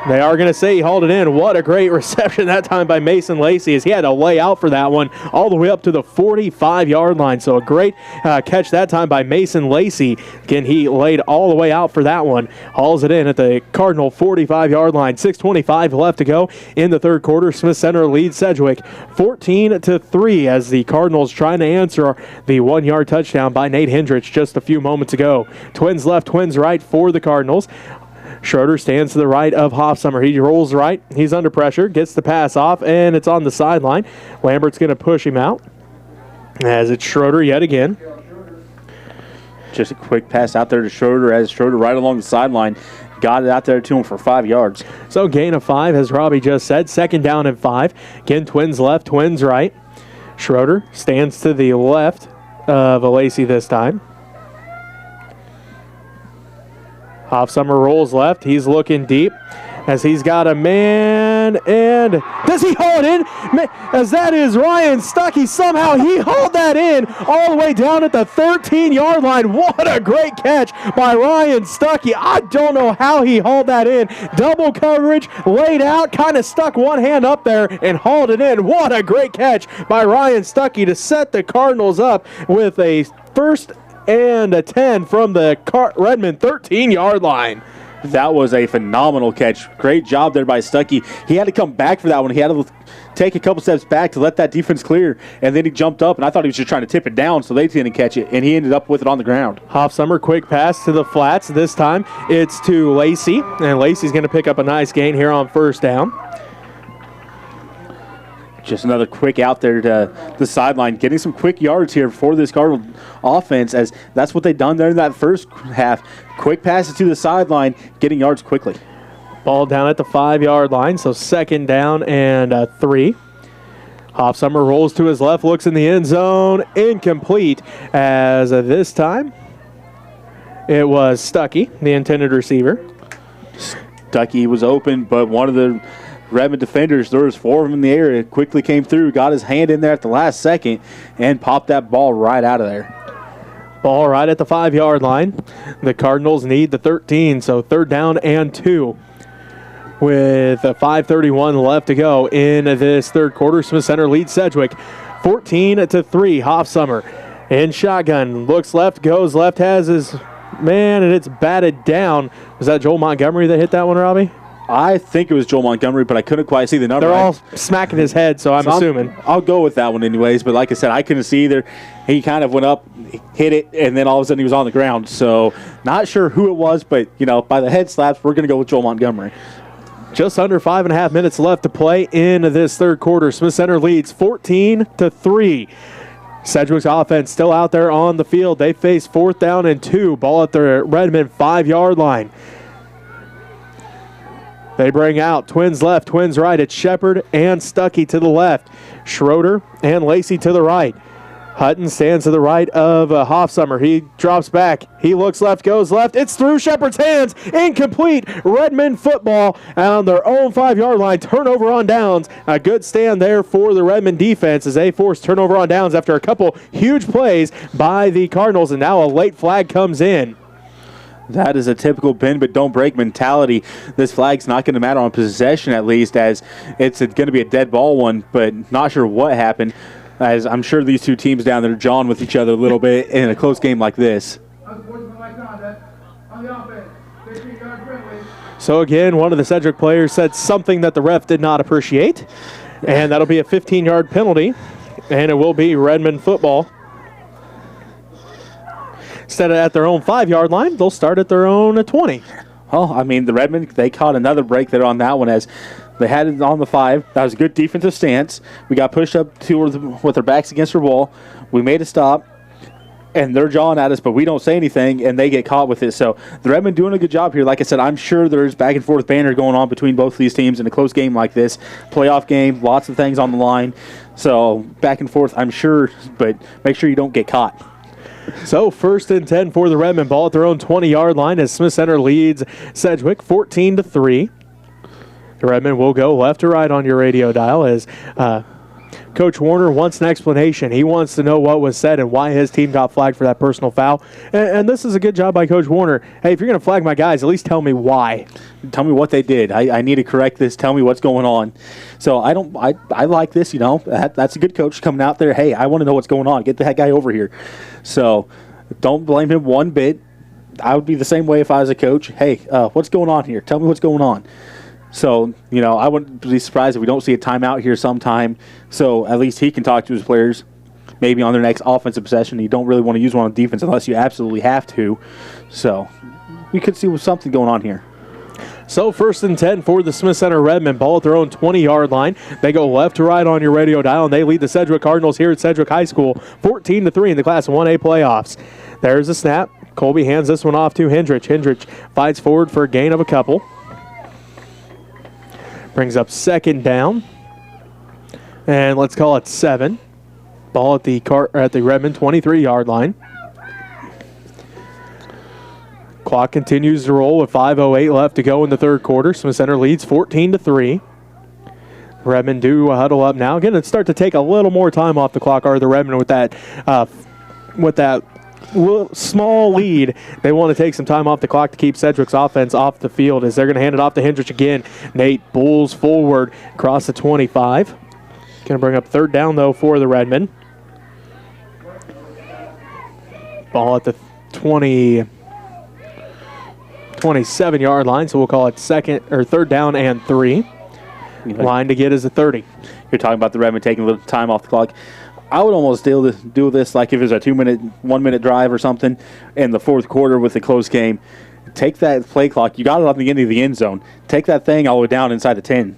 They are going to say he hauled it in. What a great reception that time by Mason Lacey, as he had to lay out for that one all the way up to the 45-yard line. So a great catch that time by Mason Lacey. Again, he laid all the way out for that one. Hauls it in at the Cardinal 45-yard line. 6:25 left to go in the third quarter. Smith Center leads Sedgwick 14-3 as the Cardinals trying to answer the 1-yard touchdown by Nate Hendrich just a few moments ago. Twins left, twins right for the Cardinals. Schroeder stands to the right of Hoffsummer. He rolls right. He's under pressure. Gets the pass off, and it's on the sideline. Lambert's going to push him out as it's Schroeder yet again. Just a quick pass out there to Schroeder, as Schroeder right along the sideline got it out there to him for 5 yards. So gain of 5, as Robbie just said. Second down and 5. Again, twins left, twins right. Schroeder stands to the left of Lacey this time. Hoffsummer rolls left. He's looking deep as he's got a man, and does he haul it in? As that is Ryan Stuckey. Somehow he hauled that in all the way down at the 13-yard line. What a great catch by Ryan Stuckey. I don't know how he hauled that in. Double coverage, laid out, kind of stuck one hand up there and hauled it in. What a great catch by Ryan Stuckey to set the Cardinals up with a first and a 10 from the Redmen 13-yard line. That was a phenomenal catch. Great job there by Stuckey. He had to come back for that one. He had to take a couple steps back to let that defense clear, and then he jumped up, and I thought he was just trying to tip it down so they didn't catch it, and he ended up with it on the ground. Hoffsummer, quick pass to the flats. This time it's to Lacey, and Lacey's going to pick up a nice gain here on first down. Just another quick out there to the sideline, getting some quick yards here for this Cardinal offense, as that's what they've done there in that first half. Quick passes to the sideline, getting yards quickly. Ball down at the 5-yard line, so second down and 3. Hoffsummer rolls to his left, looks in the end zone, incomplete, as this time it was Stuckey, the intended receiver. Stuckey was open, but one of the Redmen defenders, there was 4 of them in the area, quickly came through, got his hand in there at the last second, and popped that ball right out of there. Ball right at the 5-yard line. The Cardinals need the 13, so 3rd down and 2. With 5:31 left to go in this third quarter, Smith Center leads Sedgwick 14-3. Hoffsummer in shotgun, looks left, goes left, has his man, and it's batted down. Was that Joel Montgomery that hit that one, Robbie? I think it was Joel Montgomery, but I couldn't quite see the number. They're all smacking his head, so I'm assuming. I'll go with that one anyways, but like I said, I couldn't see either. He kind of went up, hit it, and then all of a sudden he was on the ground. So not sure who it was, but, by the head slaps, we're going to go with Joel Montgomery. Just under 5.5 minutes left to play in this third quarter. Smith Center leads 14-3. Sedgwick's offense still out there on the field. They face 4th down and 2. Ball at the Redmen 5-yard line. They bring out twins left, twins right. It's Shepard and Stuckey to the left. Schroeder and Lacey to the right. Hutton stands to the right of Hoffsummer. He drops back. He looks left, goes left. It's through Shepard's hands. Incomplete. Redmen football on their own 5-yard line. Turnover on downs. A good stand there for the Redmen defense as they force turnover on downs after a couple huge plays by the Cardinals, and now a late flag comes in. That is a typical bend but don't break mentality. This flag's not going to matter on possession, at least, as it's going to be a dead ball one, but not sure what happened, as I'm sure these two teams down there jawing with each other a little bit in a close game like this. So again, one of the Sedgwick players said something that the ref did not appreciate, and that'll be a 15-yard penalty, and it will be Redmen football. Instead of at their own 5-yard line, they'll start at their own 20. Oh, I mean, the Redmen, they caught another break there on that one as they had it on the 5. That was a good defensive stance. We got pushed up with our backs against our wall. We made a stop, and they're jawing at us, but we don't say anything, and they get caught with it. So the Redmen doing a good job here. Like I said, I'm sure there's back and forth banter going on between both of these teams in a close game like this. Playoff game, lots of things on the line. So back and forth, I'm sure, but make sure you don't get caught. So 1st and 10 for the Redmen. Ball at their own 20-yard line as Smith Center leads Sedgwick 14-3. The Redmen will go left to right on your radio dial as Coach Warner wants an explanation. He wants to know what was said and why his team got flagged for that personal foul. And this is a good job by Coach Warner. Hey, if you're going to flag my guys, at least tell me why. Tell me what they did. I need to correct this. Tell me what's going on. So I like this, That's a good coach coming out there. Hey, I want to know what's going on. Get that guy over here. So don't blame him one bit. I would be the same way if I was a coach. Hey, what's going on here? Tell me what's going on. So, I wouldn't be surprised if we don't see a timeout here sometime. So at least he can talk to his players maybe on their next offensive possession. You don't really want to use one on defense unless you absolutely have to. So we could see something going on here. So 1st and 10 for the Smith Center Redmen. Ball at their own 20-yard line. They go left to right on your radio dial, and they lead the Sedgwick Cardinals here at Sedgwick High School 14-3 in the Class 1A playoffs. There's a snap. Colby hands this one off to Hendrich. Hendrich fights forward for a gain of a couple. Brings up 2nd down. And let's call it 7. Ball at the Redmen 23-yard line. Clock continues to roll with 5:08 left to go in the third quarter. Smith Center leads 14-3. Redmen do huddle up now. Again, it's start to take a little more time off the clock. Are the Redmen with that small lead? They want to take some time off the clock to keep Sedgwick's offense off the field as they're going to hand it off to Hendrich again. Nate bulls forward across the 25. Going to bring up 3rd down, though, for the Redmen. Ball at the 27-yard line, so we'll call it 3rd down and 3. Line to get is a 30. You're talking about the Redmen taking a little time off the clock. I would almost do this like if it was a 1-minute drive or something in the fourth quarter with a close game. Take that play clock. You got it up the end of the end zone. Take that thing all the way down inside the 10.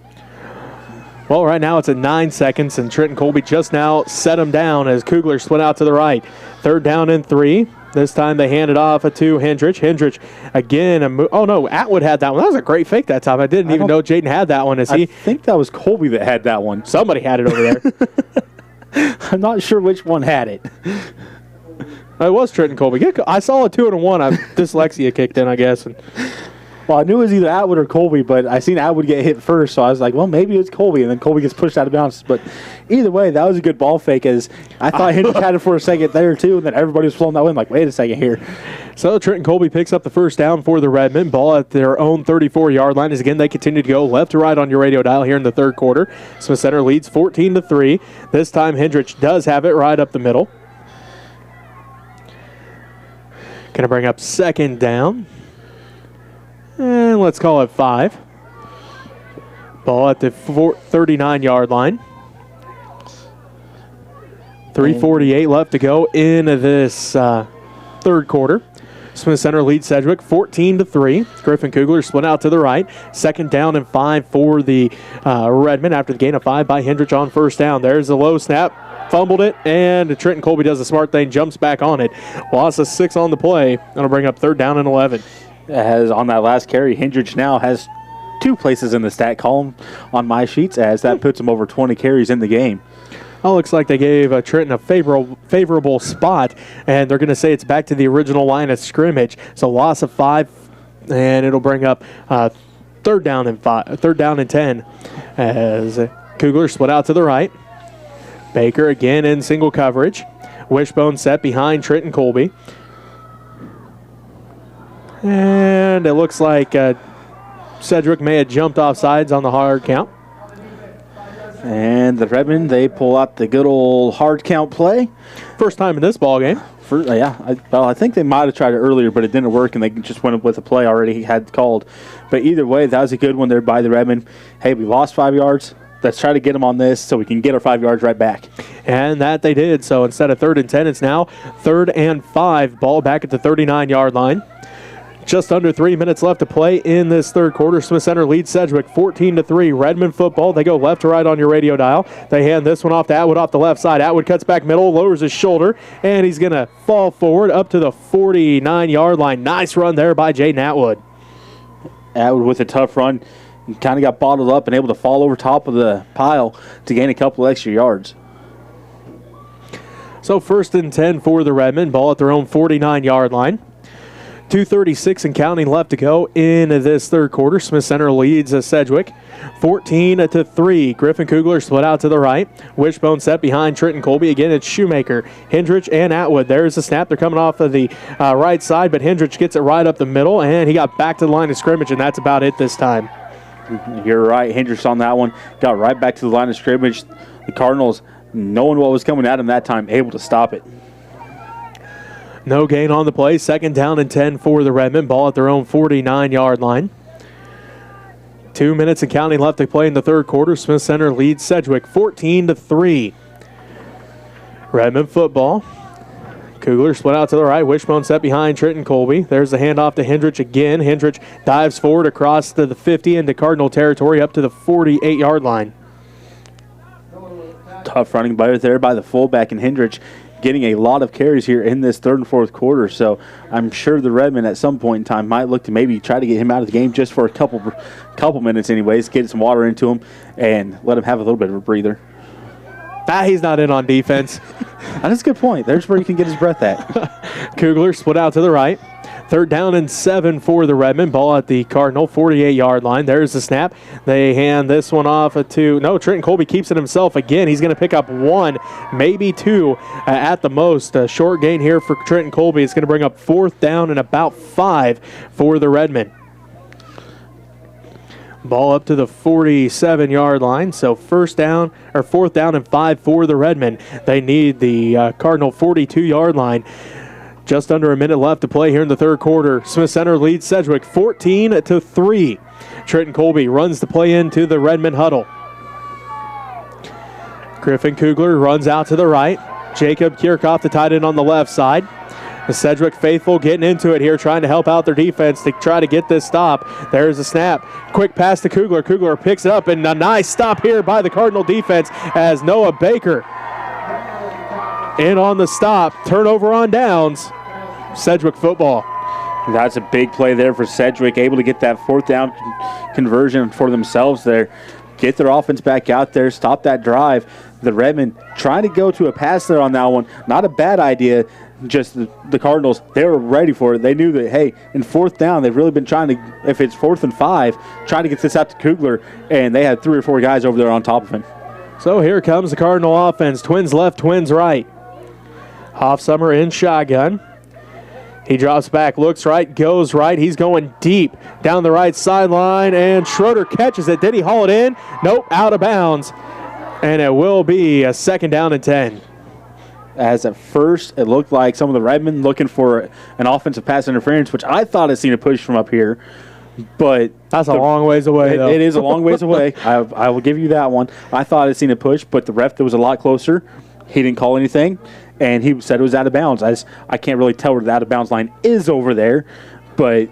Well, right now it's at 9 seconds, and Trenton Colby just now set him down as Kugler split out to the right. 3rd down and 3. This time they hand it off to Hendrich. Hendrich again. Atwood had that one. That was a great fake that time. I didn't even know Jaden had that one. I think that was Colby that had that one. Somebody had it over there. I'm not sure which one had it. It was Trenton Colby. I saw a 2-1. Dyslexia kicked in, I guess. Well, I knew it was either Atwood or Colby, but I seen Atwood get hit first, so I was like, well, maybe it's Colby, and then Colby gets pushed out of bounds. But either way, that was a good ball fake, as I thought Hendrich had it for a second there, too, and then everybody was flowing that way. I'm like, wait a second here. So Trenton Colby picks up the first down for the Redmen. Ball at their own 34-yard line as, again, they continue to go left to right on your radio dial here in the third quarter. Smith Center leads 14-3. This time Hendrich does have it right up the middle. Going to bring up second down. And let's call it 5. Ball at the 39-yard line. 3:48 left to go in this third quarter. Smith Center leads Sedgwick 14-3. Griffin Kugler split out to the right. Second down and 5 for the Redmen after the gain of 5 by Hendrich on first down. There's the low snap. Fumbled it, and Trenton Colby does the smart thing, jumps back on it. Loss of 6 on the play. Going to bring up third down and 11. As on that last carry, Hendrich now has 2 places in the stat column on my sheets, as that puts him over 20 carries in the game. Oh, looks like they gave Trenton a favorable spot, and they're going to say it's back to the original line of scrimmage. So loss of 5, and it'll bring up third down and 10 as Kugler split out to the right. Baker again in single coverage. Wishbone set behind Trenton Colby. And it looks like Sedgwick may have jumped off sides on the hard count. And the Redmen, they pull out the good old hard count play. First time in this ball game. I think they might have tried it earlier, but it didn't work, and they just went with a play already he had called. But either way, that was a good one there by the Redmen. Hey, we lost 5 yards. Let's try to get them on this so we can get our 5 yards right back. And that they did. So instead of 3rd and 10, it's now 3rd and 5. Ball back at the 39-yard line. Just under 3 minutes left to play in this third quarter. Smith Center leads Sedgwick 14-3. Redmen football. They go left to right on your radio dial. They hand this one off to Atwood off the left side. Atwood cuts back middle, lowers his shoulder, and he's going to fall forward up to the 49-yard line. Nice run there by Jaden Atwood. Atwood with a tough run. Kind of got bottled up and able to fall over top of the pile to gain a couple extra yards. So 1st and 10 for the Redmen. Ball at their own 49-yard line. 2:36 and counting left to go in this third quarter. Smith Center leads Sedgwick 14-3. Griffin Kugler split out to the right. Wishbone set behind Trenton Colby. Again, it's Shoemaker, Hendrich, and Atwood. There's the snap. They're coming off of the right side, but Hendrich gets it right up the middle, and he got back to the line of scrimmage, and that's about it this time. You're right. Hendrich on that one. Got right back to the line of scrimmage. The Cardinals, knowing what was coming at him that time, able to stop it. No gain on the play. 2nd down and 10 for the Redmen. Ball at their own 49-yard line. 2 minutes and counting left to play in the third quarter. Smith Center leads Sedgwick 14-3. Redmen football. Kugler split out to the right. Wishbone set behind Trenton Colby. There's the handoff to Hendrich again. Hendrich dives forward across to the 50 into Cardinal territory up to the 48-yard line. Tough running by there by the fullback, and Hendrich getting a lot of carries here in this third and fourth quarter. So I'm sure the Redmen at some point in time might look to maybe try to get him out of the game just for a couple minutes anyways, get some water into him and let him have a little bit of a breather. He's not in on defense. That's a good point. There's where you can get his breath at. Kugler split out to the right. 3rd down and 7 for the Redmen. Ball at the Cardinal 48-yard line. There's the snap. They hand this one off Trenton Colby keeps it himself again. He's going to pick up 1, maybe 2 at the most. A short gain here for Trenton Colby. It's going to bring up 4th down and about 5 for the Redmen. Ball up to the 47-yard line. So 4th down and 5 for the Redmen. They need the Cardinal 42-yard line. Just under a minute left to play here in the third quarter. Smith Center leads Sedgwick 14-3. Trenton Colby runs the play into the Redmen huddle. Griffin Kugler runs out to the right. Jacob Kierkoff, the tight end, on the left side. The Sedgwick faithful getting into it here, trying to help out their defense to try to get this stop. There's a snap. Quick pass to Kugler. Kugler picks it up, and a nice stop here by the Cardinal defense as Noah Baker in on the stop. Turnover on downs. Sedgwick football. That's a big play there for Sedgwick, able to get that 4th down conversion for themselves there. Get their offense back out there, stop that drive. The Redmen trying to go to a pass there on that one. Not a bad idea. just the Cardinals, they were ready for it. They knew that, hey, in fourth down, they've really been trying to, if it's 4th and 5, trying to get this out to Kugler, and they had 3 or 4 guys over there on top of him. So here comes the Cardinal offense. Twins left, twins right. Hoffsummer in shotgun. He drops back, looks right, goes right. He's going deep down the right sideline, and Schroeder catches it. Did he haul it in? Nope, out of bounds. And it will be a 2nd down and 10. As at first, it looked like some of the Redmen looking for an offensive pass interference, which I thought I'd seen a push from up here. But that's a long ways away, though. It is a long ways away. I will give you that one. I thought I'd seen a push, but the ref that was a lot closer, he didn't call anything, and he said it was out of bounds. I can't really tell where the out of bounds line is over there, but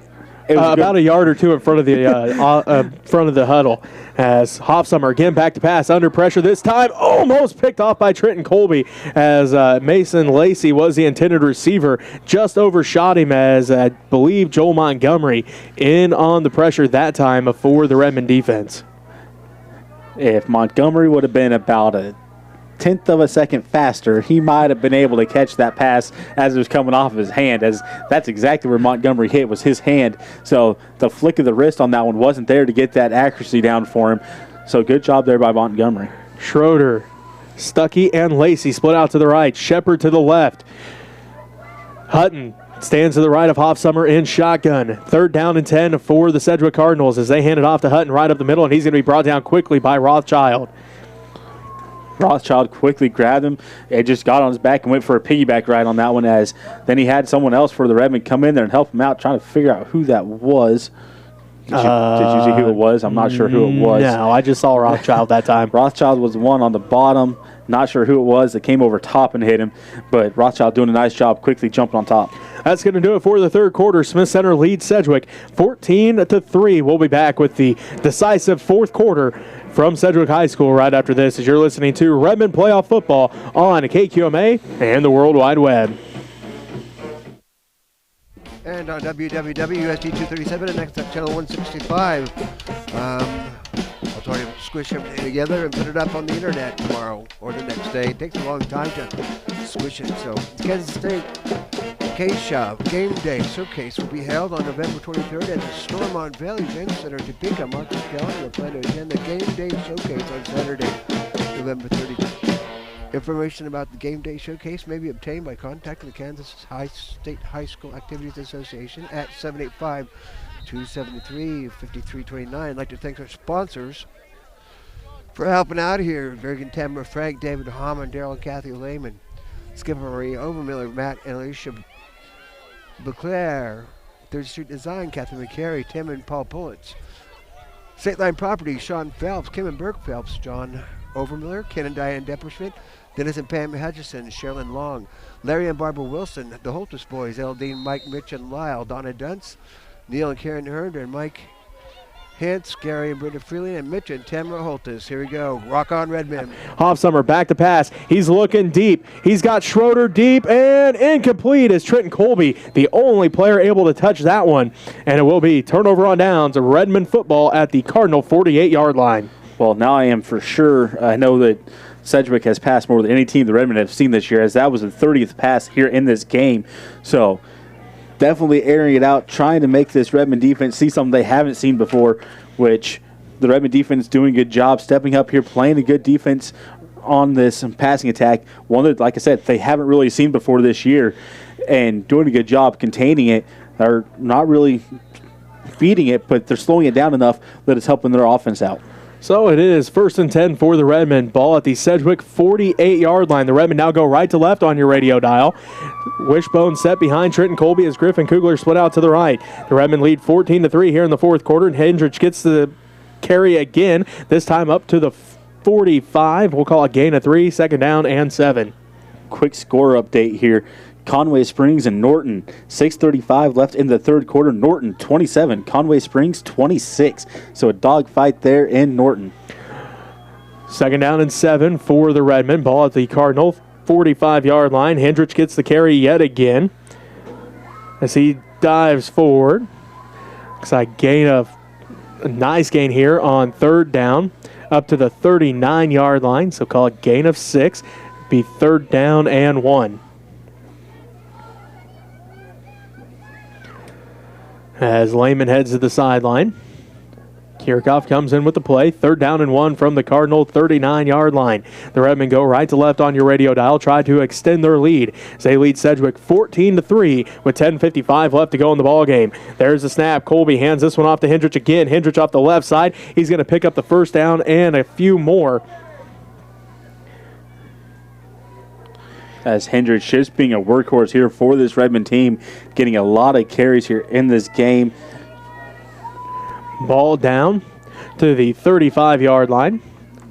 it was about a yard or two in front of the huddle. As Hoffsummer again back to pass, under pressure this time, almost picked off by Trenton Colby as Mason Lacey was the intended receiver, just overshot him as I believe Joel Montgomery in on the pressure that time for the Redmond defense. If Montgomery would have been about a 1/10 of a second faster, he might have been able to catch that pass as it was coming off of his hand, as that's exactly where Montgomery hit, was his hand. So the flick of the wrist on that one wasn't there to get that accuracy down for him. So good job there by Montgomery. Schroeder, Stuckey, and Lacey split out to the right. Shepard to the left. Hutton stands to the right of Hoffsummer in shotgun. 3rd down and 10 for the Sedgwick Cardinals as they hand it off to Hutton right up the middle, and he's going to be brought down quickly by Rothschild. Rothschild quickly grabbed him and just got on his back and went for a piggyback ride on that one, as then he had someone else for the Redmen come in there and help him out, trying to figure out who that was. Did you see who it was? I'm not sure who it was. No, I just saw Rothschild that time. Rothschild was the one on the bottom. Not sure who it was that came over top and hit him, but Rothschild doing a nice job quickly jumping on top. That's going to do it for the 3rd quarter. Smith Center leads Sedgwick 14-3. We'll be back with the decisive 4th quarter from Sedgwick High School right after this, as you're listening to Redmond Playoff Football on KQMA and the World Wide Web. And on WWWSD 237 and next channel 165. I'll try to squish everything together and put it up on the internet tomorrow or the next day. It takes a long time to squish it. So Kansas State K-Shop Game Day Showcase will be held on November 23rd at the Stormont Valley Event Center, Topeka. Mark your calendar and plan to attend the Game Day Showcase on Saturday, November 30th. Information about the Game Day Showcase may be obtained by contacting the Kansas State High School Activities Association at 785-273-5329. I'd like to thank our sponsors for helping out here. Bergen Tamara, Frank, David Hammond, Daryl and Kathy Lehman, Skipper Marie Overmiller, Matt and Alicia Beclaire, 3rd Street Design, Kathy McCary, Tim and Paul Pullitz, State Line Properties, Sean Phelps, Kim and Burke Phelps, John Overmiller, Ken and Diane Depperschmidt, Dennis and Pam Hutchison, Sherilyn Long, Larry and Barbara Wilson, the Holtus Boys, Eldine, Mike, Mitch and Lyle, Donna Dunce, Neil and Karen Herndon, and Mike Hintz, Gary and Brenda Freeland, and Mitch and Tamara Holtus. Here we go. Rock on, Redmen. Hoffsummer back to pass. He's looking deep. He's got Schroeder deep and incomplete as Trenton Colby, the only player able to touch that one. And it will be turnover on downs of Redmond football at the Cardinal 48-yard line. Well, now I am for sure. I know that Sedgwick has passed more than any team the Redmen have seen this year, as that was the 30th pass here in this game. So definitely airing it out, trying to make this Redmond defense see something they haven't seen before, which the Redmond defense doing a good job stepping up here, playing a good defense on this passing attack. One that, like I said, they haven't really seen before this year, and doing a good job containing it. They're not really feeding it, but they're slowing it down enough that it's helping their offense out. So it is 1st and 10 for the Redmen. Ball at the Sedgwick 48-yard line. The Redmen now go right to left on your radio dial. Wishbone set behind Trenton Colby as Griffin Kugler split out to the right. The Redmen lead 14-3 here in the 4th quarter, and Hendrich gets the carry again, this time up to the 45. We'll call a gain of 3, 2nd down and 7. Quick score update here. Conway Springs and Norton, 6:35 left in the 3rd quarter. Norton 27, Conway Springs 26. So a dogfight there in Norton. 2nd down and 7 for the Redmen. Ball at the Cardinal 45-yard line. Hendrich gets the carry yet again as he dives forward. Looks like a nice gain here on 3rd down up to the 39-yard line. So call it gain of 6. Be 3rd down and 1. as Lehman heads to the sideline. Kirchhoff comes in with the play. 3rd down and 1 from the Cardinal 39-yard line. The Redmen go right to left on your radio dial, try to extend their lead. They lead Sedgwick 14-3 with 10:55 left to go in the ball game. There's the snap. Colby hands this one off to Hendrich again. Hendrich off the left side. He's going to pick up the 1st down and a few more. As Hendrich just being a workhorse here for this Redmen team, getting a lot of carries here in this game. Ball down to the 35-yard line.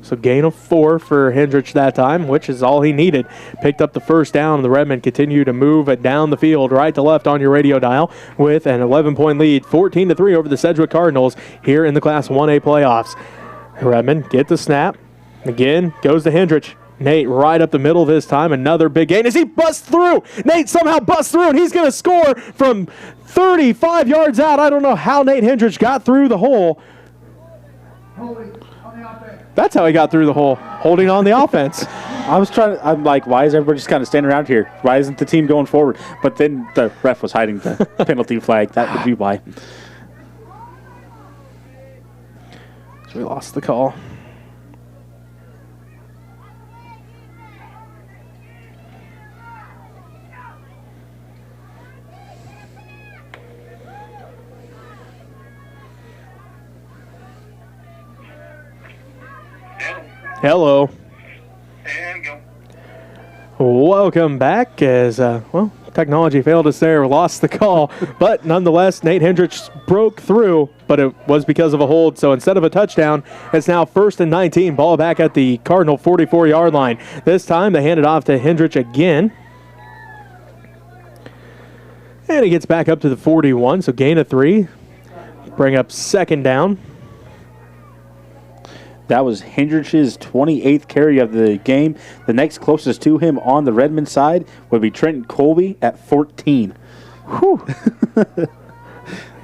So gain of 4 for Hendrich that time, which is all he needed. Picked up the 1st down, and the Redmen continue to move it down the field, right to left on your radio dial, with an 11-point lead, 14-3 over the Sedgwick Cardinals here in the Class 1A playoffs. Redmen get the snap. Again, goes to Hendrich. Nate right up the middle this time. Another big gain as he busts through. Nate somehow busts through, and he's going to score from 35 yards out. I don't know how Nate Hendrich got through the hole. That's how he got through the hole, holding on the offense. I'm like, why is everybody just kind of standing around here? Why isn't the team going forward? But then the ref was hiding the penalty flag. That would be why. So we lost the call. Hello. And go. Welcome back as, technology failed us there, lost the call. But nonetheless, Nate Hendrich broke through, but it was because of a hold. So instead of a touchdown, it's now 1st and 19. Ball back at the Cardinal 44-yard line. This time they hand it off to Hendrich again. And he gets back up to the 41, so gain of 3. Bring up 2nd down. That was Hendrich's 28th carry of the game. The next closest to him on the Redmen side would be Trenton Colby at 14. Whew.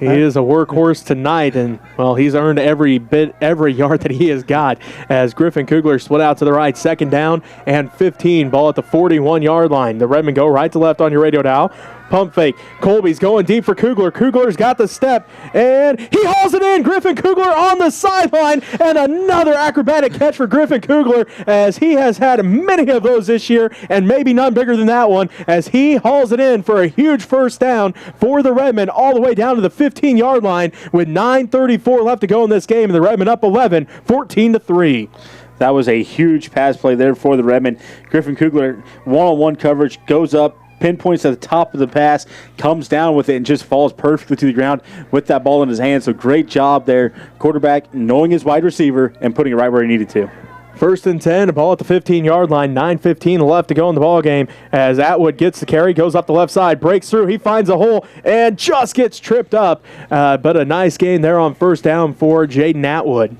He is a workhorse tonight, and, well, he's earned every yard that he has got as Griffin Kugler split out to the right. 2nd down and 15. Ball at the 41-yard line. The Redmen go right to left on your radio dial. Pump fake. Colby's going deep for Kugler. Kugler's got the step, and he hauls it in. Griffin Kugler on the sideline, and another acrobatic catch for Griffin Kugler as he has had many of those this year, and maybe none bigger than that one, as he hauls it in for a huge 1st down for the Redmen all the way down to the 15-yard line with 9:34 left to go in this game, and the Redmen up 11, 14-3. That was a huge pass play there for the Redmen. Griffin Kugler, one-on-one coverage, goes up, pinpoints at the top of the pass, comes down with it, and just falls perfectly to the ground with that ball in his hand. So great job there. Quarterback knowing his wide receiver and putting it right where he needed to. 1st and 10, a ball at the 15-yard line, 9:15 left to go in the ball game as Atwood gets the carry, goes up the left side, breaks through, he finds a hole, and just gets tripped up. But a nice gain there on 1st down for Jaden Atwood.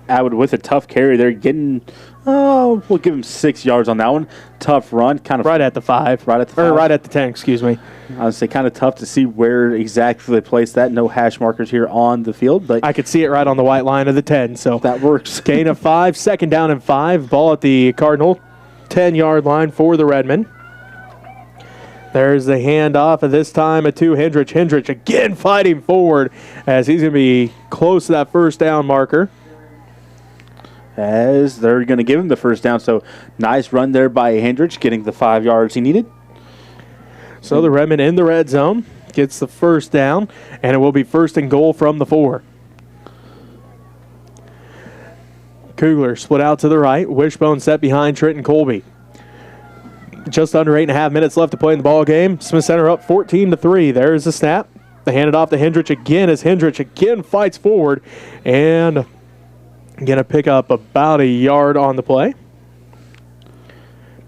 Atwood with a tough carry there, getting, we'll give him 6 yards on that one. Tough run, kind of right at the 5. Right at the 5. Or right at the 10, excuse me. I would say kind of tough to see where exactly they placed that. No hash markers here on the field, but I could see it right on the white line of the 10, so that works. Gain of 5, 2nd down and 5. Ball at the Cardinal 10-yard line for the Redmen. There's the handoff, and this time to Hendrich. Hendrich again fighting forward as he's going to be close to that 1st down marker. As they're going to give him the 1st down. So nice run there by Hendrich, getting the 5 yards he needed. So the Redmen in the red zone gets the 1st down, and it will be 1st and goal from the 4. Kugler split out to the right. Wishbone set behind Trenton Colby. Just under 8.5 minutes left to play in the ball game. Smith Center up 14-3. There's the snap. They hand it off to Hendrich again as Hendrich again fights forward and going to pick up about a yard on the play.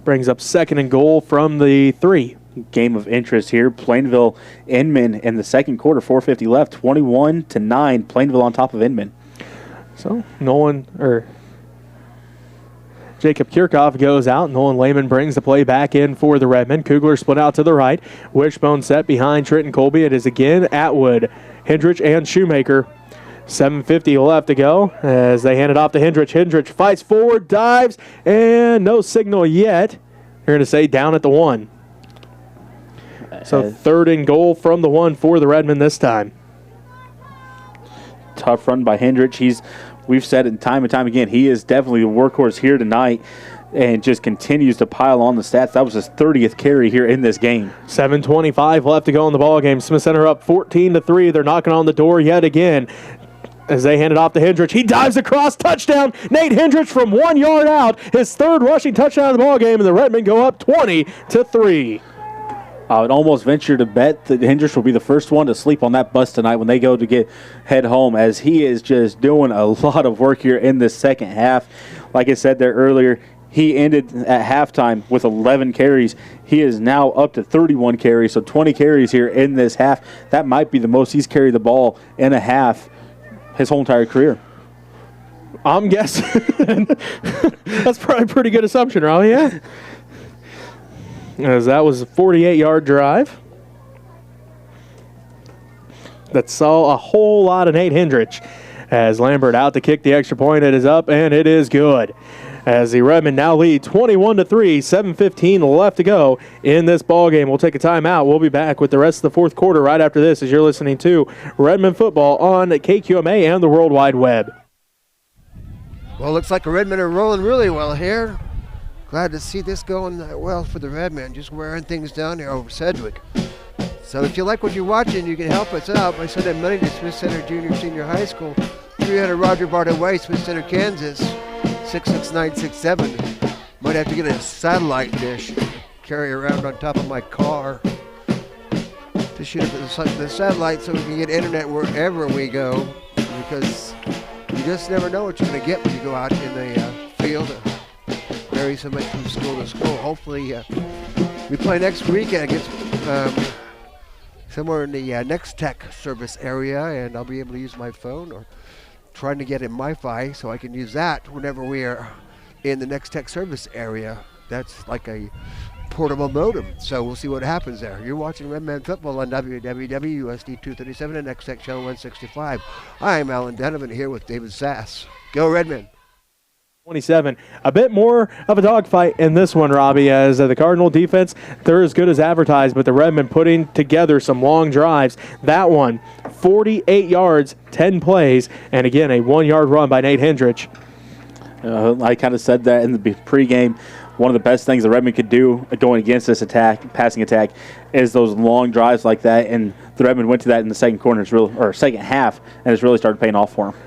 Brings up 2nd and goal from the 3. Game of interest here. Plainville, Inman in the 2nd quarter, 4:50 left, 21-9. Plainville on top of Inman. So Jacob Kirchhoff goes out. Nolan Lehman brings the play back in for the Redmen. Kugler split out to the right. Wishbone set behind Trenton Colby. It is again Atwood, Hendrich, and Shoemaker. 7:50 left to go as they hand it off to Hendrich. Hendrich fights forward, dives, and no signal yet. You're going to say down at the 1. So 3rd and goal from the 1 for the Redmen this time. Tough run by Hendrich. We've said it time and time again, he is definitely the workhorse here tonight and just continues to pile on the stats. That was his 30th carry here in this game. 7:25 left to go in the ball game. Smith Center up 14-3. They're knocking on the door yet again. As they hand it off to Hendrich, he dives across, touchdown. Nate Hendrich from 1 yard out, his 3rd rushing touchdown of the ball game, and the Redmen go up 20-3. I would almost venture to bet that Hendrich will be the first one to sleep on that bus tonight when they go to head home, as he is just doing a lot of work here in this second half. Like I said there earlier, he ended at halftime with 11 carries. He is now up to 31 carries, so 20 carries here in this half. That might be the most he's carried the ball in a half his whole entire career. I'm guessing. That's probably a pretty good assumption, Raleigh, yeah? As that was a 48-yard drive that saw a whole lot of Nate Hendrich. As Lambert out to kick the extra point, it is up, and it is good. As the Redmen now lead 21-3, 7:15 left to go in this ball game. We'll take a timeout. We'll be back with the rest of the 4th quarter right after this, as you're listening to Redmen football on KQMA and the World Wide Web. Well, looks like the Redmen are rolling really well here. Glad to see this going well for the Redmen, just wearing things down here over Sedgwick. So if you like what you're watching, you can help us out by sending money to Smith Center Junior Senior High School, 300 Roger Barta Way, Smith Center, Kansas, 66967. Might have to get a satellite dish, carry around on top of my car to shoot the satellite so we can get internet wherever we go, because you just never know what you're going to get when you go out in the field. Vary so much from school to school. Hopefully, we play next week against somewhere in the Next Tech service area, and I'll be able to use my phone or trying to get in Wi-Fi so I can use that whenever we are in the Next Tech service area. That's like a portable modem, so we'll see what happens there. You're watching Redmen football on WWWUSD 237 and Next Tech Channel 165. I'm Alan Donovan here with David Sass. Go Redmen! 27. A bit more of a dogfight in this one, Robbie, as the Cardinal defense, they're as good as advertised, but the Redmen putting together some long drives. That one, 48 yards, 10 plays, and again, a 1 yard run by Nate Hendrich. I kind of said that in the pregame. One of the best things the Redmen could do going against this passing attack, is those long drives like that, and the Redmen went to that in the second half, and it's really started paying off for them.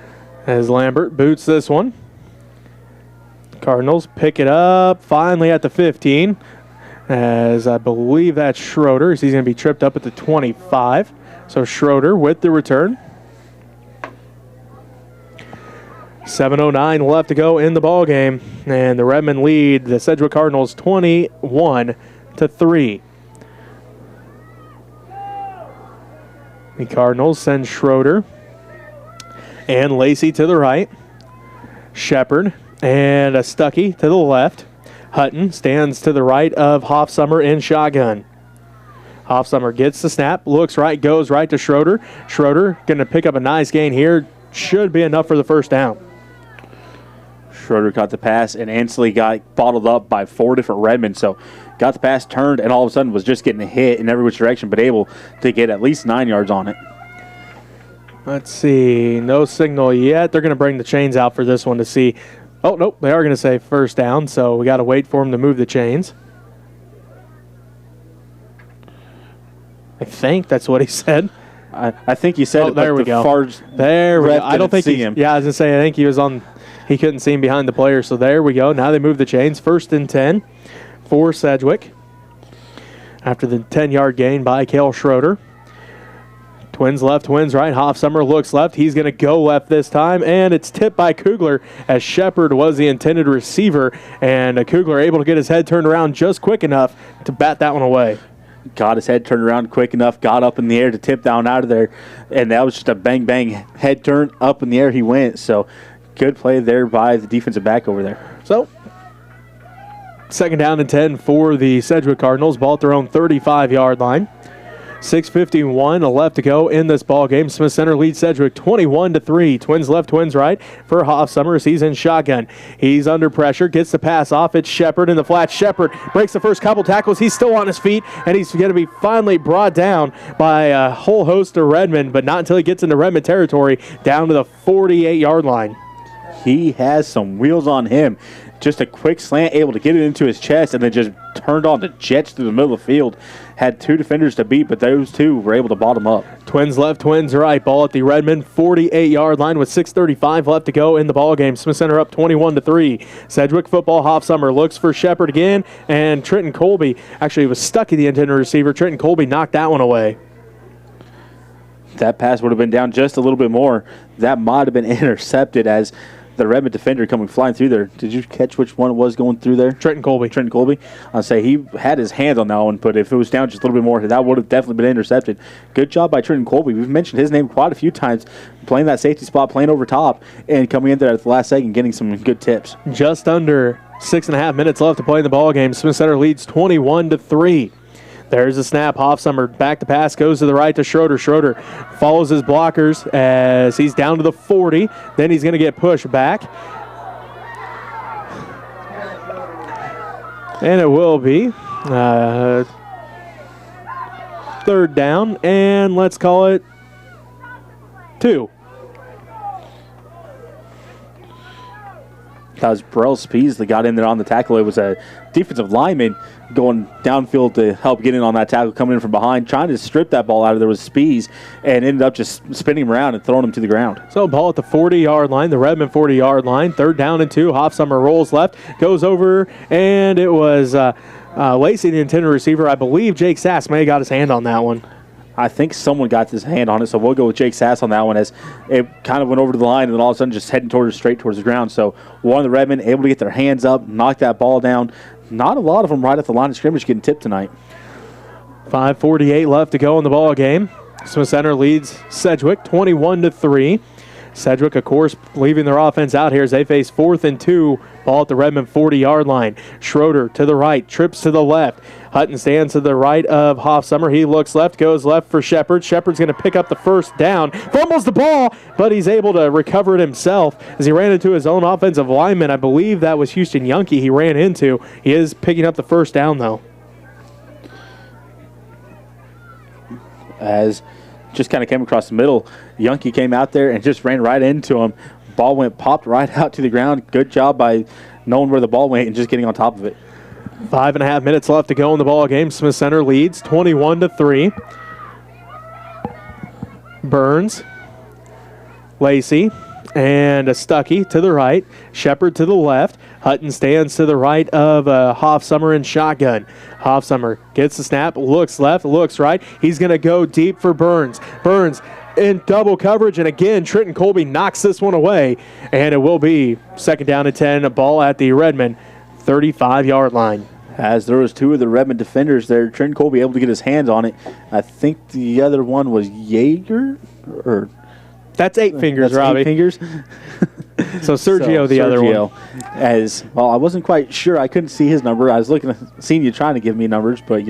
As Lambert boots this one. Cardinals pick it up finally at the 15, as I believe that's Schroeder. He's going to be tripped up at the 25. So Schroeder with the return. 7:09 left to go in the ball game, and the Redmen lead the Sedgwick Cardinals 21-3. The Cardinals send Schroeder and Lacey to the right. Shepard and a Stuckey to the left. Hutton stands to the right of Hoffsummer in shotgun. Hoffsummer gets the snap, looks right, goes right to Schroeder. Schroeder going to pick up a nice gain here. Should be enough for the first down. Schroeder got the pass and instantly got bottled up by 4 different Redmen. So got the pass, turned, and all of a sudden was just getting hit in every which direction, but able to get at least 9 yards on it. Let's see. No signal yet. They're going to bring the chains out for this one to see. Oh, nope. They are going to say first down, so we got to wait for them to move the chains. I think that's what he said. I think he said it, there we go. There we go. I don't think him. Yeah, I was going to say, I think he was on. He couldn't see him behind the player, so there we go. Now they move the chains. 1st and 10 for Sedgwick. After the 10-yard gain by Cale Schroeder. Twins left, twins right. Hoffsummer looks left. He's going to go left this time, and it's tipped by Kugler as Shepard was the intended receiver, and Kugler able to get his head turned around just quick enough to bat that one away. Got his head turned around quick enough, got up in the air to tip down out of there, and that was just a bang-bang head turn. Up in the air he went, so good play there by the defensive back over there. So, 2nd down and 10 for the Sedgwick Cardinals. Ball at their own 35-yard line. 6:51 left to go in this ball game. Smith Center leads Sedgwick 21-3. Twins left, twins right for Hoffsummer as he's in shotgun. He's under pressure, gets the pass off. It's Shepard in the flat. Shepard breaks the first couple tackles. He's still on his feet, and he's going to be finally brought down by a whole host of Redmen, but not until he gets into Redmen territory, down to the 48-yard line. He has some wheels on him. Just a quick slant, able to get it into his chest, and then just turned on the jets through the middle of the field. Had two defenders to beat, but those two were able to bottom up. Twins left, twins right. Ball at the Redmen 48-yard line with 6:35 left to go in the ball game. Smith Center up 21-3. Sedgwick football. Hoffsummer looks for Shepard again, and Trenton Colby actually was stuck at the intended receiver. Trenton Colby knocked that one away. That pass would have been down just a little bit more. That might have been intercepted as the Redmen defender coming flying through there. Did you catch which one it was going through there? Trenton Colby. Trenton Colby. I'll say he had his hands on that one, but if it was down just a little bit more, that would have definitely been intercepted. Good job by Trenton Colby. We've mentioned his name quite a few times, playing that safety spot, playing over top, and coming in there at the last second, getting some good tips. Just under 6.5 minutes left to play in the ball game. Smith Center leads 21-3. There's a snap. Hoffsummer back to pass, goes to the right to Schroeder. Schroeder follows his blockers as he's down to the 40. Then he's going to get pushed back. And it will be third down, and let's call it 2. That was Burrell Spees that got in there on the tackle. It was a defensive lineman going downfield to help get in on that tackle, coming in from behind, trying to strip that ball out of there with Spees, and ended up just spinning him around and throwing him to the ground. So ball at the 40-yard line, the Redmen 40-yard line. Third down and 2. Hoffsummer rolls left, goes over, and it was Lacey, the intended receiver. I believe Jake Sass may have got his hand on that one. I think someone got his hand on it, so we'll go with Jake Sass on that one as it kind of went over to the line and then all of a sudden just heading straight towards the ground. So one of the Redmen able to get their hands up, knock that ball down. Not a lot of them right at the line of scrimmage getting tipped tonight. 5:48 left to go in the ball game. Smith Center leads Sedgwick 21-3. Sedgwick, of course, leaving their offense out here as they face 4th and 2. Ball at the Redmen 40-yard line. Schroeder to the right, trips to the left. Hutton stands to the right of Hoffsummer. He looks left, goes left for Shepard. Shepard's going to pick up the first down. Fumbles the ball, but he's able to recover it himself as he ran into his own offensive lineman. I believe that was Houston Yunke he ran into. He is picking up the first down, though. As just kind of came across the middle, Yunke came out there and just ran right into him. Ball popped right out to the ground. Good job by knowing where the ball went and just getting on top of it. 5.5 minutes left to go in the ball game. Smith Center leads 21-3. Burns, Lacey, and a Stuckey to the right. Shepard to the left. Hutton stands to the right of Hoffsummer in shotgun. Hoffsummer gets the snap, looks left, looks right. He's going to go deep for Burns. Burns in double coverage, and again, Trenton Colby knocks this one away, and it will be second down and 10, a ball at the Redmen 35-yard line. As there was two of the Redmen defenders there, Trenton Colby able to get his hands on it. I think the other one was Yeager, or that's 8 fingers, that's Robbie. 8 fingers. So Sergio, the other one. As well, I wasn't quite sure. I couldn't see his number. I was seeing you trying to give me numbers, but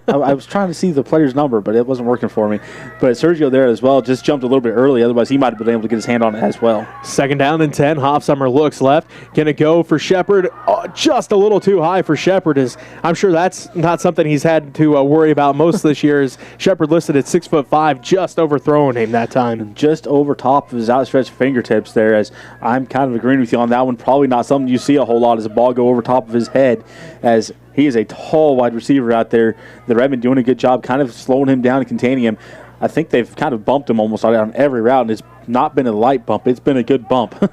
I was trying to see the player's number, but it wasn't working for me. But Sergio there as well just jumped a little bit early. Otherwise, he might have been able to get his hand on it as well. Second down and 10. Hoffsummer looks left. Gonna go for Shepard. Oh, just a little too high for Shepard. I'm sure that's not something he's had to worry about most this year. Is Shepard listed at 6'5", just overthrowing him that time. Just over top of his outstretched fingertips there. As I'm kind of agreeing with you on that one. Probably not something you see a whole lot as a ball go over top of his head, as he is a tall wide receiver out there. The Redmen doing a good job kind of slowing him down and containing him. I think they've kind of bumped him almost on every route, and it's not been a light bump. It's been a good bump.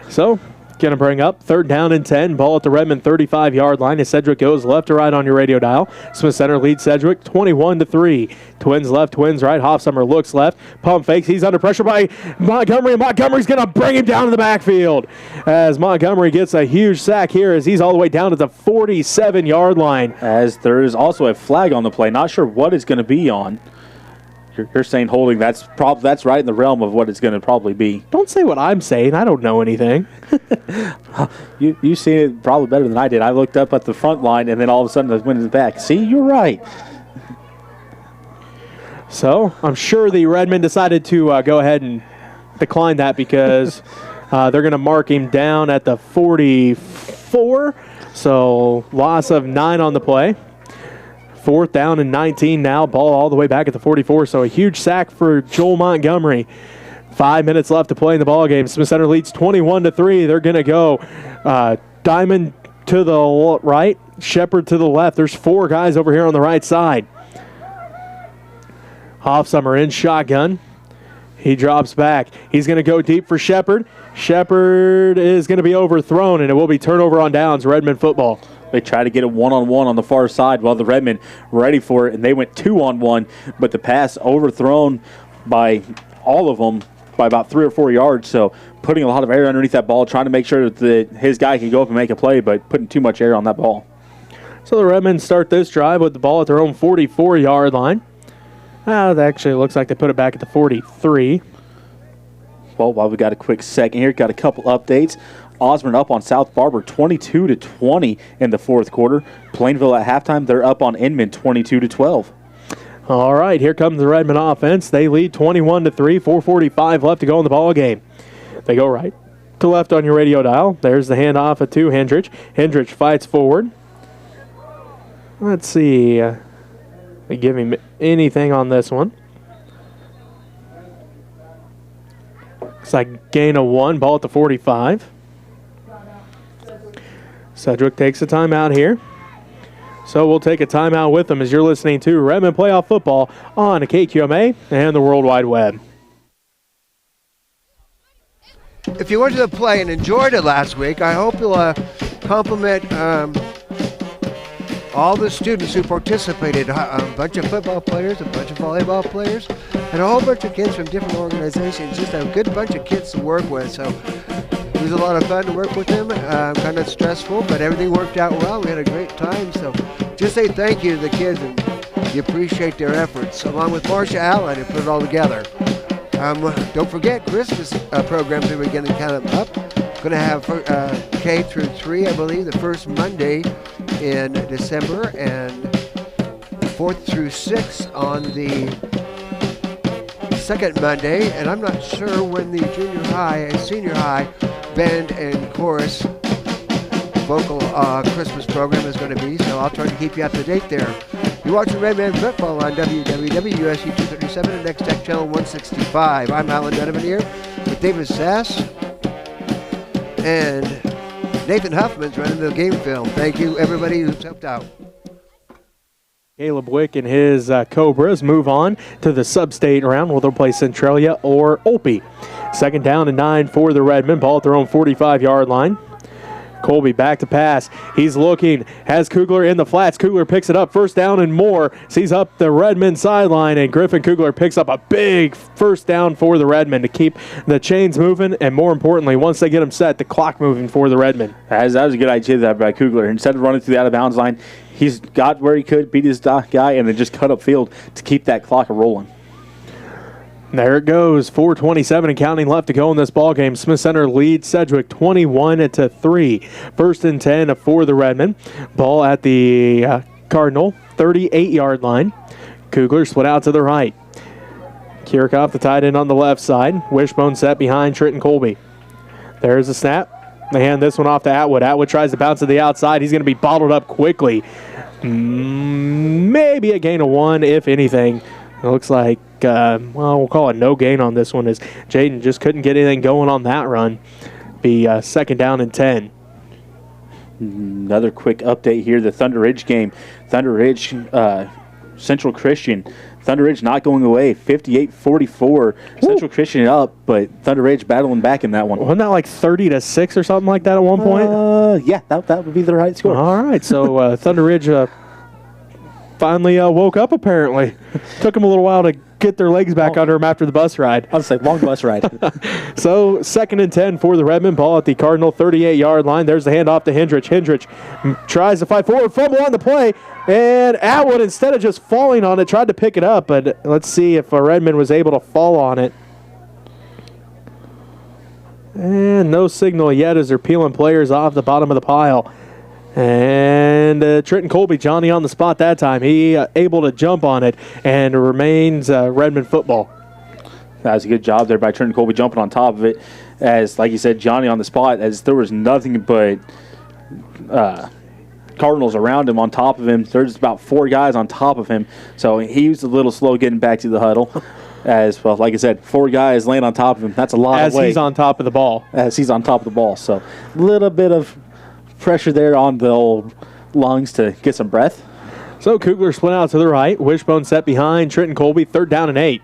So, going to bring up third down and 10. Ball at the Redmen 35-yard line as Sedgwick goes left to right on your radio dial. Smith Center leads Sedgwick 21-3. Twins left, twins right. Hoffsummer looks left. Pump fakes. He's under pressure by Montgomery, and Montgomery's going to bring him down to the backfield as Montgomery gets a huge sack here as he's all the way down to the 47-yard line. As there is also a flag on the play. Not sure what it's going to be on. You're saying holding. That's right in the realm of what it's going to probably be. Don't say what I'm saying. I don't know anything. You seen it probably better than I did. I looked up at the front line, and then all of a sudden I went in the back. See, you're right. So I'm sure the Redmen decided to go ahead and decline that because they're going to mark him down at the 44. So loss of 9 on the play. 4th down and 19 now. Ball all the way back at the 44. So a huge sack for Joel Montgomery. 5 minutes left to play in the ball game. Smith Center leads 21-3. They're going to go Diamond to the right, Shepard to the left. There's 4 guys over here on the right side. Hoffsummer in shotgun. He drops back. He's going to go deep for Shepard. Shepard is going to be overthrown, and it will be turnover on downs, Redmen football. They try to get a one-on-one on the far side while the Redmen ready for it, and they went 2-on-1, but the pass overthrown by all of them by about 3 or 4 yards, so putting a lot of air underneath that ball, trying to make sure that his guy can go up and make a play, but putting too much air on that ball. So the Redmen start this drive with the ball at their own 44-yard line. It actually looks like they put it back at the 43. Well, while we got a quick second here, got a couple updates. Osborne up on South Barber 22-20 in the 4th quarter. Plainville at halftime, they're up on Inman 22-12. All right, here comes the Redmen offense. They lead 21-3, 4:45 left to go in the ball game. They go right to left on your radio dial. There's the handoff to Hendrich. Hendrich fights forward. Let's see. They give him anything on this one. Looks like gain of 1, ball at the 45. Sedgwick takes a timeout here. So we'll take a timeout with them as you're listening to Redmen Playoff Football on KQMA and the World Wide Web. If you went to the play and enjoyed it last week, I hope you'll compliment all the students who participated. A bunch of football players, a bunch of volleyball players, and a whole bunch of kids from different organizations. Just a good bunch of kids to work with. So it was a lot of fun to work with them. Kind of stressful, but everything worked out well. We had a great time. So just say thank you to the kids, and you appreciate their efforts, along with Marcia Allen, who put it all together. Don't forget Christmas programs that we're getting kind of up. Going to have K through 3, I believe, the first Monday in December, and 4th through 6th on the second Monday. And I'm not sure when the junior high and senior high band and chorus vocal Christmas program is going to be, so I'll try to keep you up to date there. You're watching Redmen Football on WWWUSU 237 and Next Tech Channel 165. I'm Alan Donovan here with David Sass, and Nathan Huffman's running the game film. Thank you, everybody who's helped out. Caleb Wick and his Cobras move on to the sub-state round where they'll play Centralia or Olpe. 2nd down and 9 for the Redmen. Ball at their own 45-yard line. Colby back to pass. He's looking, has Kugler in the flats. Kugler picks it up, 1st down and more. Sees up the Redmen sideline, and Griffin Kugler picks up a big 1st down for the Redmen to keep the chains moving, and more importantly, once they get them set, the clock moving for the Redmen. That was a good idea that by Kugler. Instead of running through the out-of-bounds line, he's got where he could, beat his guy, and then just cut up field to keep that clock rolling. There it goes, 4:27 and counting left to go in this ball game. Smith Center leads Sedgwick 21-3. 1st and 10 for the Redmen. Ball at the Cardinal 38-yard line. Kugler split out to the right. Kirchhoff, the tight end on the left side. Wishbone set behind Trenton Colby. There's the snap. They hand this one off to Atwood. Atwood tries to bounce to the outside. He's going to be bottled up quickly. Maybe a gain of 1, if anything. It looks like, we'll call it no gain on this one, as Jaden just couldn't get anything going on that run. Be 2nd down and 10. Another quick update here, the Thunder Ridge game. Thunder Ridge, Central Christian. Thunder Ridge not going away, 58-44. Central Christian up, but Thunder Ridge battling back in that one. Wasn't that like 30-6 or something like that at one point? Yeah, that would be the right score. All right, so Thunder Ridge finally woke up, apparently. Took them a little while to get their legs back under them after the bus ride. I was say long bus ride. So 2nd and 10 for the Redmen. Ball at the Cardinal 38-yard line. There's the handoff to Hendrich. Hendrich tries to fight forward, fumble on the play, and Atwood, instead of just falling on it, tried to pick it up, but let's see if Redmen was able to fall on it. And no signal yet as they're peeling players off the bottom of the pile. And Trenton Colby, Johnny on the spot that time. He able to jump on it and remains Redmen football. That was a good job there by Trenton Colby jumping on top of it. As, like you said, Johnny on the spot, as there was nothing but Cardinals around him, on top of him. There's about 4 guys on top of him. So he was a little slow getting back to the huddle. As, well, like I said, 4 guys laying on top of him. That's a lot of weight. As he's on top of the ball. As he's on top of the ball. So a little bit of pressure there on the old lungs to get some breath. So Kugler split out to the right. Wishbone set behind Trenton Colby. 3rd down and 8.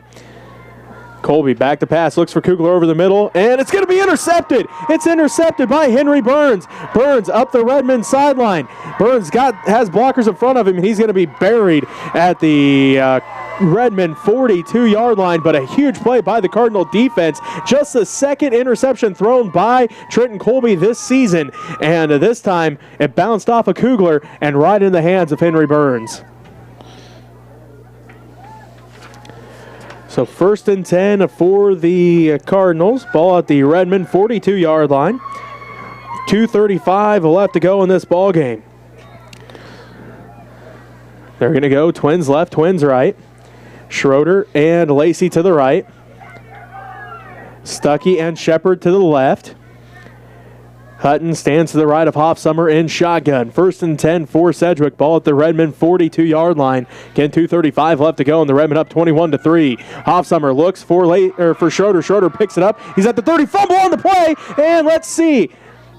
Colby back to pass, looks for Kugler over the middle, and it's going to be intercepted. It's intercepted by Henry Burns. Burns up the Redmen sideline. Burns has blockers in front of him, and he's going to be buried at the Redmen 42-yard line, but a huge play by the Cardinal defense. Just the 2nd interception thrown by Trenton Colby this season, and this time it bounced off of Kugler and right in the hands of Henry Burns. So 1st and 10 for the Cardinals. Ball at the Redmen 42-yard line. 2:35 left to go in this ball game. They're going to go twins left, twins right. Schroeder and Lacey to the right. Stuckey and Shepard to the left. Hutton stands to the right of Hofsummer in shotgun. 1st and 10 for Sedgwick. Ball at the Redmen 42-yard line. Again, 2:35 left to go, and the Redmen up 21-3. Hofsummer looks for Schroeder. Schroeder picks it up. He's at the 30. Fumble on the play, and let's see.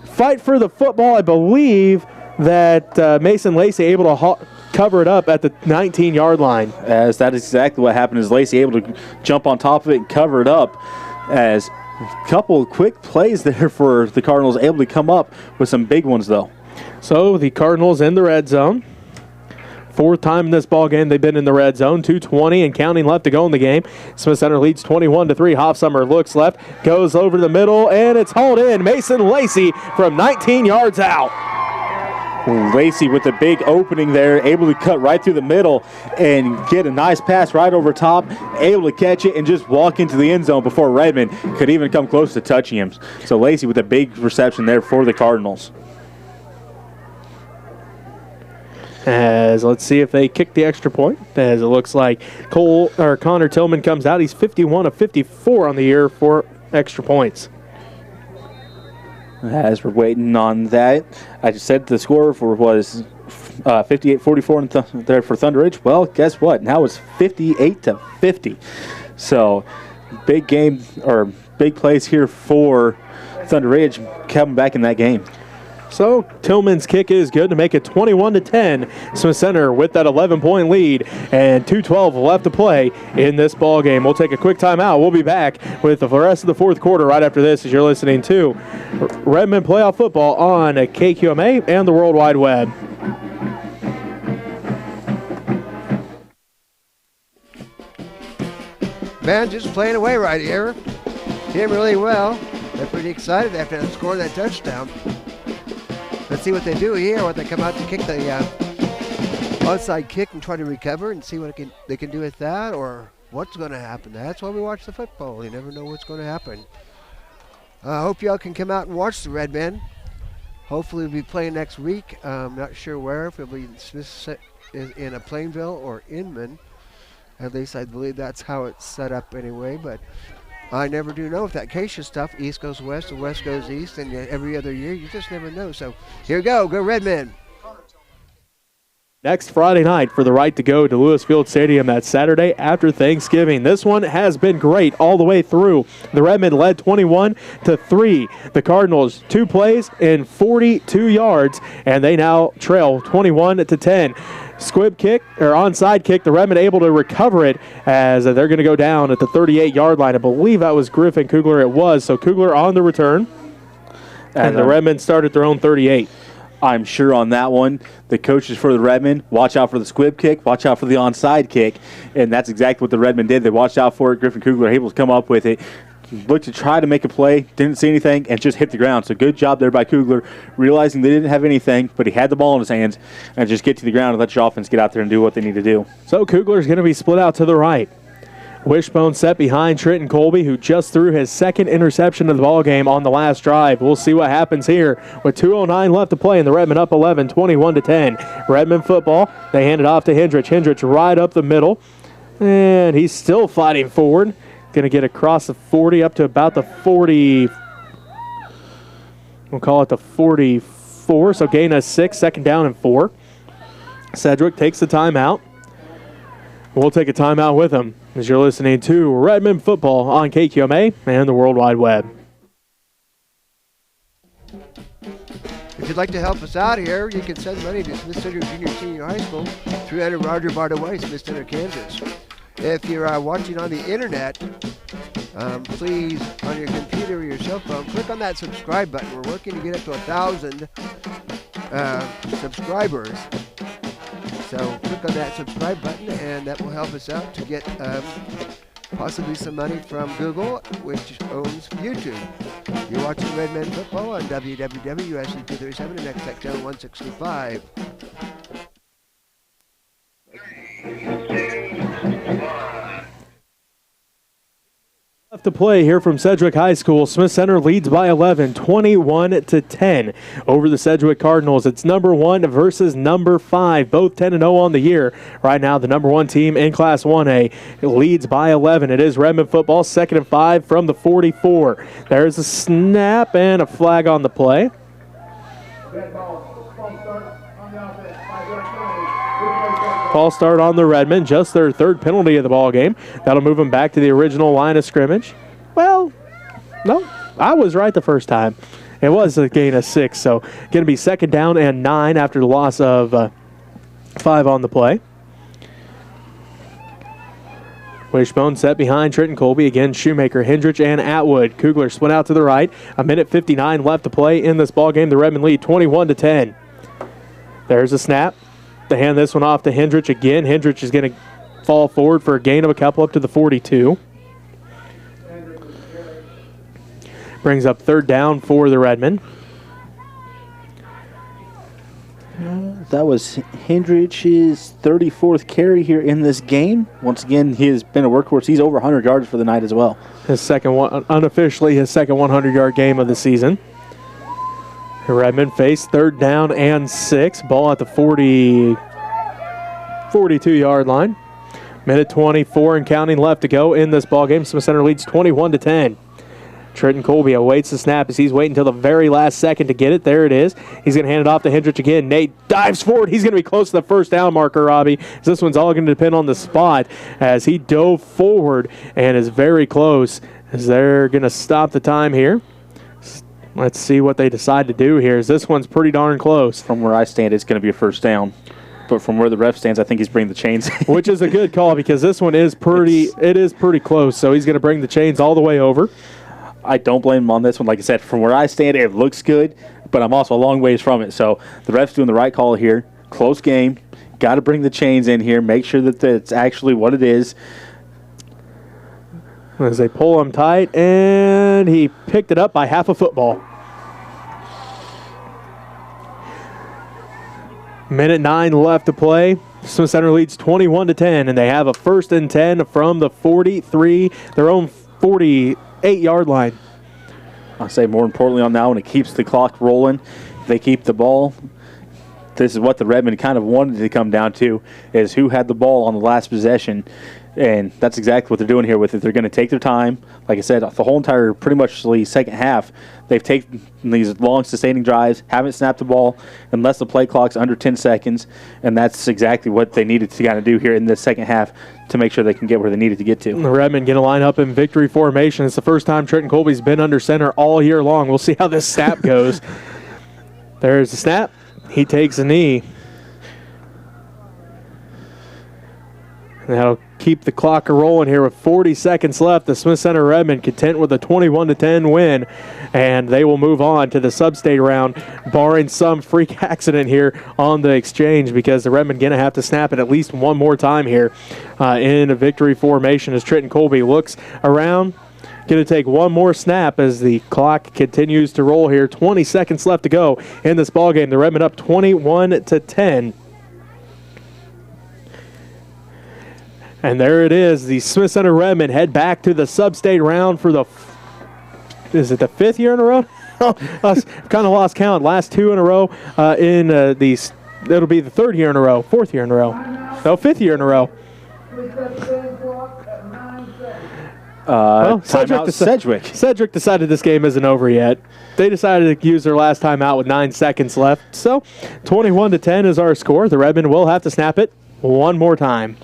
Fight for the football. I believe that Mason Lacey able to cover it up at the 19-yard line. As that is exactly what happened, is Lacey able to jump on top of it and cover it up. As a couple of quick plays there for the Cardinals, able to come up with some big ones, though. So the Cardinals in the red zone. 4th time in this ball game they've been in the red zone. 2:20 and counting left to go in the game. Smith Center leads 21-3. Hofsummer looks left, goes over the middle, and it's hauled in. Mason Lacey from 19 yards out. Lacey with a big opening there, able to cut right through the middle and get a nice pass right over top, able to catch it and just walk into the end zone before Redmen could even come close to touching him. So Lacey with a big reception there for the Cardinals. As let's see if they kick the extra point. As it looks like Connor Tillman comes out. He's 51 of 54 on the year for extra points. As we're waiting on that, I just said the score was 58-44 there for Thunder Ridge. Well, guess what? Now it's 58-50. So big game, or big plays here for Thunder Ridge coming back in that game. So Tillman's kick is good to make it 21-10. Smith Center with that 11-point lead and 2:12 left to play in this ball game. We'll take a quick timeout. We'll be back with the rest of the 4th quarter right after this, as you're listening to Redmen Playoff Football on KQMA and the World Wide Web. Man, just playing away right here. Doing really well. They're pretty excited after scoring that touchdown. Let's see what they do here, what they come out to kick the onside kick and try to recover and see what they can do with that, or what's going to happen. That's why we watch the football. You never know what's going to happen. I hope y'all can come out and watch the Redmen. Hopefully we'll be playing next week. I'm not sure where, if it'll be in a Plainville or Inman. At least I believe that's how it's set up anyway, but I never do know with that Acacia stuff. East goes west and west goes east, and every other year you just never know. So here we go Redmen. Next Friday night for the right to go to Lewis Field Stadium that Saturday after Thanksgiving. This one has been great all the way through. The Redmen led 21-3. The Cardinals 2 plays in 42 yards, and they now trail 21-10. Squib kick, or onside kick, the Redmen able to recover it as they're going to go down at the 38-yard line. I believe that was Griffin Kugler. It was. So Kugler on the return, and the Redmen started their own 38. I'm sure on that one, the coaches for the Redmen, watch out for the squib kick, watch out for the onside kick, and that's exactly what the Redmen did. They watched out for it. Griffin Kugler able to come up with it, looked to try to make a play, didn't see anything, and just hit the ground. So good job there by Kugler, realizing they didn't have anything, but he had the ball in his hands, and just get to the ground and let your offense get out there and do what they need to do. So Kugler's going to be split out to the right. Wishbone set behind Trenton Colby, who just threw his second interception of the ball game on the last drive. We'll see what happens here with 2:09 left to play, and the Redmen up 11, 21-10. Redmen football. They hand it off to Hendrich. Hendrich right up the middle, and he's still fighting forward. Going to get across the 40 up to about the 40. We'll call it the 44. So gain of 6, second down and 4. Sedgwick takes the timeout. We'll take a timeout with him as you're listening to Redmen football on KQMA and the World Wide Web. If you'd like to help us out here, you can send money to Smith Center Junior Senior High School, 300 Roger Barta Way, Smith Center, Kansas. If you're watching on the internet, please, on your computer or your cell phone, click on that subscribe button. We're working to get up to 1,000 subscribers. So click on that subscribe button, and that will help us out to get possibly some money from Google, which owns YouTube. You're watching Redmen Football on WWWSC 237 and XX Channel 165. Left to play here from Sedgwick High School. Smith Center leads by 11, 21-10 over the Sedgwick Cardinals. It's number 1 versus number 5, both 10-0 on the year. Right now, the number 1 team in Class 1A leads by 11. It is Redmen football, 2nd and 5 from the 44. There's a snap and a flag on the play. False start on the Redmen, just their 3rd penalty of the ball game. That'll move them back to the original line of scrimmage. Well, no, I was right the first time. It was a gain of 6, so going to be 2nd down and 9 after the loss of 5 on the play. Wishbone set behind Trenton Colby. Again, Shoemaker, Hendrich, and Atwood. Kugler split out to the right. 1:59 left to play in this ball game. The Redmen lead 21-10. There's a snap. They hand this one off to Hendrich again. Hendrich is going to fall forward for a gain of a couple up to the 42. Brings up 3rd down for the Redmen. That was Hendrich's 34th carry here in this game. Once again, he has been a workhorse. He's over 100 yards for the night as well. His second one, unofficially his second 100-yard game of the season. Redmen face 3rd down and 6. Ball at the 42-yard line. 1:24 and counting left to go in this ball game. Smith Center leads 21-10. Trenton Colby awaits the snap as he's waiting until the very last second to get it. There it is. He's going to hand it off to Hendrich again. Nate dives forward. He's going to be close to the 1st down marker, Robbie. This one's all going to depend on the spot as he dove forward and is very close as they're going to stop the time here. Let's see what they decide to do here. This one's pretty darn close. From where I stand, it's going to be a 1st down. But from where the ref stands, I think he's bringing the chains. Which is a good call because this one is pretty close. So he's going to bring the chains all the way over. I don't blame him on this one. Like I said, from where I stand, it looks good, but I'm also a long ways from it. So the ref's doing the right call here. Close game. Got to bring the chains in here. Make sure that it's actually what it is. As they pull him tight, and he picked it up by half a football. 1:09 left to play. Smith Center leads 21-10, and they have a 1st and 10 from the 43, their own 48-yard line. I'll say more importantly on that one, it keeps the clock rolling. They keep the ball. This is what the Redmen kind of wanted to come down to, is who had the ball on the last possession. And that's exactly what they're doing here with it. They're going to take their time. Like I said, the whole entire pretty much the second half, they've taken these long sustaining drives, haven't snapped the ball unless the play clock's under 10 seconds. And that's exactly what they needed to kind of do here in this second half to make sure they can get where they needed to get to. The Redmen going to line up in victory formation. It's the first time Trenton Colby's been under center all year long. We'll see how this snap goes. There's the snap. He takes a knee. And that'll keep the clock rolling here with 40 seconds left. The Smith Center Redmen content with a 21-10 win, and they will move on to the sub-state round, barring some freak accident here on the exchange, because the Redmen going to have to snap it at least one more time here in a victory formation as Trenton Colby looks around. Going to take one more snap as the clock continues to roll here. 20 seconds left to go in this ballgame. The Redmen up 21-10. And there it is. The Smith Center Redmen head back to the sub-state round for the, is it the 5th year in a row? I've kind of lost count. Last 2 in a row it'll be the 3rd year in a row, 4th year in a row. No, 5th year in a row. Sedgwick decided this game isn't over yet. They decided to use their last time out with 9 seconds left. So 21-10 is our score. The Redmen will have to snap it one more time.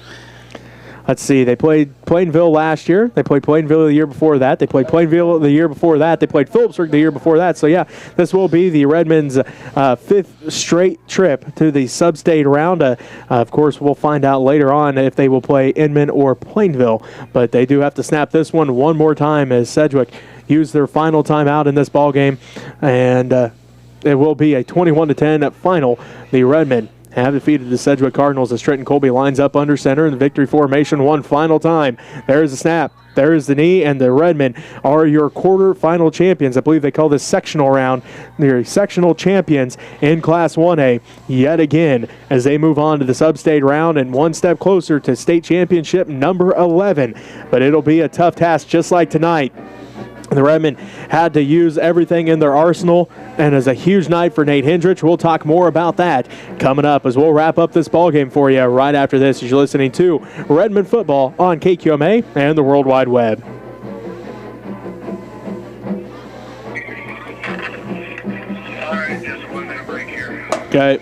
Let's see. They played Plainville last year. They played Plainville the year before that. They played Plainville the year before that. They played Phillipsburg the year before that. So, yeah, this will be the Redmen's 5th straight trip to the sub-state round. Of course, we'll find out later on if they will play Inman or Plainville. But they do have to snap this one more time as Sedgwick used their final timeout in this ball game. And it will be a 21-10 final. The Redmen have defeated the Sedgwick Cardinals as Trenton Colby lines up under center in the victory formation one final time. There is the snap. There is the knee, and the Redmen are your quarterfinal champions. I believe they call this sectional round. They're sectional champions in Class 1A yet again as they move on to the sub-state round and one step closer to state championship number 11. But it'll be a tough task just like tonight. The Redmen had to use everything in their arsenal, and it's a huge night for Nate Hendrich. We'll talk more about that coming up as we'll wrap up this ball game for you right after this as you're listening to Redmen Football on KQMA and the World Wide Web. All right, just 1 minute break here. Okay.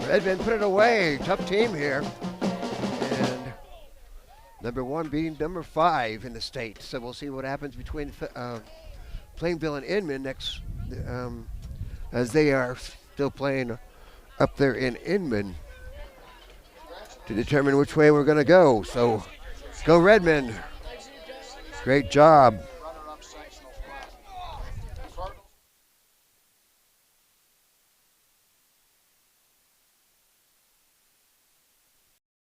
Redmen put it away. Tough team here. Number 1 beating number 5 in the state. So we'll see what happens between Plainville and Inman next, as they are still playing up there in Inman to determine which way we're going to go. So go Redmen. Great job.